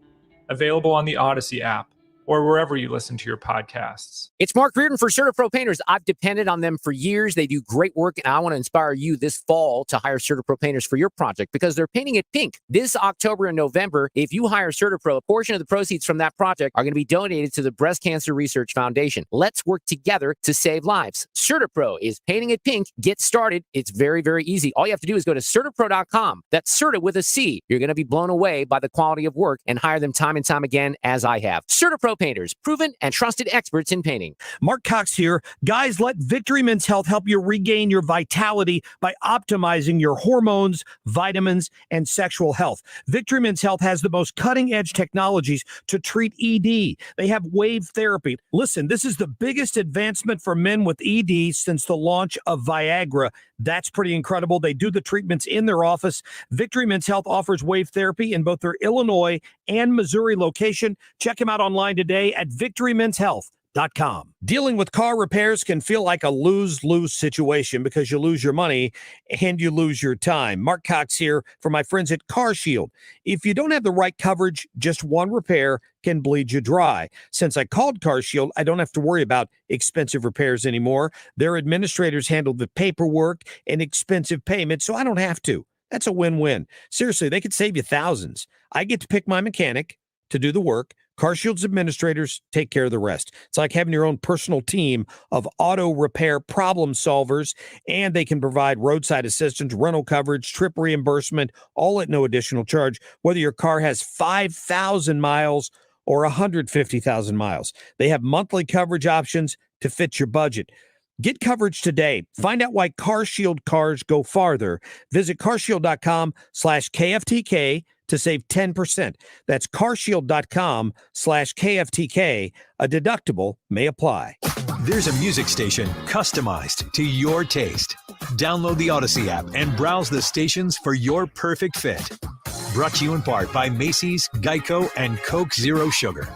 Available on the Odyssey app or wherever you listen to your podcasts. It's Mark Reardon for CertaPro Painters. I've depended on them for years. They do great work, and I want to inspire you this fall to hire CertaPro Painters for your project because they're painting it pink. This October and November, if you hire CertaPro, a portion of the proceeds from that project are going to be donated to the Breast Cancer Research Foundation. Let's work together to save lives. CertaPro is painting it pink. Get started. It's very, very easy. All you have to do is go to CertaPro.com. That's Certa with a C. You're going to be blown away by the quality of work and hire them time and time again, as I have. CertaPro Painters, proven and trusted experts in painting. Mark Cox here. Guys, let Victory Men's Health help you regain your vitality by optimizing your hormones, vitamins, and sexual health. Victory Men's Health has the most cutting-edge technologies to treat ED. They have wave therapy. Listen, this is the biggest advancement for men with ED since the launch of Viagra. That's pretty incredible. They do the treatments in their office. Victory Men's Health offers wave therapy in both their Illinois and Missouri location. Check them out online today at victorymenshealth.com. Dealing with car repairs can feel like a lose-lose situation because you lose your money and you lose your time. Mark Cox here for my friends at Car Shield. If you don't have the right coverage, just one repair can bleed you dry. Since I called Car Shield, I don't have to worry about expensive repairs anymore. Their administrators handle the paperwork and expensive payments, so I don't have to. That's a win-win. Seriously, they could save you thousands. I get to pick my mechanic to do the work. CarShield's administrators take care of the rest. It's like having your own personal team of auto repair problem solvers, and they can provide roadside assistance, rental coverage, trip reimbursement, all at no additional charge, whether your car has 5,000 miles or 150,000 miles. They have monthly coverage options to fit your budget. Get coverage today. Find out why CarShield cars go farther. Visit carshield.com/KFTK to save 10%. That's carshield.com/KFTK. A deductible may apply. There's a music station customized to your taste. Download the Odyssey app and browse the stations for your perfect fit. Brought to you in part by Macy's, Geico, and Coke Zero Sugar.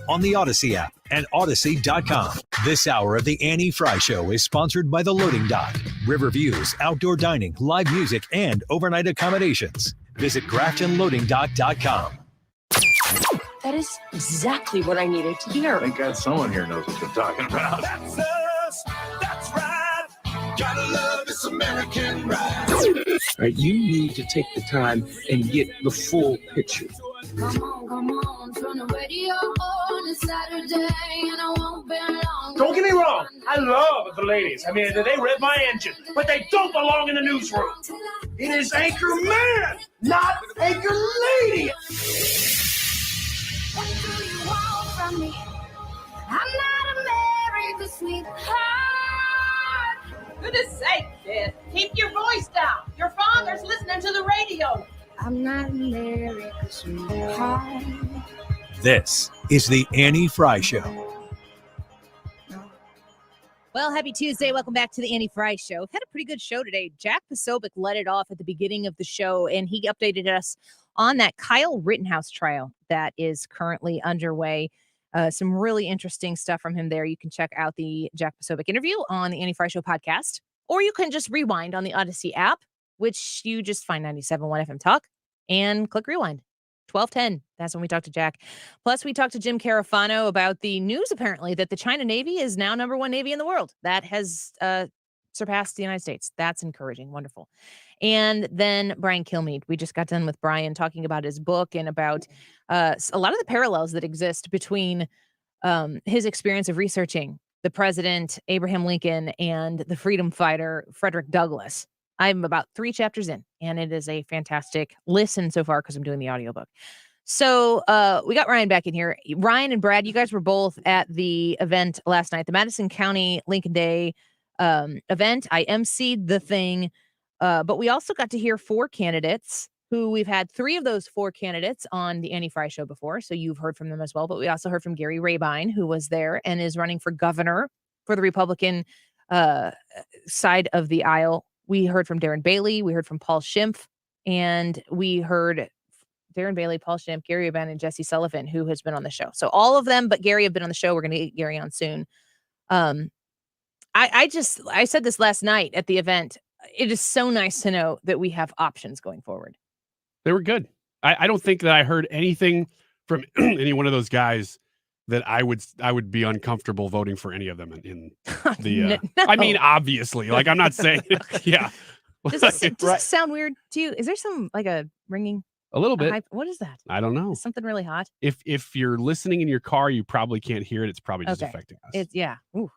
On the Odyssey app and Odyssey.com. This hour of the Annie Frey Show is sponsored by The Loading Dock, Riverviews, outdoor dining, live music, and overnight accommodations. Visit GraftonLoadingDock.com. That is exactly what I needed to hear. Thank God someone here knows what they're talking about. That's us. That's right. Gotta love this American ride. Right, you need to take the time and get the full picture. Come on, turn the radio on. It's Saturday and I won't be long. Don't get me wrong, I love the ladies. I mean, they rev my engine, but they don't belong in the newsroom. It is Anchor Man, not Anchor Lady. What do you want from me? I'm not America's sweetheart. goodness sake, kid. Keep your voice down. Your father's listening to the radio. I'm not America's sweetheart. This is the Annie Frey Show. Well, happy Tuesday. Welcome back to the Annie Frey Show. We've had a pretty good show today. Jack Posobiec led it off at the beginning of the show, and he updated us on that Kyle Rittenhouse trial that is currently underway. Some really interesting stuff from him there. You can check out the Jack Posobiec interview on the Annie Frey Show podcast, or you can just rewind on the Odyssey app, which you just find 97.1 FM Talk and click rewind. 12:10. That's when we talked to Jack. Plus, we talked to Jim Carafano about the news, apparently, that the China Navy is now #1 Navy in the world. That has surpassed the United States. That's encouraging. Wonderful. And then Brian Kilmeade. We just got done with Brian talking about his book and about a lot of the parallels that exist between his experience of researching the president, Abraham Lincoln, and the freedom fighter, Frederick Douglass. I'm about 3 chapters in, and it is a fantastic listen so far because I'm doing the audiobook. So we got Ryan back in here. Ryan and Brad, you guys were both at the event last night, the Madison County Lincoln Day event. I emceed the thing, but we also got to hear 4 candidates who we've had 3 of those 4 candidates on the Annie Frey Show before, so you've heard from them as well. But we also heard from Gary Rabine, who was there and is running for governor for the Republican side of the aisle. We heard from Darren Bailey, we heard from Paul Schimpf, and we heard Darren Bailey, Paul Schimpf, Gary Rabine, and Jesse Sullivan, who has been on the show. So all of them, but Gary, have been on the show. We're going to get Gary on soon. I said this last night at the event. It is so nice to know that we have options going forward. They were good. I don't think that I heard anything from any one of those guys that I would be uncomfortable voting for any of them in the. No. I mean, obviously, like I'm not saying, yeah. Does it sound weird to you? Is there some like a ringing? A little bit. What is that? I don't know. Is something really hot? If you're listening in your car, you probably can't hear it. It's probably just affecting us. It's Ooh.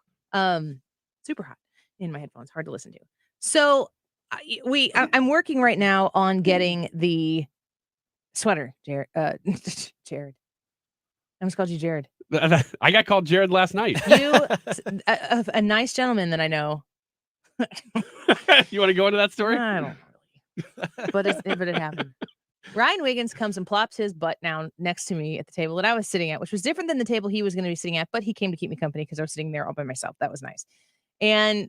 Super hot in my headphones. Hard to listen to. So I'm working right now on getting the sweater, Jared. Jared. I almost called you Jared. I got called Jared last night. A nice gentleman that I know. You want to go into that story? I don't really. But it happened. Ryan Wiggins comes and plops his butt down next to me at the table that I was sitting at, which was different than the table he was going to be sitting at, but he came to keep me company because I was sitting there all by myself. That was nice. And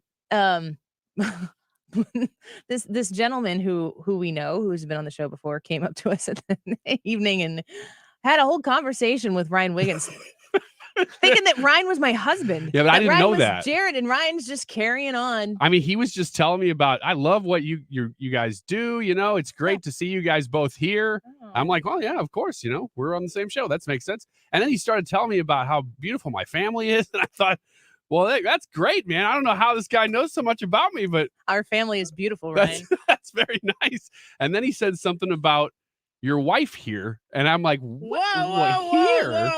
this gentleman who we know, who's been on the show before, came up to us at the evening and had a whole conversation with Ryan Wiggins, thinking that Ryan was my husband. Yeah, but I didn't Ryan know was that. Jared, and Ryan's just carrying on. I mean, he was just telling me about, I love what you guys do. You know, it's great to see you guys both here. Oh. I'm like, well, yeah, of course. You know, we're on the same show. That makes sense. And then he started telling me about how beautiful my family is. And I thought, well, that's great, man. I don't know how this guy knows so much about me, but our family is beautiful, Ryan. That's very nice. And then he said something about your wife here. And I'm like, whoa, here?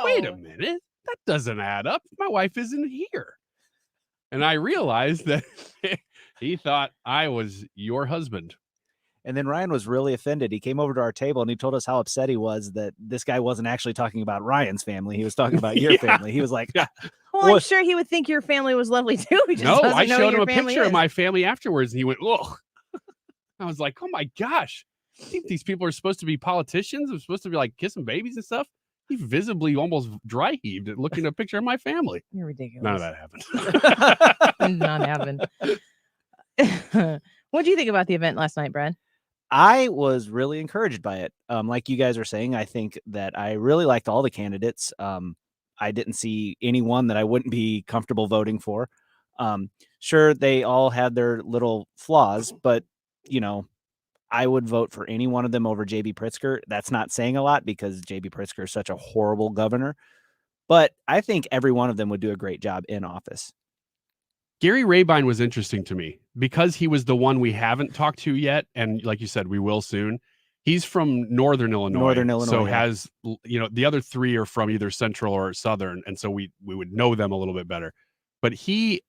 Wait a minute. That doesn't add up. My wife isn't here. And I realized that he thought I was your husband. And then Ryan was really offended. He came over to our table and he told us how upset he was that this guy wasn't actually talking about Ryan's family. He was talking about your family. He was like, well, I'm sure he would think your family was lovely too. He just I know showed him your a family picture is. of my family afterwards and he went, ugh. I was like, oh my gosh. I think these people are supposed to be politicians. They're supposed to be like kissing babies and stuff. He visibly almost dry heaved at looking at a picture of my family. You're ridiculous. None of that happened. Not happened. What do you think about the event last night, Brad? I was really encouraged by it. Like you guys are saying, I think that I really liked all the candidates. I didn't see anyone that I wouldn't be comfortable voting for. Sure, they all had their little flaws, but, you know, I would vote for any one of them over J.B. Pritzker. That's not saying a lot because J.B. Pritzker is such a horrible governor. But I think every one of them would do a great job in office. Gary Rabine was interesting to me because he was the one we haven't talked to yet. And like you said, we will soon. He's from Northern Illinois. So has, you know, the other 3 are from either Central or Southern. And so we would know them a little bit better. But he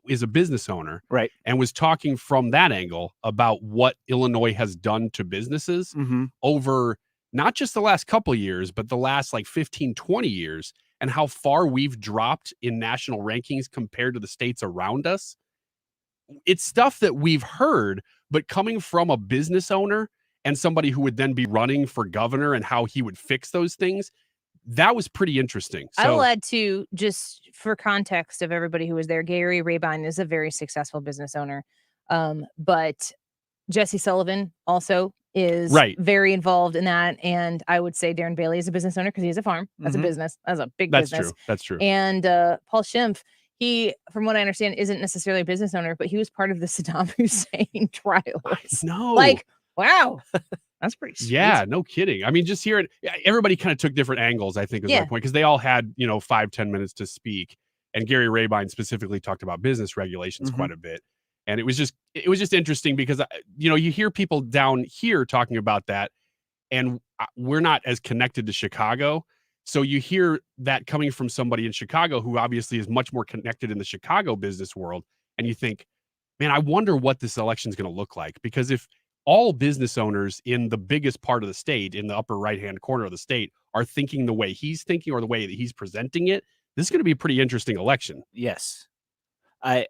is a business owner, right? And was talking from that angle about what Illinois has done to businesses over not just the last couple of years, but the last like 15, 20 years, and how far we've dropped in national rankings compared to the states around us. it's stuff that we've heard, but coming from a business owner and somebody who would then be running for governor and how he would fix those things, that was pretty interesting. I will add to, just for context of everybody who was there, Gary Rabine is a very successful business owner. But Jesse Sullivan also is very involved in that. And I would say Darren Bailey is a business owner because he has a farm. That's a business. That's a big business. That's true. And Paul Schimpf, he, from what I understand, isn't necessarily a business owner, but he was part of the Saddam Hussein trials. No. Like, wow. That's pretty sweet. Yeah, no kidding. I mean, just hearing, everybody kind of took different angles, I think is my point, because they all had, 5-10 minutes to speak. And Gary Rabine specifically talked about business regulations quite a bit. And it was just interesting because, you hear people down here talking about that, and we're not as connected to Chicago. So you hear that coming from somebody in Chicago who obviously is much more connected in the Chicago business world. And you think, man, I wonder what this election is going to look like, because if all business owners in the biggest part of the state, in the upper right-hand corner of the state, are thinking the way he's thinking or the way that he's presenting it, this is going to be a pretty interesting election. Yes. I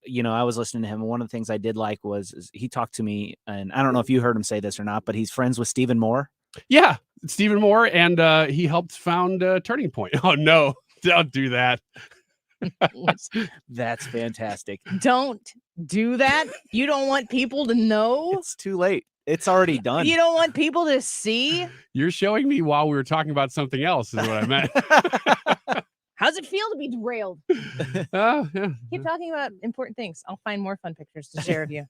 was listening to him, and one of the things I did like was he talked to me, and I don't know if you heard him say this or not, but he's friends with Stephen Moore. Yeah, Stephen Moore, and he helped found Turning Point. Oh, no, don't do that. That's fantastic. Don't do that. You don't want people to know. It's too late. It's already done. You don't want people to see. You're showing me while we were talking about something else is what I meant. How's it feel to be derailed? Yeah. Keep talking about important things. I'll find more fun pictures to share of you.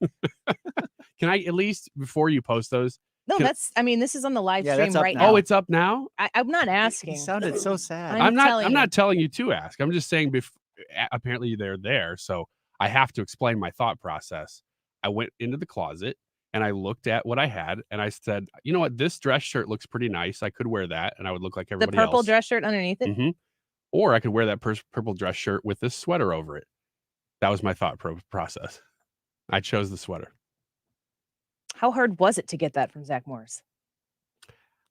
Can I, at least before you post those? No, this is on the live stream right now. now. Oh, it's up now? I'm not asking. He sounded so sad. I'm not telling you to ask. I'm just saying apparently they're there. So I have to explain my thought process. I went into the closet and I looked at what I had and I said, you know what? This dress shirt looks pretty nice. I could wear that and I would look like everybody else. The purple dress shirt underneath it? Mm-hmm. Or I could wear that purple dress shirt with this sweater over it. That was my thought process. I chose the sweater. How hard was it to get that from Zach Morris?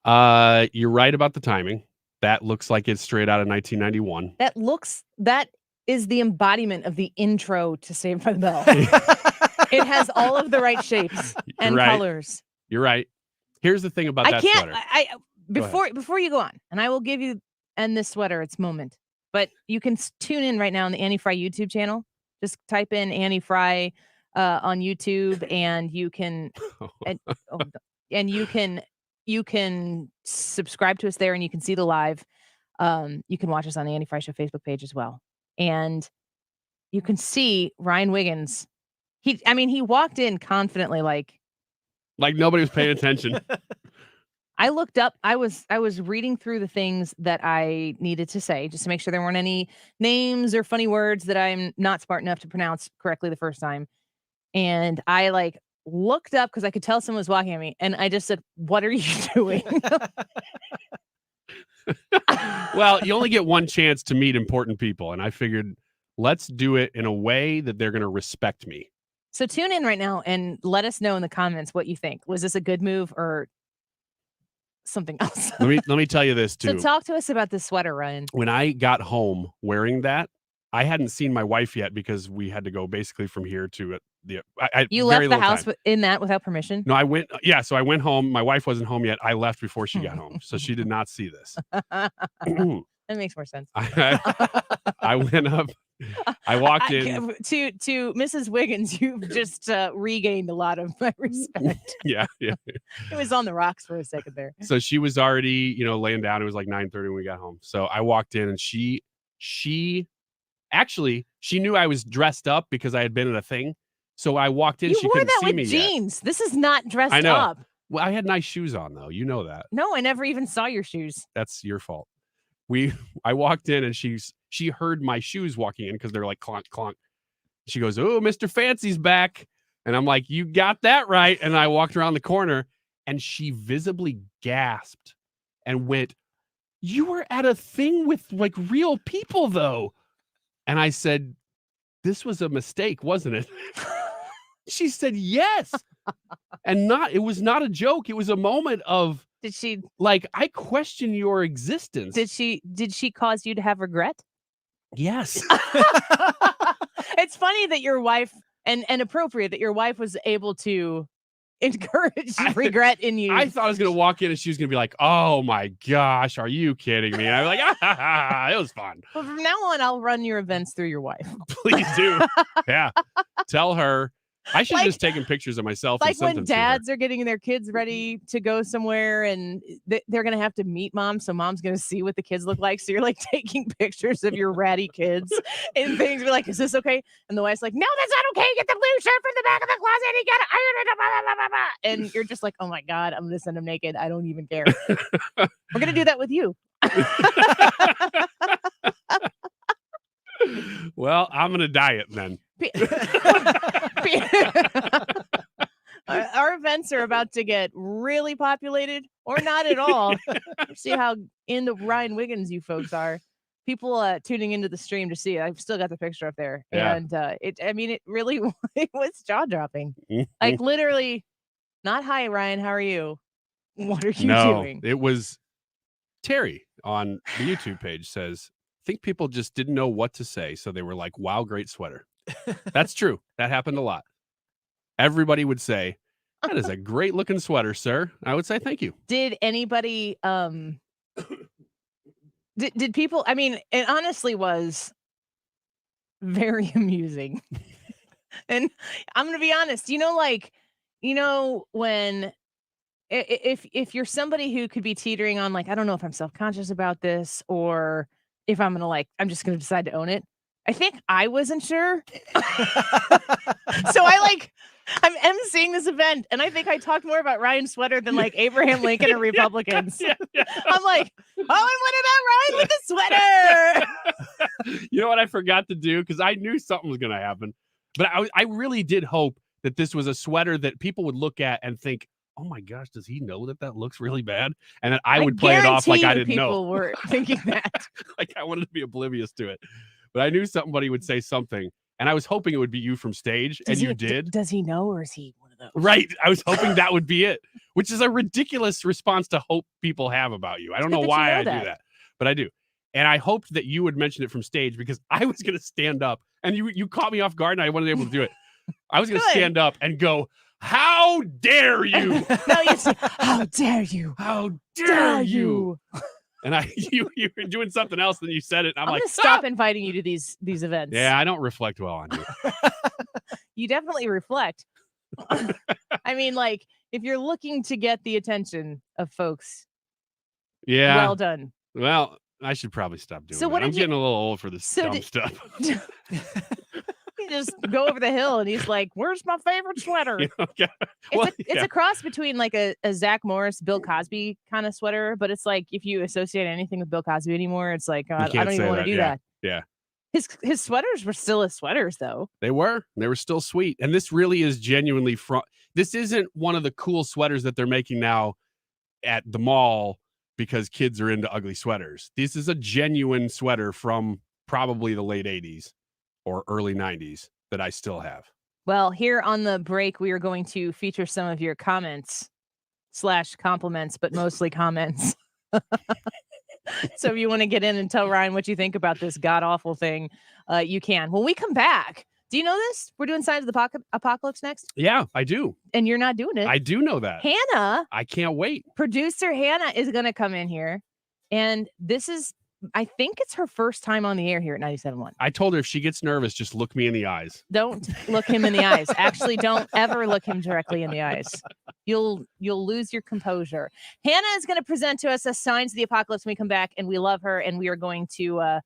You're right about the timing. That looks like it's straight out of 1991. That is the embodiment of the intro to Saved by the Bell. It has all of the right shapes and colors. You're right. Here's the thing about that sweater. Before you go on, and I will give you and this sweater its moment, but you can tune in right now on the Annie Frey YouTube channel. Just type in Annie Frey on YouTube, and you can you can subscribe to us there, and you can see the live. You can watch us on the Annie Frey Show Facebook page as well, and you can see Ryan Wiggins. He walked in confidently, like nobody was paying attention. I looked up. I was reading through the things that I needed to say just to make sure there weren't any names or funny words that I'm not smart enough to pronounce correctly the first time. And I looked up because I could tell someone was walking at me, and I just said, "What are you doing?" Well, you only get one chance to meet important people, and I figured let's do it in a way that they're going to respect me. So tune in right now and let us know in the comments what you think. Was this a good move or something else? let me tell you this too. So talk to us about this sweater, Ryan. When I got home wearing that, I hadn't seen my wife yet because we had to go basically from here to you left the house in that without permission? No, I went. Yeah, so I went home. My wife wasn't home yet. I left before she got home, so she did not see this. That makes more sense. I went up. I walked in to Mrs. Wiggins. You've just regained a lot of my respect. Yeah. It was on the rocks for a second there. So she was already, laying down. It was like 9:30 when we got home. So I walked in, and she knew I was dressed up because I had been at a thing. So I walked in. She couldn't see me. You wore that with jeans. This is not dressed I know. up. Well, I had nice shoes on though. You know that. No, I never even saw your shoes. That's your fault. I walked in and she heard my shoes walking in because they're like clonk clonk. She goes, "Oh, Mr. Fancy's back," and I'm like, "You got that right." And I walked around the corner, and she visibly gasped and went, "You were at a thing with real people, though." And I said, "This was a mistake, wasn't it?" She said, "Yes," and it was not a joke. It was a moment of. Did she I question your existence? Did she cause you to have regret? Yes. It's funny that your wife and appropriate that your wife was able to encourage regret in you. I thought I was going to walk in and she was going to be like, oh my gosh, are you kidding me? And I was like, it was fun. Well, from now on, I'll run your events through your wife. Please do. Yeah. Tell her. I should have just taken pictures of myself. Like and sent when them to her. dads are getting their kids ready to go somewhere and they're going to have to meet mom. So mom's going to see what the kids look like. So you're like taking pictures of your ratty kids and things. Be like, is this okay? And the wife's like, no, that's not okay. Get the blue shirt from the back of the closet. You got to iron it. Blah, blah, blah, blah. And you're just like, oh my God, I'm going to send him naked. I don't even care. We're going to do that with you. Well, I'm going to diet then. Our events are about to get really populated or not at all. See how into Ryan Wiggins you folks are. People tuning into the stream to see. I've still got the picture up there. Yeah. And it really it was jaw-dropping. Like literally, not hi, Ryan, how are you? What are you doing? It was Terry on the YouTube page says, I think people just didn't know what to say. So they were like, wow, great sweater. That's true. That happened a lot. Everybody would say, that is a great looking sweater, sir. I would say, thank you. Did anybody, did people, I mean, it honestly was very amusing. And I'm going to be honest, when, if you're somebody who could be teetering on like, I don't know if I'm self-conscious about this or if I'm going to I'm just going to decide to own it. I think I wasn't sure. So I'm emceeing this event, and I think I talked more about Ryan's sweater than like Abraham Lincoln or Republicans. Yeah. I'm like, oh, and what about Ryan with the sweater? You know what I forgot to do? Because I knew something was going to happen. But I really did hope that this was a sweater that people would look at and think, oh my gosh, does he know that looks really bad? And then I would play it off like I didn't know. People were thinking that. Like I wanted to be oblivious to it. But I knew somebody would say something. And I was hoping it would be you from stage. You did. Does he know, or is he one of those? Right. I was hoping that would be it, which is a ridiculous response to hope people have about you. I don't know why I do that, but I do. And I hoped that you would mention it from stage because I was going to stand up and you caught me off guard and I wasn't able to do it. I was going to stand up and go, how dare you? No, you say, how dare you? How dare you? And you were doing something else, then you said it. And I'm like, gonna stop inviting you to these events. Yeah, I don't reflect well on you. You definitely reflect. I mean, like, if you're looking to get the attention of folks, yeah, well done. Well, I should probably stop doing that. I'm getting a little old for this dumb stuff. You just go over the hill and he's like, where's my favorite sweater? Okay. It's a cross between like a Zach Morris, Bill Cosby kind of sweater, but it's like if you associate anything with Bill Cosby anymore, it's like, I don't even want to do that. Yeah. His sweaters were still his sweaters, though. They were still sweet. And this really is genuinely this isn't one of the cool sweaters that they're making now at the mall because kids are into ugly sweaters. This is a genuine sweater from probably the late 80s. Or early 90s that I still have. Well, here on the break, we are going to feature some of your comments / compliments, but mostly comments. So if you want to get in and tell Ryan what you think about this god-awful thing, you can. When we come back, do you know this? We're doing Signs of the Apocalypse next? Yeah, I do. And you're not doing it. I do know that. Hannah. I can't wait. Producer Hannah is going to come in here. And this is... I think it's her first time on the air here at 97.1. I told her if she gets nervous, just look me in the eyes. Don't look him in the eyes. Actually, don't ever look him directly in the eyes. You'll lose your composure. Hannah is going to present to us Signs of the Apocalypse when we come back, and we love her, and we are going to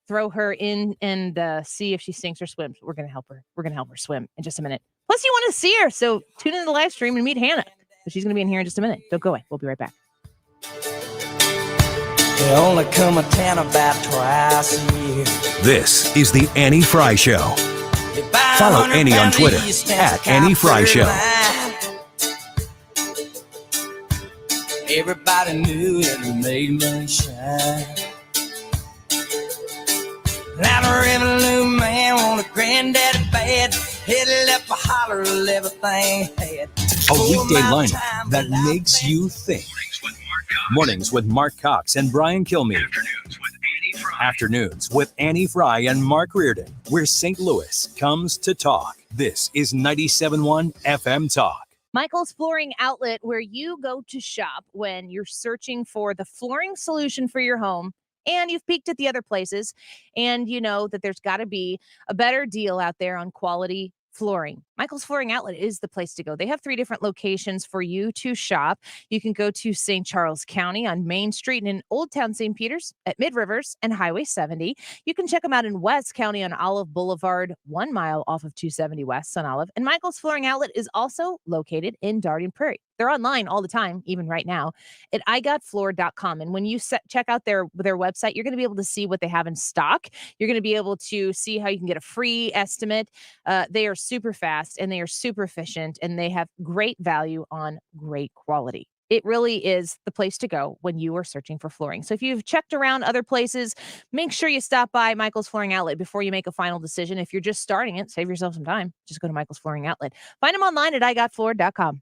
throw her in and see if she sinks or swims. We're going to help her. We're going to help her swim in just a minute. Plus, you want to see her, so tune into the live stream and meet Hannah. She's going to be in here in just a minute. Don't go away. We'll be right back. They only come a town about twice a year. This is the Annie Frey Show. Follow Annie on Twitter at Annie Frey Show. Everybody knew it made moonshine. Now the Revenue man want a granddaddy bad. Headed up a holler of everything had. A weekday lineup that makes you think. Mornings with Mark Cox and Brian Kilmeade. Afternoons with Annie Frey and Mark Reardon, where St. Louis comes to talk. This is 97.1 FM Talk. Michael's Flooring Outlet, where you go to shop when you're searching for the flooring solution for your home, and you've peeked at the other places, and you know that there's got to be a better deal out there on quality flooring. Michael's Flooring Outlet is the place to go. They have 3 different locations for you to shop. You can go to St. Charles County on Main Street and in Old Town St. Peters at Mid Rivers and Highway 70. You can check them out in West County on Olive Boulevard, 1 mile off of 270 West on Olive. And Michael's Flooring Outlet is also located in Darien Prairie. They're online all the time, even right now, at igotfloor.com. And when you check out their website, you're going to be able to see what they have in stock. You're going to be able to see how you can get a free estimate. They are super fast and they are super efficient, and they have great value on great quality. It really is the place to go when you are searching for flooring. So if you've checked around other places, make sure you stop by Michael's Flooring Outlet before you make a final decision. If you're just starting it, save yourself some time. Just go to Michael's Flooring Outlet. Find them online at igotfloor.com.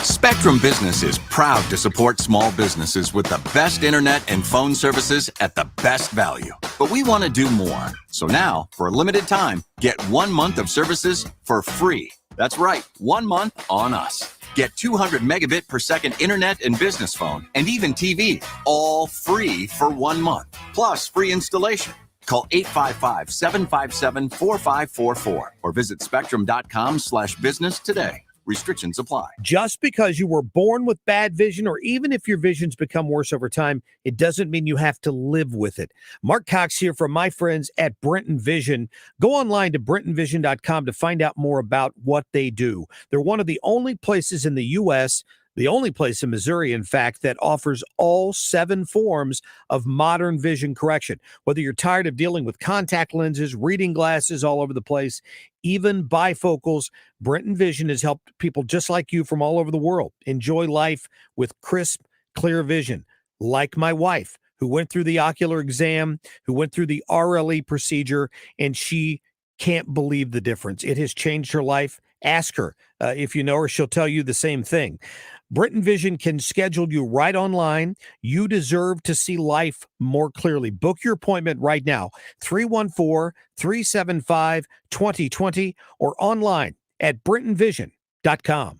Spectrum Business is proud to support small businesses with the best internet and phone services at the best value. But we want to do more. So now, for a limited time, get 1 month of services for free. That's right, 1 month on us. Get 200 megabit per second internet and business phone, and even TV, all free for 1 month, plus free installation. Call 855-757-4544 or visit spectrum.com/business today. Restrictions apply. Just because you were born with bad vision, or even if your vision's become worse over time, it doesn't mean you have to live with it. Mark Cox here from my friends at Brenton Vision. Go online to brentonvision.com to find out more about what they do. They're one of the only places in the U.S., the only place in Missouri, in fact, that offers all 7 forms of modern vision correction. Whether you're tired of dealing with contact lenses, reading glasses all over the place, even bifocals, Brenton Vision has helped people just like you from all over the world enjoy life with crisp, clear vision. Like my wife, who went through the ocular exam, who went through the RLE procedure, and she can't believe the difference. It has changed her life. Ask her. If you know her, she'll tell you the same thing. Brenton Vision can schedule you right online. You deserve to see life more clearly. Book your appointment right now, 314-375-2020, or online at brentonvision.com.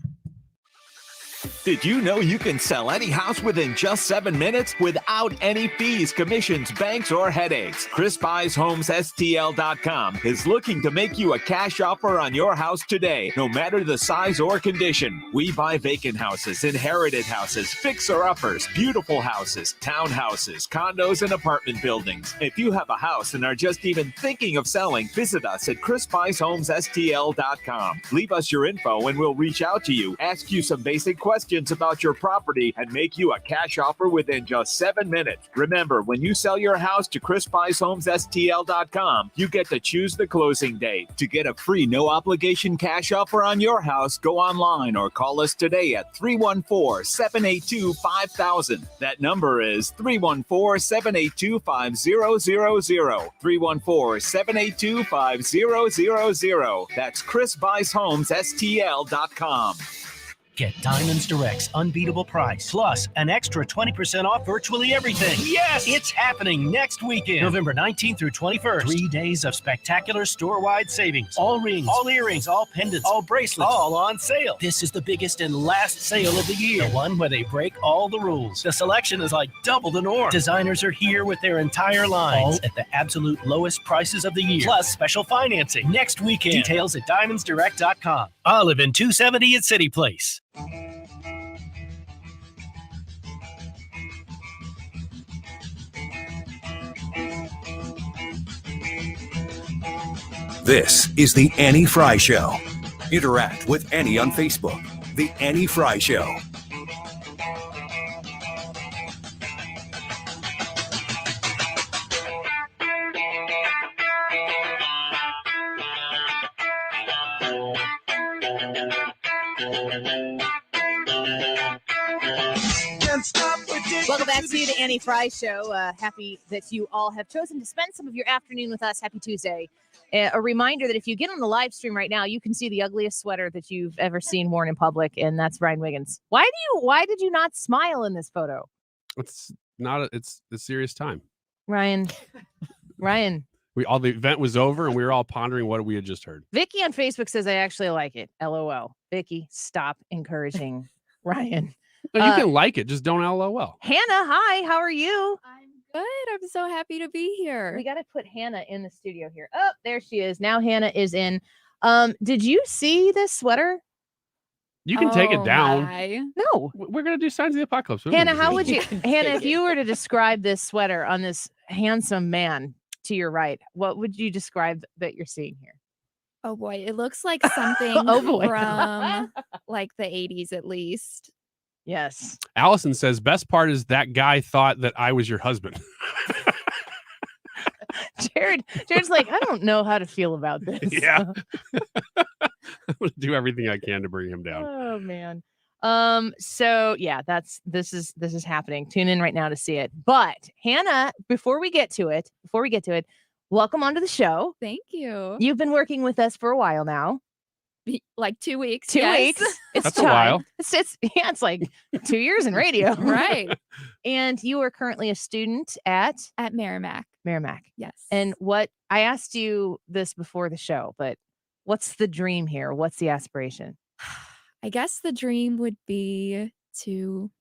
Did you know you can sell any house within just 7 minutes without any fees, commissions, banks, or headaches? Chris Buys Homes STL.com is looking to make you a cash offer on your house today, no matter the size or condition. We buy vacant houses, inherited houses, fixer-uppers, beautiful houses, townhouses, condos, and apartment buildings. If you have a house and are just even thinking of selling, visit us at chrisbuysHomesSTL.com. Leave us your info and we'll reach out to you, ask you some basic questions about your property, and make you a cash offer within just 7 minutes. Remember, when you sell your house to chrisbuysHomesSTL.com, you get to choose the closing date. To get a free no-obligation cash offer on your house, go online or call us today at 314-782-5000. That number is 314-782-5000. 314-782-5000. That's chrisbuysHomesSTL.com. Get Diamonds Direct's unbeatable price, plus an extra 20% off virtually everything. Yes! It's happening next weekend, November 19th through 21st. 3 days of spectacular store-wide savings. All rings, all earrings, all pendants, all bracelets, all on sale. This is the biggest and last sale of the year. The one where they break all the rules. The selection is like double the norm. Designers are here with their entire line, all at the absolute lowest prices of the year. Plus special financing next weekend. Details at diamondsdirect.com. I live in 270 at City Place. This is the Annie Frey Show. Interact with Annie on Facebook. The Annie Frey Show. Welcome back to the Annie Frey Show. Happy that you all have chosen to spend some of your afternoon with us. Happy Tuesday. A reminder that if you get on the live stream right now, you can see the ugliest sweater that you've ever seen worn in public, and that's Ryan Wiggins. Why did you not smile in this photo? It's a serious time. Ryan, Ryan. The event was over and we were all pondering what we had just heard. Vicky on Facebook says, I actually like it. LOL. Vicky, stop encouraging Ryan. No, you can like it, just don't LOL. Hannah, hi. How are you? Good. I'm so happy to be here. We got to put Hannah in the studio here. Oh, there she is. Now Hannah is in. Did you see this sweater? You can take it down. No. We're going to do Signs of the Apocalypse. Hannah, how would you, Hannah, if you were to describe this sweater on this handsome man to your right, what would you describe that you're seeing here? Oh boy, it looks like something from like the 80s at least. Yes. Allison says, best part is that guy thought that I was your husband. Jared's like, I don't know how to feel about this. Yeah. I'm going to do everything I can to bring him down. Oh man. So yeah, this is happening. Tune in right now to see it. But Hannah, before we get to it, welcome onto the show. Thank you. You've been working with us for a while now. Like 2 weeks. 2 weeks. It's That's time. a while. It's like 2 years in radio. Right. And you are currently a student at Merrimack. Merrimack. Yes. And what I asked you this before the show, but what's the dream here? What's the aspiration? I guess the dream would be to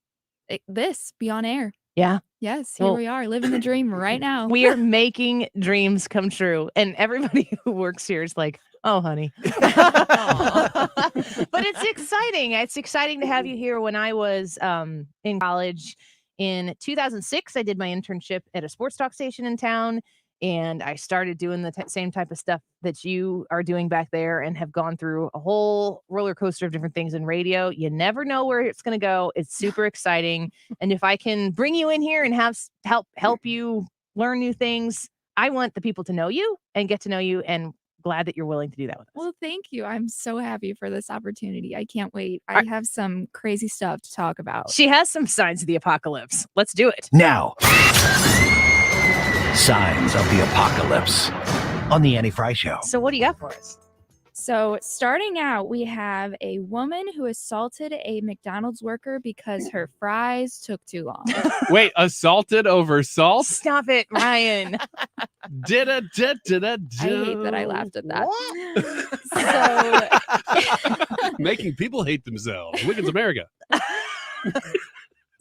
be on air. Yeah. Yes, here we are living the dream right now. We are making dreams come true. And everybody who works here is like, oh, honey. But it's exciting. It's exciting to have you here. When I was in college in 2006, I did my internship at a sports talk station in town. And I started doing the same type of stuff that you are doing back there and have gone through a whole roller coaster of different things in radio. You never know where it's going to go. It's super exciting. And if I can bring you in here and have help you learn new things, I want the people to know you and get to know you, and glad that you're willing to do that with us. Well, thank you. I'm so happy for this opportunity. I can't wait. I have some crazy stuff to talk about. She has some signs of the apocalypse. Let's do it. Now, Signs of the Apocalypse on the Annie Frey Show. So what do you got for us? So starting out, we have a woman who assaulted a McDonald's worker because her fries took too long. Wait, assaulted over salt? Stop it, Ryan. I hate that I laughed at that. So making people hate themselves. Wickens America.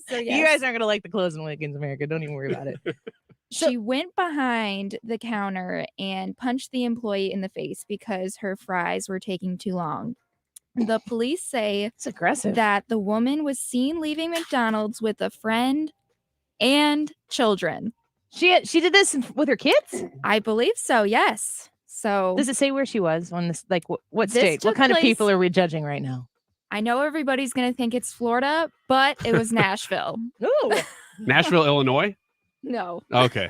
So yes. You guys aren't going to like the clothes in Wickens America. Don't even worry about it. She went behind the counter and punched the employee in the face because her fries were taking too long. The police say it's aggressive that the woman was seen leaving McDonald's with a friend and children. She did this with her kids? I believe so, yes. So does it say where she was on this? Like what state? What kind of people are we judging right now? I know everybody's going to think it's Florida, but it was Nashville. Ooh. Nashville, Illinois? No. Okay.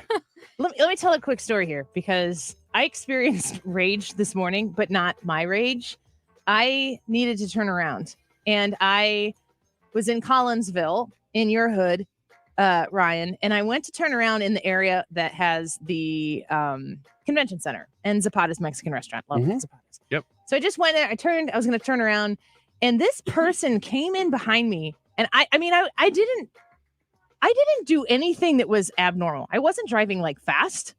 Let me tell a quick story here, because I experienced rage this morning, but not my rage. I needed to turn around, and I was in Collinsville in your hood, Ryan, and I went to turn around in the area that has the convention center and Zapata's Mexican restaurant. Love Zapata's. Yep. So I just went there. I was going to turn around, and this person came in behind me, and I didn't do anything that was abnormal. I wasn't driving like fast.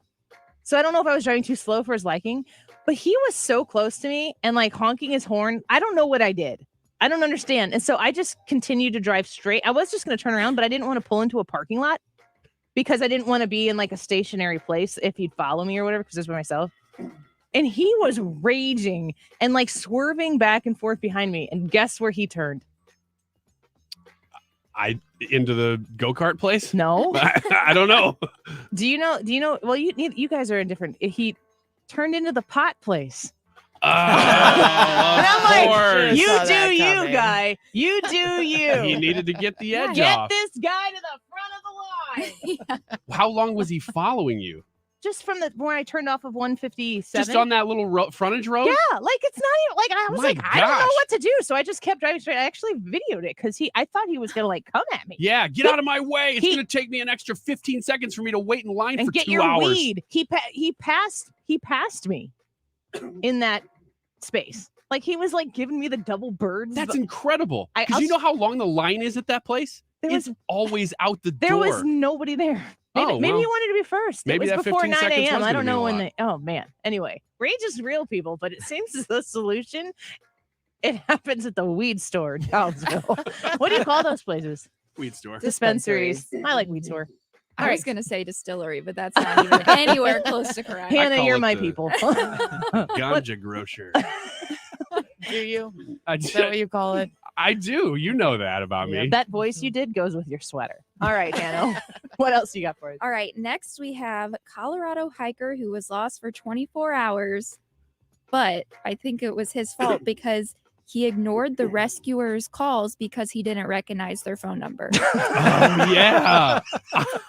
So I don't know if I was driving too slow for his liking, but he was so close to me and like honking his horn. I don't know what I did. I don't understand. And so I just continued to drive straight. I was just going to turn around, but I didn't want to pull into a parking lot because I didn't want to be in like a stationary place if he'd follow me or whatever, because I was by myself. And he was raging and like swerving back and forth behind me. And guess where he turned? Into the go-kart place? No. I don't know. Do you know? Well, you guys are in different. He turned into the pot place. And I'm like, you do you, guy. You do you. He needed to get the edge Get off. this guy to the front of the line. How long was he following you? Just from where I turned off of 157. Just on that little frontage road? Yeah, like it's not even like I was My like, I don't know gosh. what to do. So I just kept driving straight. I actually videoed it because I thought he was gonna like come at me. Yeah, get out of my way. It's going to take me an extra 15 seconds for me to wait in line And for get 2 your hours. weed. He passed me in that space. Like he was like giving me the double birds. That's incredible. I'll Because you know how long the line is at that place? It's always out the door. There was nobody there. Maybe he wanted to be first. Maybe it was that before 15 9 seconds a.m. was I gonna don't mean a know when lot. oh man. Anyway, rage is real, people, but it seems as the solution it happens at the weed store in Townsville. What do you call those places? Weed store. Dispensaries. I like weed store. I was going to say distillery, but that's not even anywhere close to correct. Hannah, you're it my the- people. Ganja grocer. Do you? I Is that what you call it? I do. You know that about me. That voice you did goes with your sweater. All right, Hannah. What else you got for us? All right, next we have Colorado hiker who was lost for 24 hours, but I think it was his fault because he ignored the rescuers' calls because he didn't recognize their phone number. Oh, yeah.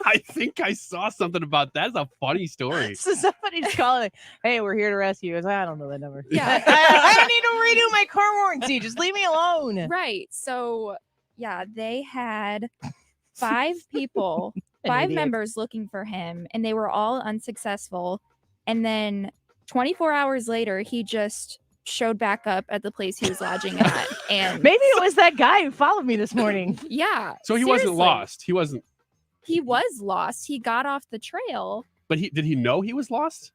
I think I saw something about that. That's a funny story. So somebody's calling, hey, we're here to rescue us. I don't know that number. Yeah. I don't need to redo my car warranty. Just leave me alone. Right. So, yeah, they had 5 people, An 5 idiot. members looking for him, and they were all unsuccessful. And then 24 hours later, he just showed back up at the place he was lodging at. And Maybe it was that guy who followed me this morning. yeah. So he wasn't seriously. lost. He wasn't. He was lost. He got off the trail. But did he know he was lost?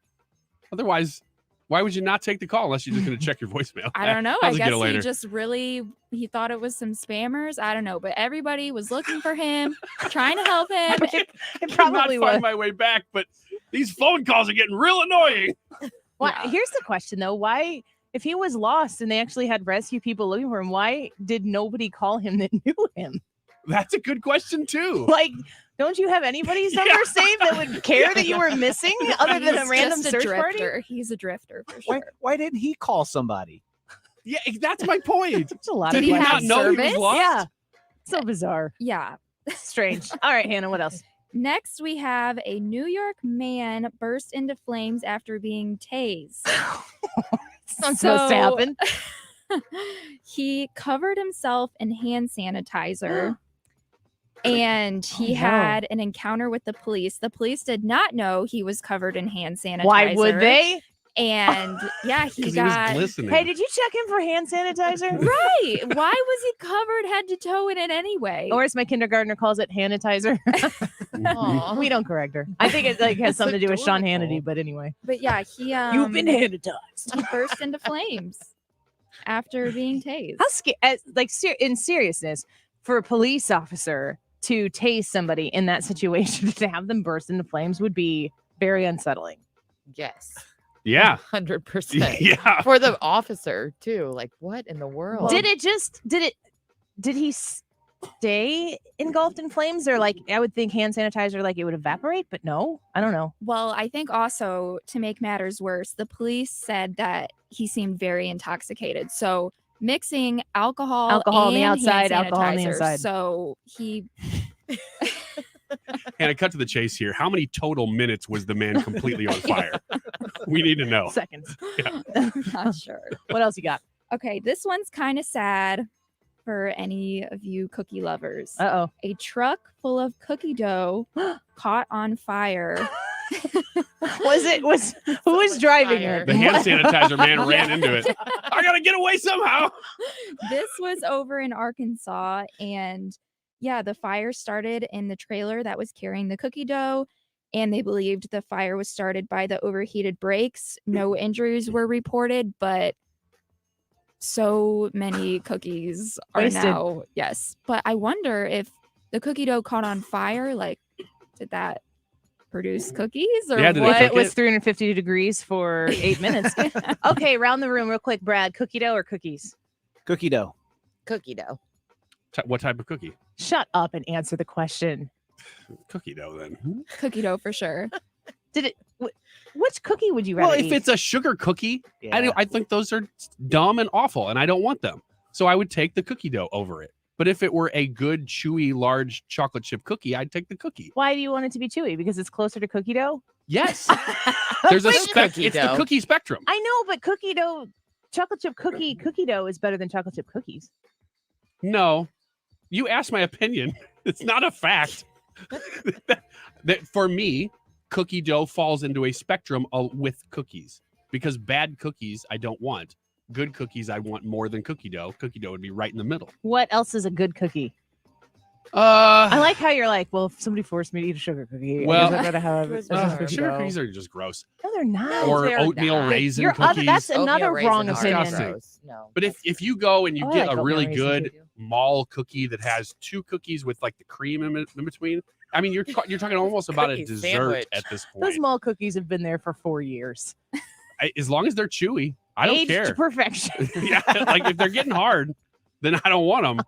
Otherwise, why would you not take the call unless you're just going to check your voicemail? I don't know. I'll I just guess get it later. he just he thought it was some spammers. I don't know. But everybody was looking for him, trying to help him. It I could probably not find was. my way back, but these phone calls are getting real annoying. Well, here's the question, though. Why, if he was lost and they actually had rescue people looking for him, why did nobody call him that knew him? That's a good question, too. Like, don't you have anybody's number saved that would care that you were missing other than a He's random just a search party? drifter. He's a drifter for sure. Why didn't he call somebody? Yeah, that's my point. It's a lot Did of he questions. have not know he was service? lost? Yeah. So bizarre. Yeah. Strange. All right, Hannah, what else? Next, we have a New York man burst into flames after being tased. Not supposed to happen. He covered himself in hand sanitizer. And he no. had an encounter with the police. The police did not know he was covered in hand sanitizer. Why would they? And yeah, he 'Cause got. he was glistening. Hey, did you check in for hand sanitizer? Right. Why was he covered head to toe in it anyway? Or as my kindergartner calls it, Hanitizer. We don't correct her. I think it like has something to do with Sean Hannity, but anyway. But yeah, he You've been sanitized. he burst into flames after being tased. How in seriousness, for a police officer to tase somebody in that situation, to have them burst into flames would be very unsettling. Yes. Yeah. 100%. Yeah. For the officer, too. Like, what in the world? Did he stay engulfed in flames? Or like, I would think hand sanitizer, like it would evaporate, but no, I don't know. Well, I think also to make matters worse, the police said that he seemed very intoxicated. So mixing alcohol on the and outside, hand alcohol on the sanitizer. inside. So he And I cut to the chase here. How many total minutes was the man completely on fire? We need to know. Seconds. Yeah. I'm not sure. What else you got? Okay, this one's kind of sad for any of you cookie lovers. Uh-oh. A truck full of cookie dough caught on fire. Who was driving it? The hand sanitizer man ran into it. I gotta get away somehow. This was over in Arkansas, and yeah, the fire started in the trailer that was carrying the cookie dough, and they believed the fire was started by the overheated brakes. No injuries were reported, but so many cookies are Wasted. now, yes. But I wonder if the cookie dough caught on fire, like, did that produce cookies or Yeah, did it what? cook It was 350 degrees for 8 minutes. Okay, round the room real quick, Brad. Cookie dough or cookies? Cookie dough. Cookie dough. What type of cookie? Shut up and answer the question. Cookie dough, then. Cookie dough for sure. Which cookie would you rather Well, if eat? it's a sugar cookie, Yeah. I think those are dumb and awful, and I don't want them. So I would take the cookie dough over it. But if it were a good, chewy, large chocolate chip cookie, I'd take the cookie. Why do you want it to be chewy? Because it's closer to cookie dough? Yes. There's a cookie it's the dough? cookie spectrum. I know, but cookie dough, chocolate chip cookie dough is better than chocolate chip cookies. No. You asked my opinion. It's not a fact. That for me, cookie dough falls into a spectrum with cookies, because bad cookies I don't want. Good cookies I want more than cookie dough. Cookie dough would be right in the middle. What else is a good cookie? I like how you're like, well, if somebody forced me to eat a sugar cookie, Well, I gotta have a cookie sugar dough. cookies are just gross. No, they're not. Or They're oatmeal not. raisin cookies. That's another Oatmeal wrong raisin are opinion. gross. No. But if you go and you I get like a really oatmeal raisin good cookie. mall cookie that has 2 cookies with like the cream in between, I mean, you're talking almost about a Cookie dessert sandwich. at this point. Those mall cookies have been there for 4 years. As long as they're chewy, I don't Aged care. to perfection. Yeah, like if they're getting hard, then I don't want them.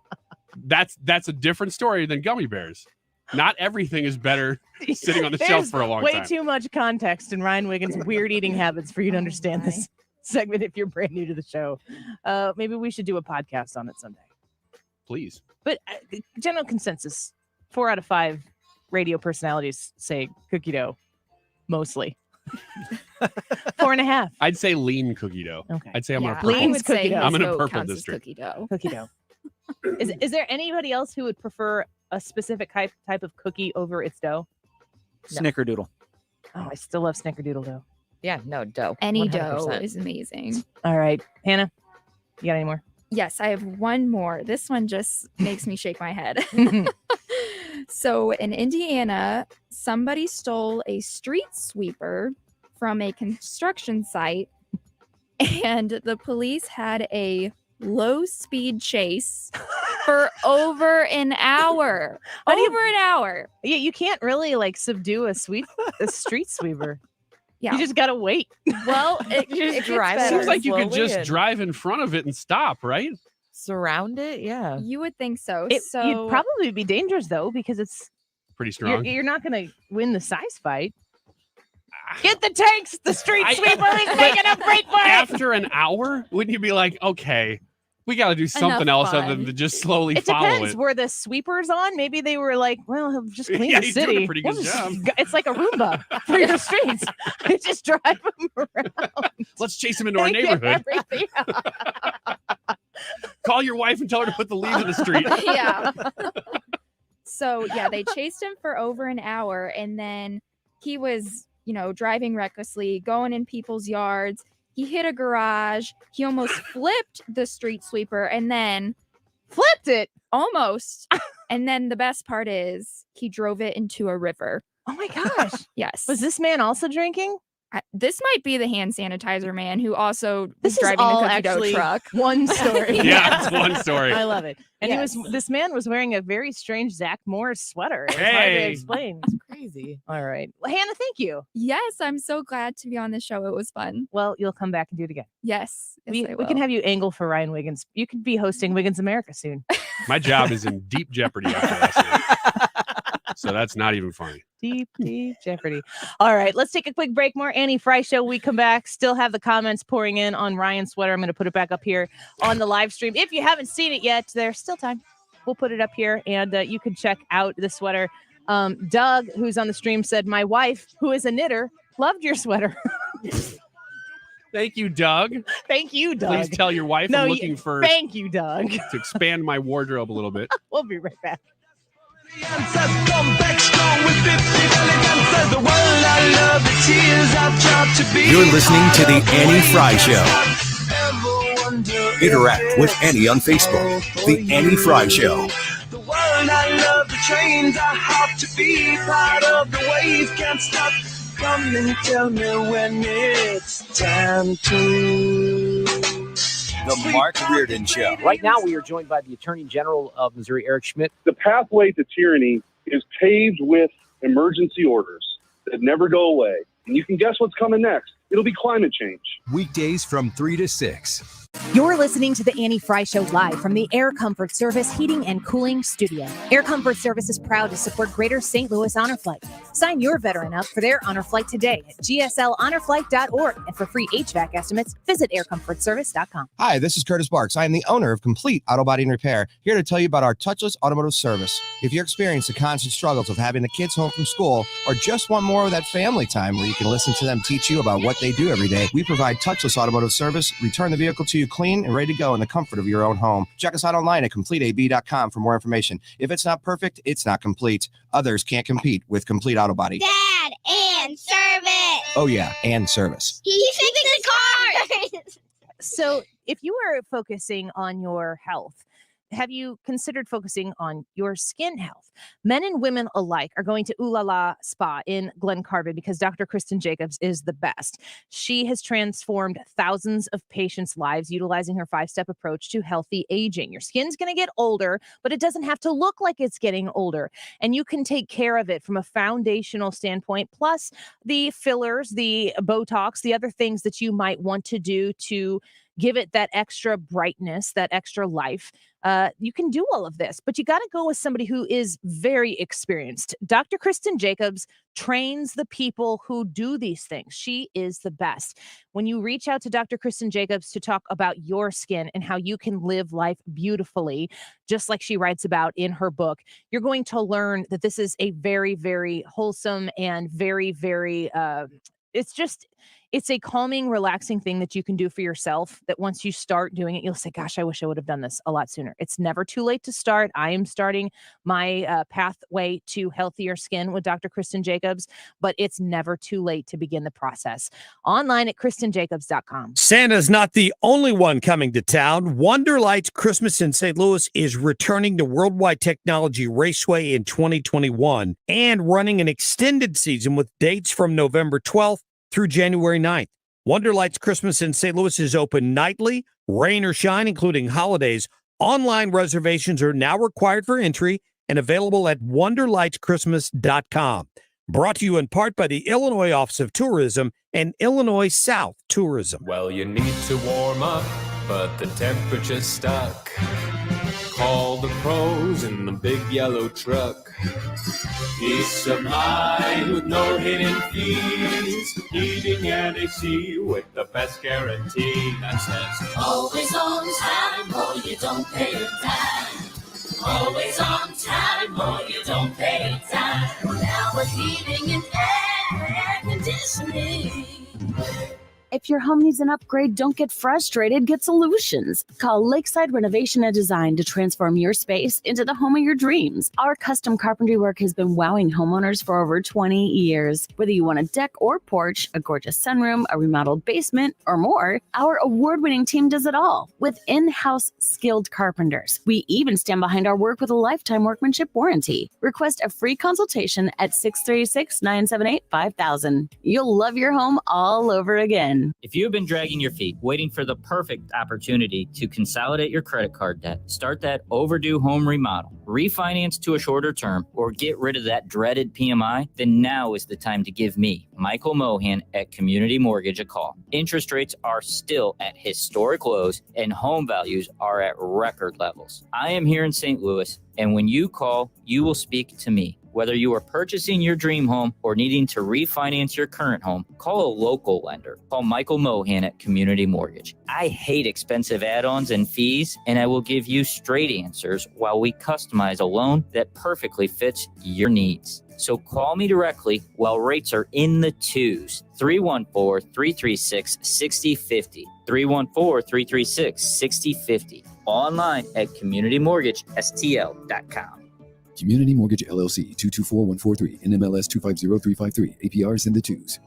That's a different story than gummy bears. Not everything is better sitting on the shelf for a long way time. too much context in Ryan Wiggins' weird eating habits for you to understand this segment if you're brand new to the show. Maybe we should do a podcast on it someday. Please. But general consensus, 4 out of 5 radio personalities say cookie dough, mostly. 4.5. I'd say lean cookie dough. Okay. I'd say I'm Yeah, gonna purple. Lean is cookie dough. I'm in a His vote purple counts as district. Cookie dough. Cookie dough. Is there anybody else who would prefer a specific type of cookie over its dough? Snickerdoodle. Oh, I still love snickerdoodle dough. Yeah, no, dough. Any 100%. dough is amazing. All right, Hannah, you got any more? Yes, I have one more. This one just makes me shake my head. So in Indiana, somebody stole a street sweeper from a construction site, and the police had a low-speed chase for over an hour. How do you- Over an hour. Yeah, you can't really like subdue a street sweeper. Yeah. You just gotta wait. Well, You just it drive gets it. better. Seems like you could slowly just and- drive in front of it and stop, right? Surround it, yeah. You would think so. So You'd probably be dangerous though because it's Pretty strong. you're not gonna win the size fight. Get the tanks. The street sweeper is making a break for it. After an hour, wouldn't you be like, okay, we got to do something else other than to just slowly It follow depends. it? Were the sweepers on? Maybe they were like, well, he'll just clean Yeah, the he's doing a city. pretty We'll good just- job. It's like a Roomba for your streets. You just drive them around. Let's chase him into our and get neighborhood. everything out. Call your wife and tell her to put the leaves in the street. yeah. So yeah, they chased him for over an hour, and then he was, driving recklessly, going in people's yards. He hit a garage. He almost flipped the street sweeper, and then flipped it almost. And then the best part is he drove it into a river. Oh my gosh. Yes. Was this man also drinking? This might be the hand sanitizer man who also was This is driving all the cookie dough actually truck. one story. Yeah, it's one story. I love it. And Yes. this man was wearing a very strange Zach Morris sweater. It's hard to Hey. explain. It's crazy. All right. Well, Hannah, thank you. Yes, I'm so glad to be on the show. It was fun. Well, you'll come back and do it again. Yes. We I we can will. have you angle for Ryan Wiggins. You could be hosting Wiggins America soon. My job is in deep jeopardy after last night. So that's not even funny. Deep jeopardy. All right, let's take a quick break. More Annie Frey Show. We come back. Still have the comments pouring in on Ryan's sweater. I'm going to put it back up here on the live stream. If you haven't seen it yet, there's still time. We'll put it up here, and you can check out the sweater. Doug, who's on the stream, said, my wife, who is a knitter, loved your sweater. Thank you, Doug. Thank you, Doug. Please tell your wife I'm looking for Thank you, Doug. to expand my wardrobe a little bit. We'll be right back. You're listening to The Annie Frey Show. Interact with Annie on Facebook. The Annie Frey Show. The world I love, the trains I hop to be part of the wave, can't stop. Come and tell me when it's time to. The Mark Reardon Show. Right now, we are joined by the Attorney General of Missouri, Eric Schmidt. The pathway to tyranny is paved with emergency orders that never go away. And you can guess what's coming next. It'll be climate change. Weekdays from 3 to 6. You're listening to the Annie Frey Show live from the Air Comfort Service Heating and Cooling Studio. Air Comfort Service is proud to support Greater St. Louis Honor Flight. Sign your veteran up for their honor flight today at gsLhonorflight.org. And for free HVAC estimates, visit aircomfortservice.com. Hi, this is Curtis Barks. I am the owner of Complete Auto Body and Repair, here to tell you about our touchless automotive service. If you're experiencing the constant struggles of having the kids home from school or just want more of that family time where you can listen to them teach you about what they do every day, we provide touchless automotive service, return the vehicle to you clean and ready to go in the comfort of your own home. Check us out online at CompleteAB.com for more information. If it's not perfect, it's not complete. Others can't compete with Complete Auto Body. Dad, and service. Oh yeah, and service. He fixed the car. So if you are focusing on your health, have you considered focusing on your skin health? Men and women alike are going to Ooh La La Spa in Glen Carbon because Dr. Kristen Jacobs is the best. She has transformed thousands of patients' lives utilizing her 5-step approach to healthy aging. Your skin's going to get older, but it doesn't have to look like it's getting older. And you can take care of it from a foundational standpoint, plus the fillers, the Botox, the other things that you might want to do to give it that extra brightness, that extra life. You can do all of this, but you got to go with somebody who is very experienced. Dr. Kristen Jacobs trains the people who do these things. She is the best. When you reach out to Dr. Kristen Jacobs to talk about your skin and how you can live life beautifully, just like she writes about in her book, you're going to learn that this is a very, very wholesome and very, very, it's a calming, relaxing thing that you can do for yourself that once you start doing it, you'll say, gosh, I wish I would have done this a lot sooner. It's never too late to start. I am starting my pathway to healthier skin with Dr. Kristen Jacobs, but it's never too late to begin the process. Online at KristenJacobs.com. Santa's not the only one coming to town. Wonderlight's Christmas in St. Louis is returning to Worldwide Technology Raceway in 2021 and running an extended season with dates from November 12th through January 9th. Wonderlight's Christmas in St. Louis is open nightly, rain or shine, including holidays. Online reservations are now required for entry and available at wonderlightschristmas.com. Brought to you in part by the Illinois Office of Tourism and Illinois South Tourism. Well, you need to warm up, but the temperature's stuck. Call the pros in the big yellow truck. Peace of mind with no hidden fees. Heating and AC with the best guarantee. That says Always on time, or you don't pay a dime. Always on time, or you don't pay a dime. Now with heating and air conditioning. If your home needs an upgrade, don't get frustrated. Get solutions. Call Lakeside Renovation and Design to transform your space into the home of your dreams. Our custom carpentry work has been wowing homeowners for over 20 years. Whether you want a deck or porch, a gorgeous sunroom, a remodeled basement, or more, our award-winning team does it all with in-house skilled carpenters. We even stand behind our work with a lifetime workmanship warranty. Request a free consultation at 636-978-5000. You'll love your home all over again. If you have been dragging your feet, waiting for the perfect opportunity to consolidate your credit card debt, start that overdue home remodel, refinance to a shorter term, or get rid of that dreaded PMI, then now is the time to give me, Michael Mohan at Community Mortgage, a call. Interest rates are still at historic lows and home values are at record levels. I am here in St. Louis, and when you call, you will speak to me. Whether you are purchasing your dream home or needing to refinance your current home, call a local lender. Call Michael Mohan at Community Mortgage. I hate expensive add-ons and fees, and I will give you straight answers while we customize a loan that perfectly fits your needs. So call me directly while rates are in the twos. 314-336-6050. 314-336-6050. Online at communitymortgagestl.com. Community Mortgage LLC, 224143, NMLS 250353, APRs in the twos.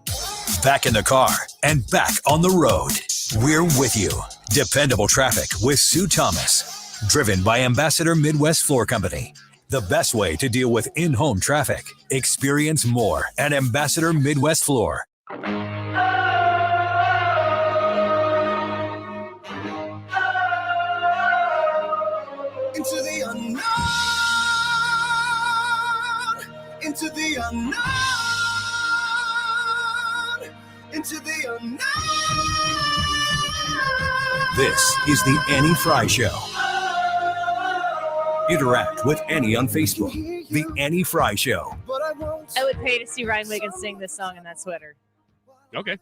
Back in the car and back on the road. We're with you. Dependable traffic with Sue Thomas. Driven by Ambassador Midwest Floor Company. The best way to deal with in-home traffic. Experience more at Ambassador Midwest Floor. Into the unknown. Into the unknown, into the unknown. This is the Annie Frey Show. Interact with Annie on Facebook. The Annie Frey Show. I would pay to see Ryan Wiggins sing this song in that sweater. Okay.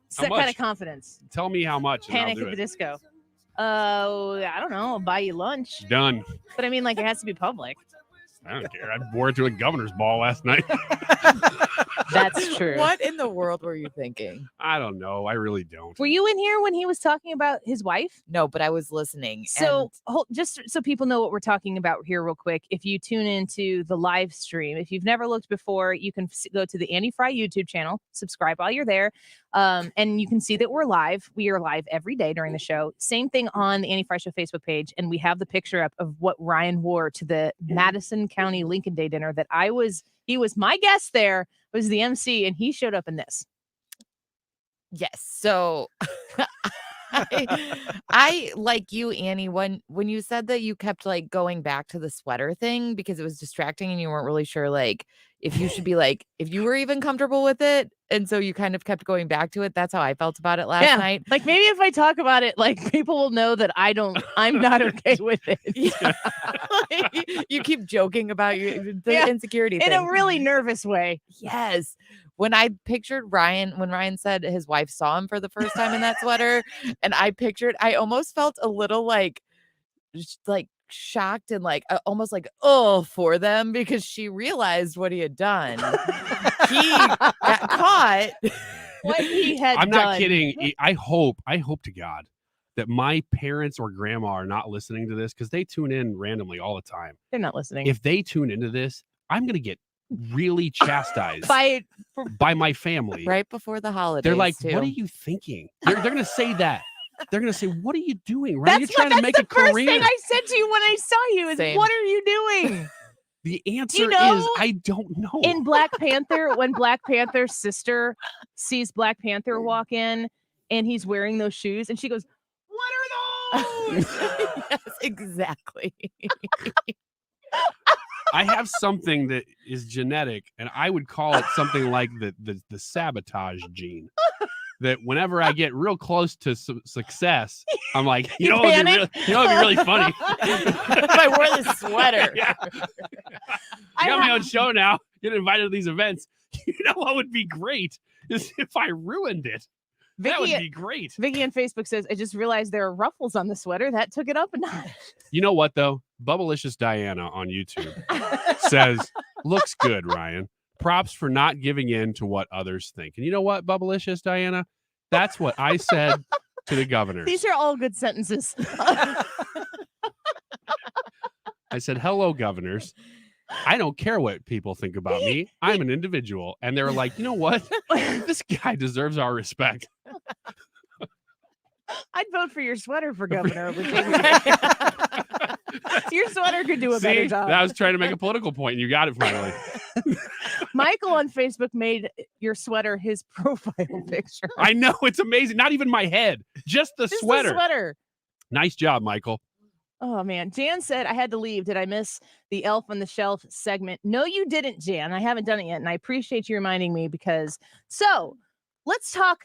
It's that kind of confidence. Tell me how much. and Panic I'll do at the it. Disco. I don't know. I'll buy you lunch. Done. But I mean, like, it has to be public. I don't care. I wore it to a governor's ball last night. That's true. What in the world were you thinking? I don't know. I really don't. Were you in here when he was talking about his wife? No, but I was listening. So just so people know what we're talking about here real quick, if you tune into the live stream, if you've never looked before, you can go to the Annie Frey YouTube channel, subscribe while you're there, and you can see that we're live. We are live every day during the show. Same thing on the Annie Frey Show Facebook page, and we have the picture up of what Ryan wore to the Madison County Lincoln Day dinner that he was my guest there, was the MC, and he showed up in this. Yes. So I like you, Annie, when you said that you kept like going back to the sweater thing because it was distracting and you weren't really sure like if you should be like if you were even comfortable with it. And so you kind of kept going back to it. That's how I felt about it last night. Like maybe if I talk about it, like people will know that I'm not okay with it. Yeah. Like, you keep joking about the insecurity thing. In a really nervous way. Yes. When I pictured Ryan, when Ryan said his wife saw him for the first time in that sweater, and I almost felt a little like shocked and like almost like, oh, for them because she realized what he had done. He got caught. What he had I'm done. not kidding. I hope to God that my parents or grandma are not listening to this because they tune in randomly all the time. They're not listening. If they tune into this, I'm going to get really chastised by my family right before the holidays. They're like, too. what are you thinking? They're going to say that. They're going to say, what are you doing? Right? You're That's trying to make a career. First thing I said to you when I saw you is, Same. what are you doing? The answer is, I don't know. In Black Panther, when Black Panther's sister sees Black Panther walk in and he's wearing those shoes and she goes, what are those? Yes, exactly. I have something that is genetic, and I would call it something like the sabotage gene. That whenever I get real close to success, I'm like, you know what would be really funny? If I wore this sweater. Yeah. I got my own show now. Get invited to these events. You know what would be great is if I ruined it. That would be great. Vicky on Facebook says, I just realized there are ruffles on the sweater. That took it up a notch. You know what, though? Bubblicious Diana on YouTube says, looks good, Ryan. Props for not giving in to what others think. And you know what, Bubblicious Diana? That's what I said to the governors. These are all good sentences. I said, hello, governors. I don't care what people think about me. I'm an individual. And they were like, you know what? This guy deserves our respect. I'd vote for your sweater for governor. Your sweater could do a better job. I was trying to make a political point, and you got it finally. Michael on Facebook made your sweater his profile picture. I know. It's amazing. Not even my head. Just the sweater. The sweater. Nice job, Michael. Oh, man. Jan said, I had to leave. Did I miss the Elf on the Shelf segment? No, you didn't, Jan. I haven't done it yet, and I appreciate you reminding me because... So, let's talk.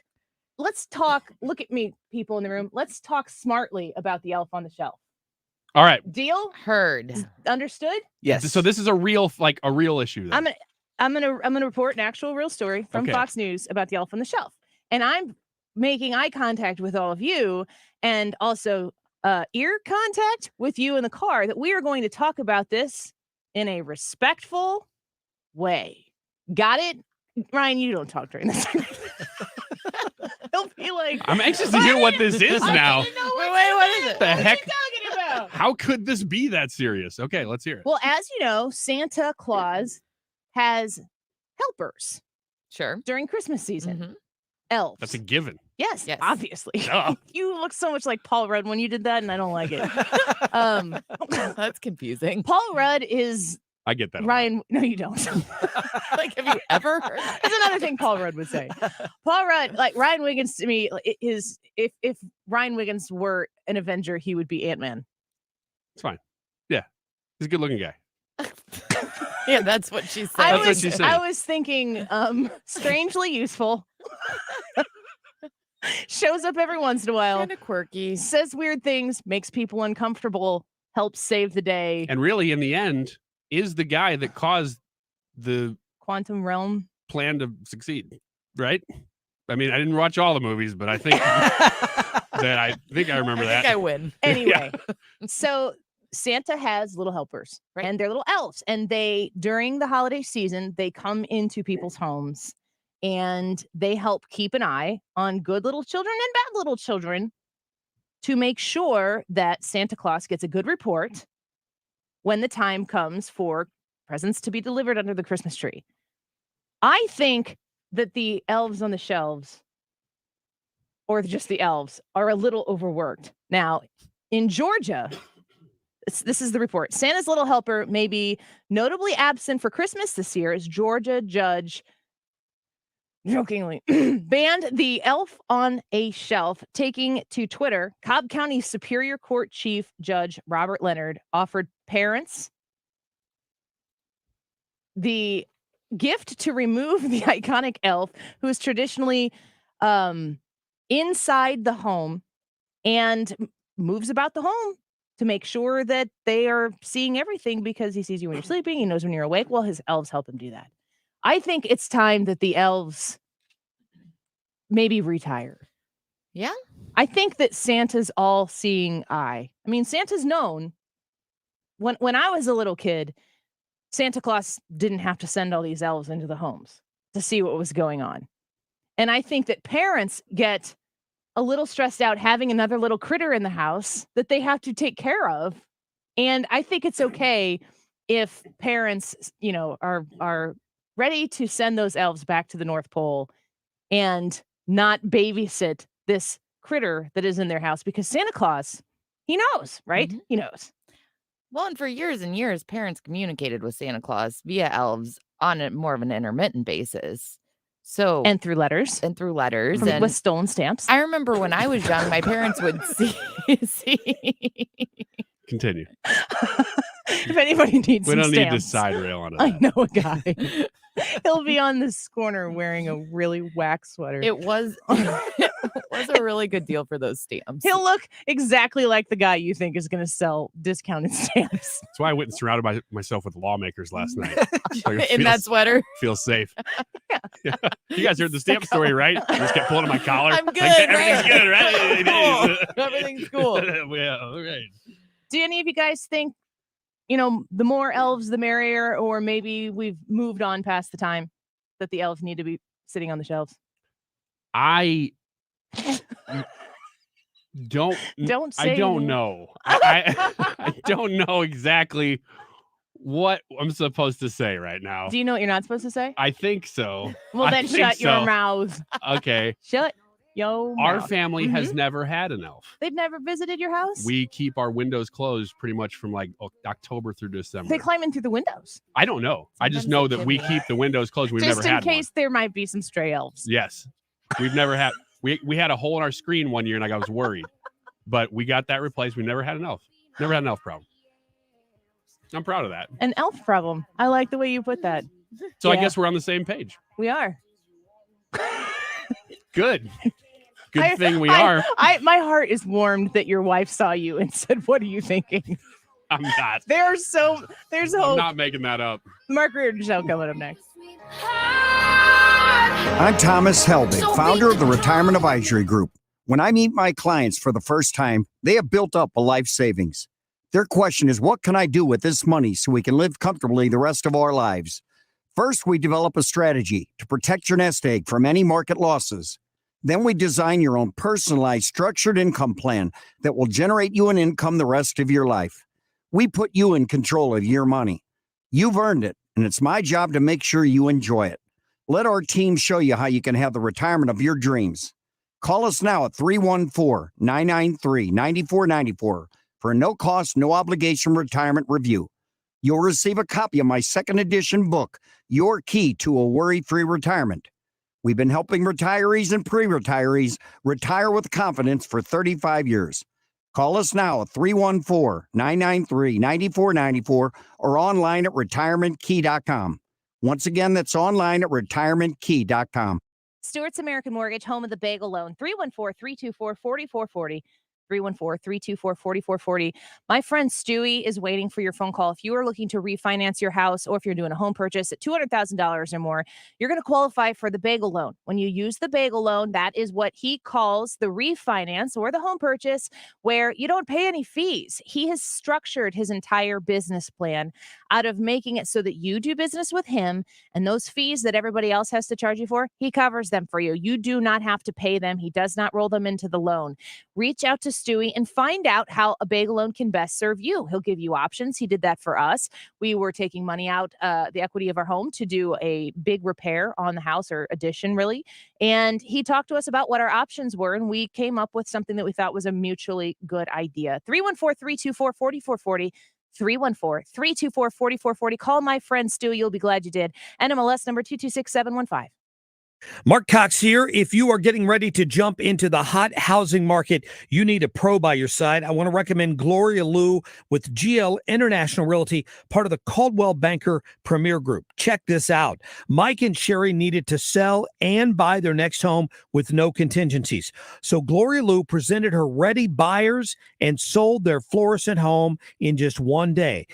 Look at me, people in the room. Let's talk smartly about the Elf on the Shelf. All right. Deal? Heard. Understood? Yes. So this is a real issue. Then. I'm gonna report an actual real story from Fox News about the Elf on the Shelf, and I'm making eye contact with all of you, and also ear contact with you in the car. That we are going to talk about this in a respectful way. Got it, Ryan? You don't talk during this. He'll be like, I'm anxious to hear what this is now. Wait, what is it? The heck? What are you talking about? How could this be that serious? Okay, let's hear it. Well, as you know, Santa Claus has helpers. Sure. During Christmas season. Elves. That's a given. Yes, obviously. Duh. You look so much like Paul Rudd when you did that, and I don't like it. That's confusing. Paul Rudd is... I get that. Ryan, no, you don't. Like, have you ever heard that? That's another thing Paul Rudd would say. Paul Rudd, like Ryan Wiggins to me, is if Ryan Wiggins were an Avenger, he would be Ant-Man. It's fine. Yeah. He's a good looking guy. Yeah, that's what she said. That's what she said. I was thinking strangely useful. Shows up every once in a while. Kind of quirky. Says weird things, makes people uncomfortable, helps save the day. And really, in the end, is the guy that caused the Quantum Realm plan to succeed, right? I mean, I didn't watch all the movies, but I think I remember that. I think I win. Anyway, so Santa has little helpers, right? And they're little elves. And they, during the holiday season, they come into people's homes and they help keep an eye on good little children and bad little children to make sure that Santa Claus gets a good report when the time comes for presents to be delivered under the Christmas tree. I think that the elves on the shelves, or just the elves, are a little overworked. Now, in Georgia, this is the report. Santa's little helper may be notably absent for Christmas this year as Georgia judge jokingly banned the elf on a shelf. Taking to Twitter, Cobb County Superior Court Chief Judge Robert Leonard offered parents the gift to remove the iconic elf who is traditionally inside the home and moves about the home to make sure that they are seeing everything because he sees you when you're sleeping. He knows when you're awake. Well, his elves help him do that. I think it's time that the elves maybe retire. Yeah. I think that Santa's all-seeing eye. I mean, Santa's known. When I was a little kid, Santa Claus didn't have to send all these elves into the homes to see what was going on. And I think that parents get a little stressed out having another little critter in the house that they have to take care of. And I think it's okay if parents, are ready to send those elves back to the North Pole and not babysit this critter that is in their house, because Santa Claus, he knows, right? Mm-hmm. He knows. Well, and for years and years, parents communicated with Santa Claus via elves on a more of an intermittent basis. So And through letters. With stolen stamps. I remember when I was young, my parents would see. Continue. If anybody needs We some don't need to stamps, side rail on it. I know a guy. He'll be on this corner wearing a really whack sweater. It was a really good deal for those stamps. He'll look exactly like the guy you think is going to sell discounted stamps. That's why I went and surrounded myself with lawmakers last night. So In that sweater. Feel safe. Yeah. You guys heard the stamp story, right? I just kept pulling on my collar. I'm good. Everything's good, right? Cool. Everything's cool. Yeah, all right. Do any of you guys think, the more elves, the merrier, or maybe we've moved on past the time that the elves need to be sitting on the shelves? I don't say I don't anything. know. I don't know exactly what I'm supposed to say right now. Do you know what you're not supposed to say? I think so. Well, I then think shut your so. mouth. Okay. Shut your Our mouth. family has never had an elf. They've never visited your house? We keep our windows closed pretty much from like October through December. They climb in through the windows. I don't know. I just know that we keep the windows closed. We've Just never in had case there might be some stray elves. one. Yes. We've never had we had a hole in our screen one year and I was worried. But we got that replaced. We never had an elf. Never had an elf problem. I'm proud of that. An elf problem. I like the way you put that. So I Yeah. guess we're on the same page. We are. Good. Good thing we are. My heart is warmed that your wife saw you and said, "What are you thinking?" I'm not. There's hope. I'm not making that up. Mark Reardon Show coming up next. I'm Thomas Helbig, founder of the Retirement Advisory Group. When I meet my clients for the first time, they have built up a life savings. Their question is, what can I do with this money so we can live comfortably the rest of our lives? First, we develop a strategy to protect your nest egg from any market losses. Then we design your own personalized structured income plan that will generate you an income the rest of your life. We put you in control of your money. You've earned it, and it's my job to make sure you enjoy it. Let our team show you how you can have the retirement of your dreams. Call us now at 314-993-9494 for a no-cost, no-obligation retirement review. You'll receive a copy of my second edition book, Your Key to a Worry-Free Retirement. We've been helping retirees and pre-retirees retire with confidence for 35 years. Call us now at 314-993-9494 or online at retirementkey.com. Once again, that's online at retirementkey.com. Stewart's American Mortgage, home of the bagel loan, 314-324-4440. 314-324-4440. My friend Stewie is waiting for your phone call. If you are looking to refinance your house or if you're doing a home purchase at $200,000 or more, you're going to qualify for the bagel loan. When you use the bagel loan, that is what he calls the refinance or the home purchase, where you don't pay any fees. He has structured his entire business plan out of making it so that you do business with him, and those fees that everybody else has to charge you for, he covers them for you. You do not have to pay them. He does not roll them into the loan. Reach out to Stewie and find out how a bagel loan can best serve you. He'll give you options. He did that for us. We were taking money out, the equity of our home, to do a big repair on the house, or addition, really. And he talked to us about what our options were, and we came up with something that we thought was a mutually good idea. 314-324-4440. 314-324-4440. Call my friend Stewie. You'll be glad you did. NMLS number 226715. Mark Cox here. If you are getting ready to jump into the hot housing market, you need a pro by your side. I want to recommend Gloria Liu with GL International Realty, part of the Caldwell Banker Premier Group. Check this out. Mike and Sherry needed to sell and buy their next home with no contingencies. So Gloria Liu presented her ready buyers and sold their Florissant home in just one day.